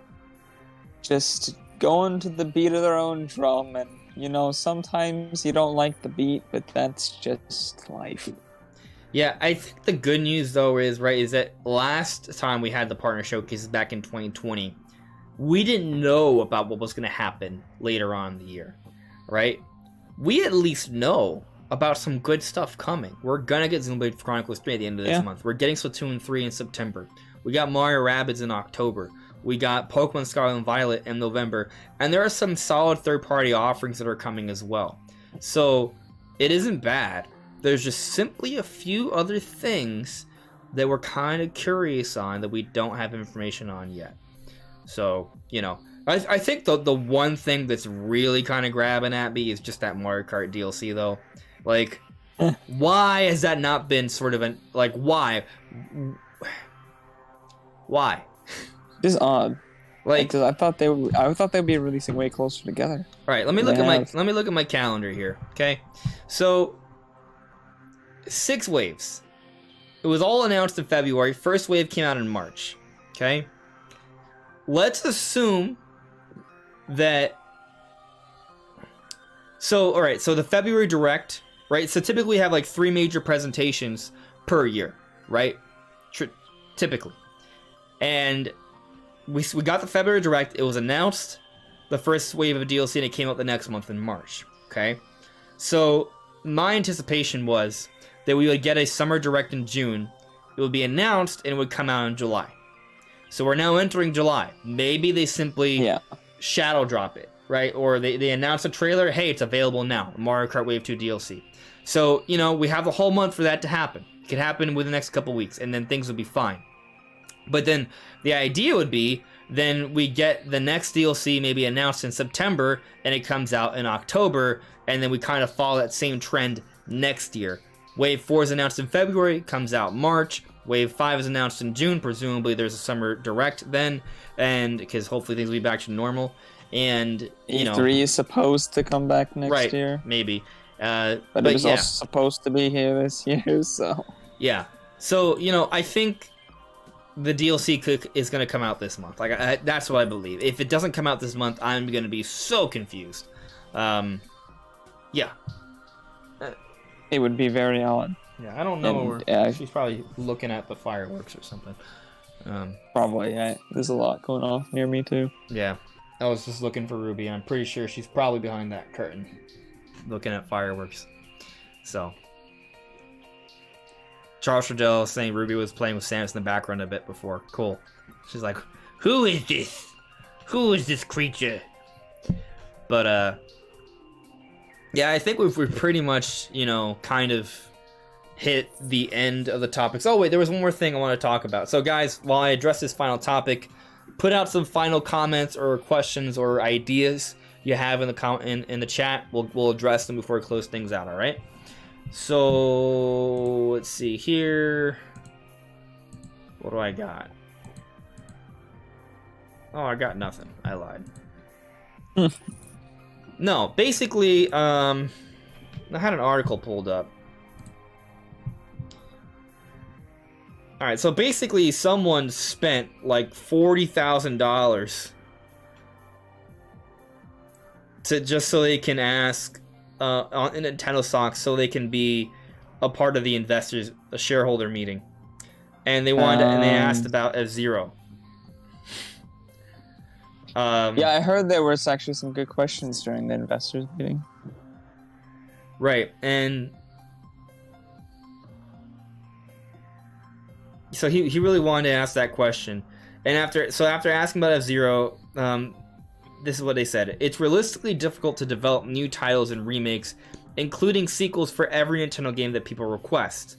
just going to the beat of their own drum, and, you know, sometimes you don't like the beat, but that's just life. Yeah, I think the good news, though, is that last time we had the partner showcases back in 2020, we didn't know about what was going to happen later on in the year, right? We at least know about some good stuff coming. We're gonna get Xenoblade Chronicles 3 at the end of this month. We're getting Splatoon 3 in September. We got Mario Rabbids in October. We got Pokemon Scarlet and Violet in November. And there are some solid third-party offerings that are coming as well. So, it isn't bad. There's just simply a few other things that we're kind of curious on that we don't have information on yet. So, you know, I think the one thing that's really kind of grabbing at me is just that Mario Kart DLC, though. Like, why has that not been sort of an, like, why? Why? Just odd. Like, I thought they'd be releasing way closer together. All right, let me look at my calendar here. Okay, so 6 waves. it was all announced in February. First wave came out in March. Okay? Let's assume that... So, alright, so the February Direct, right? So typically we have like 3 major presentations per year, right? Typically. And we got the February Direct. It was announced, the first wave of DLC, and it came out the next month in March. Okay? So, my anticipation was that we would get a Summer Direct in June. It would be announced, and it would come out in July. So, we're now entering July. Maybe they simply shadow drop it, right? Or they announce a trailer. Hey, it's available now. Mario Kart Wave 2 DLC. So, you know, we have the whole month for that to happen. It could happen within the next couple weeks, and then things would be fine. But then the idea would be, then we get the next DLC maybe announced in September, and it comes out in October, and then we kind of follow that same trend next year. Wave 4 is announced in February, comes out March. Wave 5 is announced in June. Presumably there's a Summer Direct then, and because hopefully things will be back to normal. And, you know... E3 is supposed to come back next year. Maybe. But it was also supposed to be here this year, so... Yeah. So, you know, I think... the DLC is going to come out this month. Like that's what I believe. If it doesn't come out this month, I'm going to be so confused. Yeah. It would be very odd. Yeah, I don't know. She's probably looking at the fireworks or something. Probably, yeah. There's a lot going on near me, too. Yeah. I was just looking for Ruby, and I'm pretty sure she's probably behind that curtain looking at fireworks. So... Charles Riddell saying Ruby was playing with Samus in the background a bit before. Cool. She's like, who is this? Who is this creature? But, yeah, I think we've pretty much, you know, kind of hit the end of the topics. Oh, wait, there was one more thing I want to talk about. So, guys, while I address this final topic, put out some final comments or questions or ideas you have in the chat. We'll address them before we close things out, all right? So, let's see here. What do I got? Oh, I got nothing. I lied. No, basically, I had an article pulled up. Alright, so basically someone spent like $40,000 just so they can ask on Nintendo stock so they can be a part of the investors, a shareholder meeting, and they wanted and they asked about F-Zero. Yeah, I heard there was actually some good questions during the investors meeting. Right, and so he really wanted to ask that question, and after asking about F-Zero, this is what they said. It's realistically difficult to develop new titles and remakes, including sequels for every Nintendo game that people request.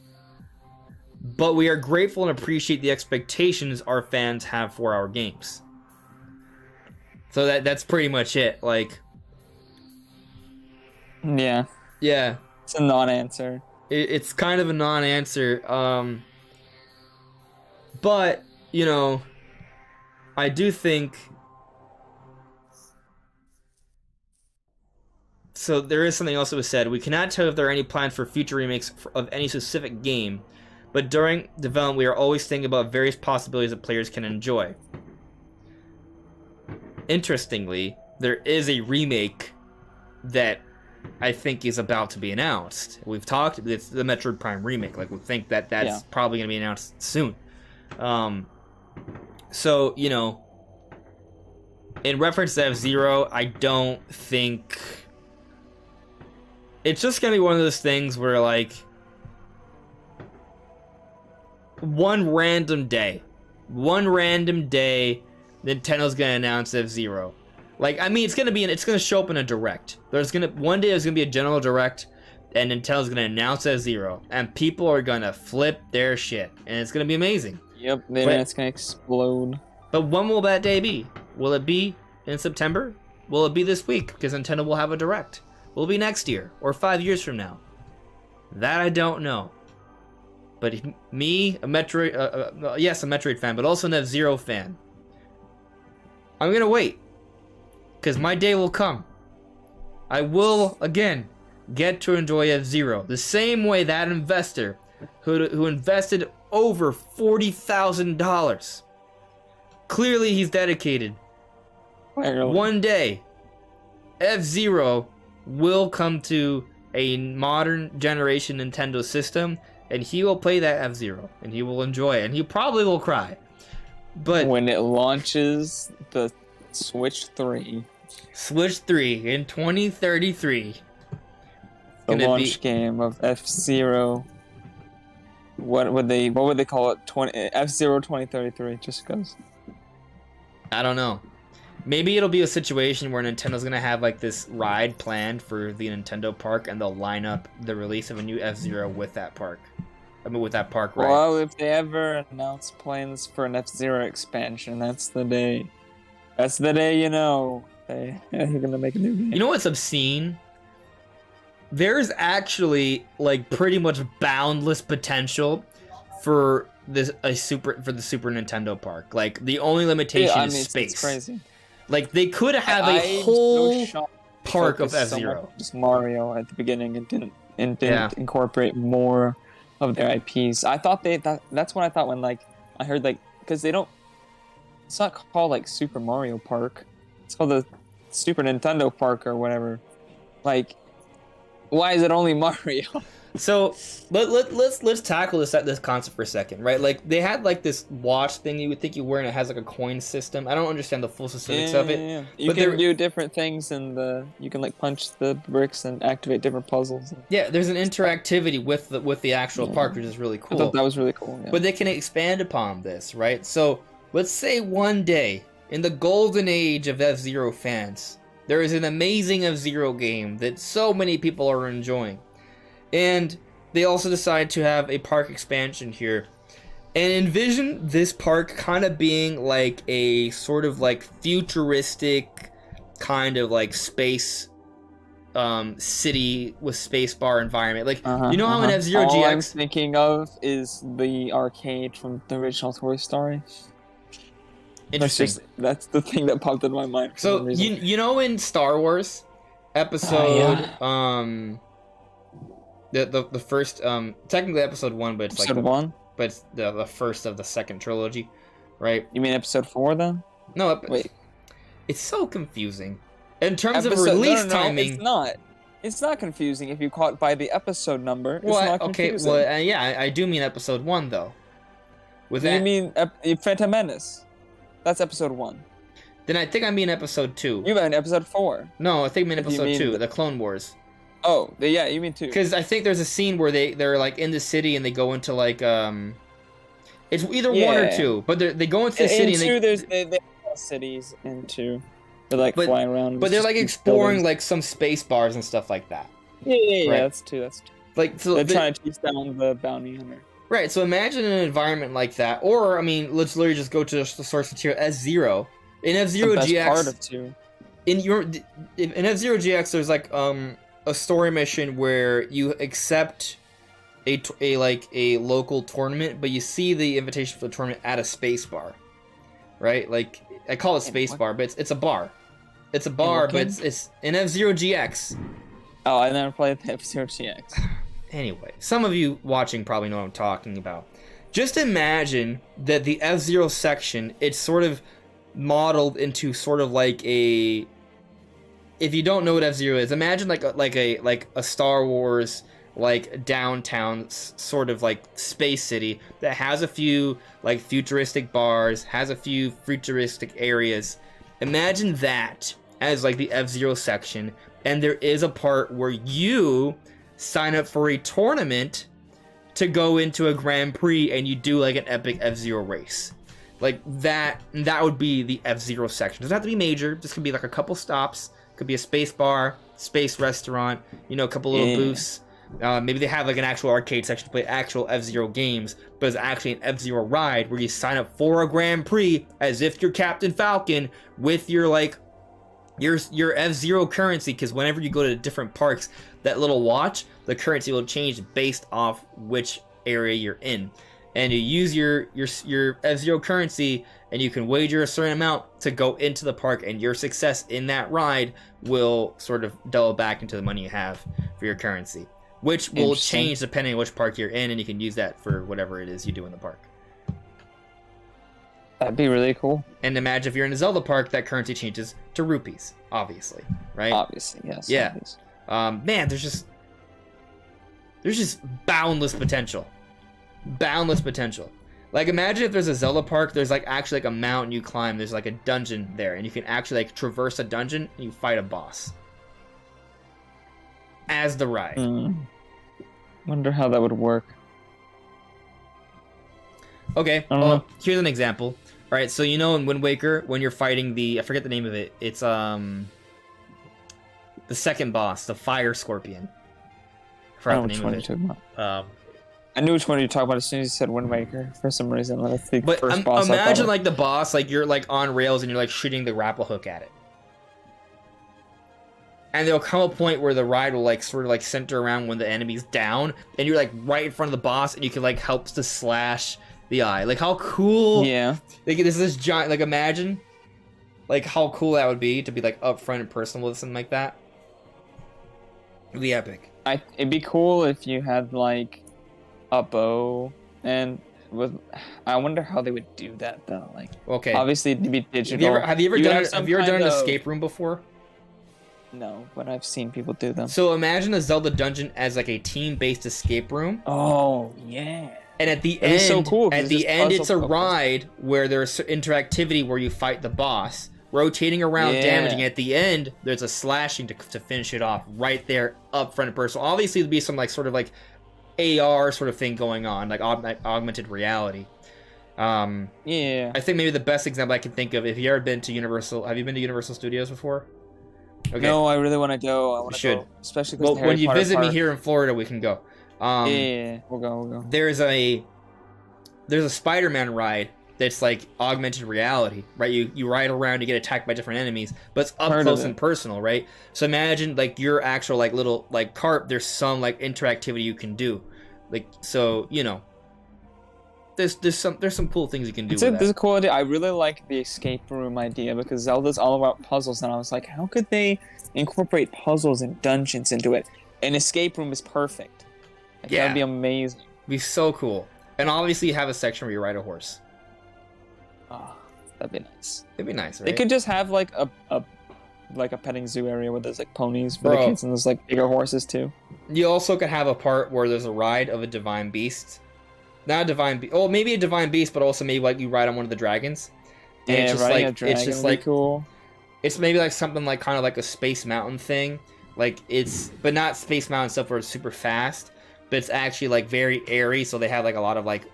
But we are grateful and appreciate the expectations our fans have for our games. So that's pretty much it. Like, yeah. It's a non-answer. It's kind of a non-answer. But, you know, I do think... So there is something else that was said. We cannot tell if there are any plans for future remakes of any specific game, but during development we are always thinking about various possibilities that players can enjoy. Interestingly, there is a remake that I think is about to be announced. We've talked, it's the Metroid Prime remake. Like, we think that that's probably going to be announced soon. So, you know, in reference to F-Zero, I don't think... It's just going to be one of those things where, like, one random day, Nintendo's going to announce F-Zero. Like, I mean, it's going to show up in a direct. One day there's going to be a general direct, and Nintendo's going to announce F-Zero, and people are going to flip their shit, and it's going to be amazing. Yep, then it's going to explode. But when will that day be? Will it be in September? Will it be this week? Because Nintendo will have a direct. Will it be next year or 5 years from now? That I don't know. But me, a Metroid fan, but also an F-Zero fan, I'm gonna wait, because my day will come. I will again get to enjoy F-Zero the same way that investor who invested over $40,000. Clearly, he's dedicated. Clearly. One day, F-Zero will come to a modern generation Nintendo system, and he will play that F-Zero, and he will enjoy it, and he probably will cry. But when it launches the Switch 3. Switch 3 in 2033. The launch game of F-Zero. What would they call it? F-Zero 2033, just because. I don't know. Maybe it'll be a situation where Nintendo's gonna have like this ride planned for the Nintendo park, and they'll line up the release of a new F-Zero with that park. I mean, with that park ride. Well, if they ever announce plans for an F-Zero expansion, that's the day. That's the day, you know, they're gonna make a new game. You know what's obscene? There's actually like pretty much boundless potential for the Super Nintendo park. Like the only limitation is space. It's crazy. Like they could have a whole park of F-Zero. So just Mario at the beginning and didn't incorporate more of their IPs. I thought that's what I thought when like I heard like because they don't. It's not called like Super Mario Park. It's called the Super Nintendo Park or whatever. Like, why is it only Mario? So let's tackle this concept for a second, right? Like they had like this watch thing you would think you wear, and it has like a coin system. I don't understand the full specifics of it. Yeah. You can do different things, and you can like punch the bricks and activate different puzzles. Yeah, there's an interactivity with the actual park, which is really cool. I thought that was really cool. Yeah. But they can expand upon this, right? So let's say one day in the golden age of F-Zero fans, there is an amazing F-Zero game that so many people are enjoying. And they also decide to have a park expansion here. And envision this park kind of being like a sort of like futuristic kind of like space city with space bar environment. Like, you know how in F-Zero GX... All I'm thinking of is the arcade from the original Toy Story. Interesting. That's the thing that popped into my mind. So, you know in Star Wars episode... The first, technically episode 1, but it's episode 1? But it's the first of the second trilogy, right? You mean episode 4 then? No, wait. It's so confusing. In terms of release timing... it's not. It's not confusing if you call it by the episode number. It's not confusing. Okay, well, yeah, I do mean episode 1, though. You mean Phantom Menace? That's episode 1. Then I think I mean episode 2. You mean episode 4. No, I think I mean episode 2, the Clone Wars. Oh, yeah, you mean 2. Because I think there's a scene where they're like in the city and they go into like it's either 1 or 2, but they go into the city and they have cities in 2. They're like flying around. But they're like exploring like some space bars and stuff like that. Yeah, right? That's 2. Like so they're trying to chase down the bounty hunter. Right. So imagine an environment like that, or I mean, let's literally just go to the source material F-Zero. In F-Zero GX, part of 2. In F-Zero GX, there's like a story mission where you accept a local tournament, but you see the invitation for the tournament at a space bar, right? Like I call it space bar, but it's a bar. It's a bar, but it's in F-Zero GX. Oh, I never played the F-Zero GX. Anyway, some of you watching probably know what I'm talking about. Just imagine that the F-Zero section, it's sort of modeled into sort of like a... If you don't know what F-Zero is, imagine like a Star Wars like downtown sort of like space city that has a few like futuristic bars, has a few futuristic areas. Imagine that as like the F-Zero section, and there is a part where you sign up for a tournament to go into a Grand Prix and you do like an epic F-Zero race. Like that would be the F-Zero section. It doesn't have to be major, this could be like a couple stops. Could be a space bar, space restaurant, a couple little booths. Maybe they have like an actual arcade section to play actual F-Zero games, but it's actually an F-Zero ride where you sign up for a Grand Prix as if you're Captain Falcon with your your F-Zero currency, because whenever you go to different parks, that little watch, the currency will change based off which area you're in. And you use your F-Zero currency, and you can wager a certain amount to go into the park, and your success in that ride will sort of double back into the money you have for your currency. which will change depending on which park you're in, and you can use that for whatever it is you do in the park. That'd be really cool. And imagine if you're in a Zelda park, that currency changes to rupees, obviously, right? Obviously, yes. Yeah. Obviously. Man, there's just boundless potential. Boundless potential. Like, imagine if there's a Zelda park, there's like actually like a mountain you climb, there's like a dungeon there, and you can actually like traverse a dungeon and you fight a boss as the ride. Wonder how that would work. Okay, well, here's an example. All right, so in Wind Waker, when you're fighting I forget the name of it. It's the second boss, the Fire Scorpion. I forgot the name of it. Talking about. I knew which one you're talking about as soon as you said Wind Waker for some reason. But first boss imagine like the boss, like you're like on rails and you're like shooting the grapple hook at it. And there'll come a point where the ride will like sort of like center around when the enemy's down, and you're like right in front of the boss, and you can like help to slash the eye. Like, how cool! Yeah. Like, this giant. Like, imagine, like, how cool that would be to be like upfront and personal with something like that. It'd be epic. It'd be cool if you had like a bow, and I wonder how they would do that though. Like, okay, obviously it'd be digital. Have you ever done an escape room before? No, but I've seen people do them. So imagine a Zelda dungeon as like a team-based escape room. Oh yeah. And at the end, so cool, it's a ride where there's interactivity where you fight the boss, rotating around, damaging. At the end, there's a slashing to finish it off right there, up front and personal. Obviously, there'd be some like sort of like AR sort of thing going on, like augmented reality. Yeah. I think maybe the best example I can think of, if you ever been to Universal, have you been to Universal Studios before? Okay. No, I really want to go. I want to go, especially because when you visit me here in Florida, we can go. Yeah, we'll go. There's a Spider-Man ride that's like augmented reality, right? You ride around, you get attacked by different enemies, but it's up close and personal, right? So imagine like your actual like little like cart. There's some like interactivity you can do, like so There's some cool things you can do. There's a cool idea. I really like the escape room idea because Zelda's all about puzzles, and I was like, how could they incorporate puzzles and dungeons into it? An escape room is perfect. Like, that'd be amazing. It'd be so cool. And obviously you have a section where you ride a horse. Oh, that'd be nice. It'd be nice, right? They could just have like a petting zoo area where there's like ponies for the kids, and there's like bigger horses too. You also could have a part where there's a ride of a divine beast. Not a divine beast. Oh, maybe a divine beast, but also maybe like you ride on one of the dragons. And it's just like a dragon it's just would like be cool. It's maybe like something like kind of like a Space Mountain thing. Like but not Space Mountain stuff where it's super fast, but it's actually like very airy. So they have like a lot of like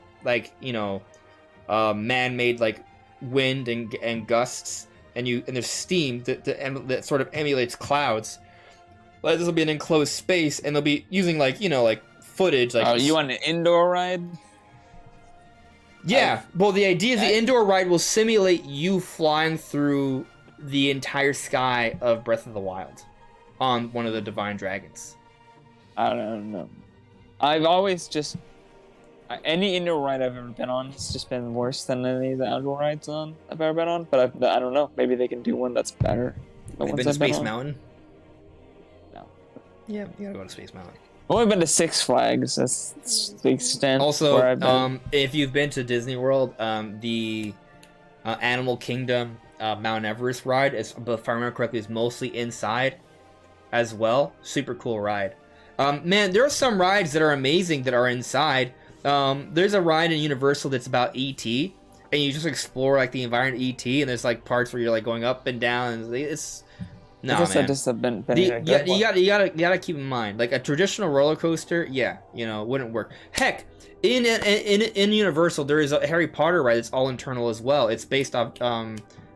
man-made like wind and gusts, and there's steam that sort of emulates clouds. But this will be an enclosed space, and they'll be using like footage. Like, you want an indoor ride? Yeah. Well, the idea is the indoor ride will simulate you flying through the entire sky of Breath of the Wild on one of the divine dragons. I don't know. I've always just any indoor ride I've ever been on has just been worse than any of the outdoor rides I've ever been on. But I don't know. Maybe they can do one that's better. Have you been to Space Mountain? No. Yeah, you gotta go to Space Mountain. I've only been to Six Flags. That's the extent. Also, where I've been. If you've been to Disney World, the Animal Kingdom Mount Everest ride, if I remember correctly, is mostly inside as well. Super cool ride. Man, there are some rides that are amazing that are inside. There's a ride in Universal that's about E.T., and you just explore like the environment of E.T., and there's like parts where you're like going up and down, and it's... No, man. I just have been you gotta keep in mind, like a traditional roller coaster, wouldn't work. Heck, in Universal, there is a Harry Potter ride that's all internal as well. It's based off,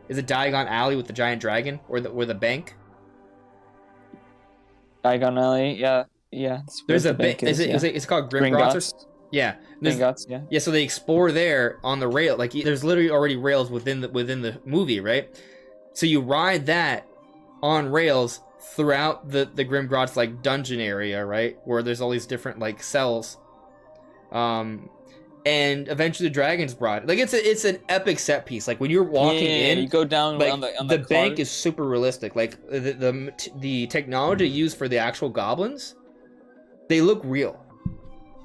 is it Diagon Alley with the giant dragon, or the bank? Diagon Alley, yeah. There's a bank. Is it called Gringotts? Yeah. Gringotts, yeah. Yeah, so they explore there on the rail. Like there's literally already rails within the movie, right? So you ride that on rails throughout the Grimgrot's like dungeon area, right, where there's all these different like cells, and eventually the dragon's brought. Like it's an epic set piece. Like when you're walking in, you go down like, on the bank is super realistic. Like the technology used for the actual goblins they look real.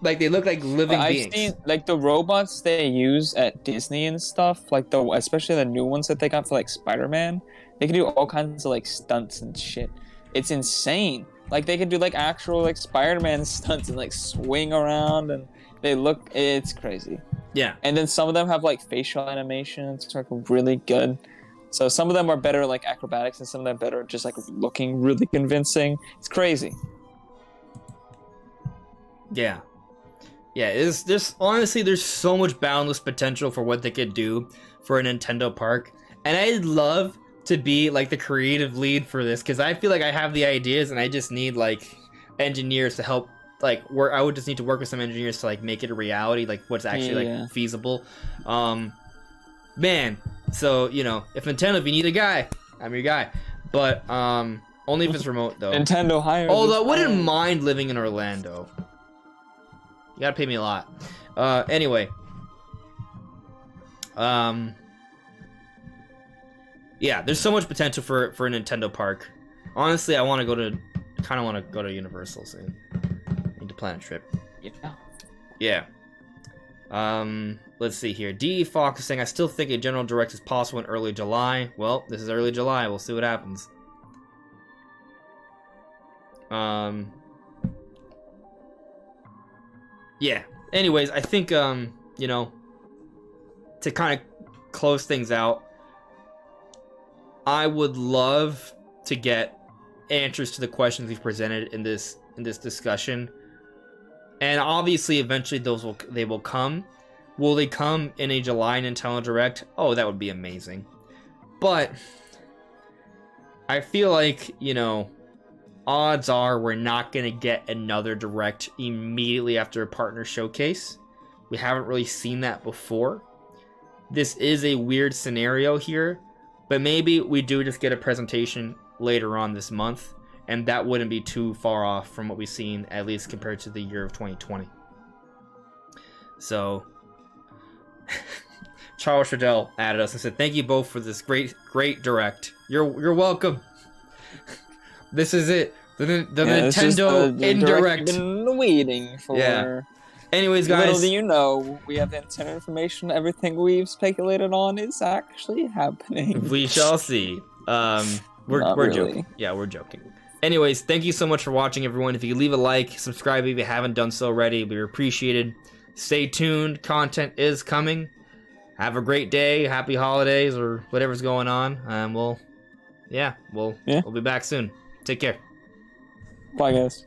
Like they look like living beings. I've seen like the robots they use at Disney and stuff, like especially the new ones that they got for like Spider-Man. They can do all kinds of like stunts and shit. It's insane. Like they can do like actual like Spider-Man stunts and like swing around, and it's crazy. Yeah. And then some of them have like facial animations, it's like really good. So some of them are better like acrobatics, and some of them better just like looking really convincing. It's crazy. Yeah. Yeah, honestly, there's so much boundless potential for what they could do for a Nintendo park. And I'd love to be like the creative lead for this, because I feel like I have the ideas and I just need like engineers to help like work. I would just need to work with some engineers to like make it a reality, like what's actually like feasible. Man, so if Nintendo, if you need a guy, I'm your guy. But only if it's remote though. Nintendo hire. Although I wouldn't mind living in Orlando. You gotta pay me a lot. Anyway. Yeah, there's so much potential for a Nintendo park. Honestly, I kind of want to go to Universal soon. Need to plan a trip. Yeah. Let's see here. D. Fox is saying, I still think a general direct is possible in early July. Well, this is early July. We'll see what happens. Yeah. Anyways, I think, to kind of close things out, I would love to get answers to the questions we've presented in this discussion. And obviously, eventually, they will come. Will they come in a July Nintendo Direct? Oh, that would be amazing. But I feel like, odds are we're not going to get another Direct immediately after a partner showcase. We haven't really seen that before. This is a weird scenario here, but maybe we do just get a presentation later on this month, and that wouldn't be too far off from what we've seen, at least compared to the year of 2020. So, Charles Shadell added us and said, thank you both for this great Direct. You're welcome. This is it. The Nintendo Indirect. You've been waiting for. Yeah. Anyways, guys. Little do you know, we have inside information. Everything we've speculated on is actually happening. We shall see. We're joking. Yeah, we're joking. Anyways, thank you so much for watching, everyone. If you could leave a like, subscribe if you haven't done so already, we appreciate it. Stay tuned. Content is coming. Have a great day. Happy holidays or whatever's going on. We'll be back soon. Take care. Bye, guys.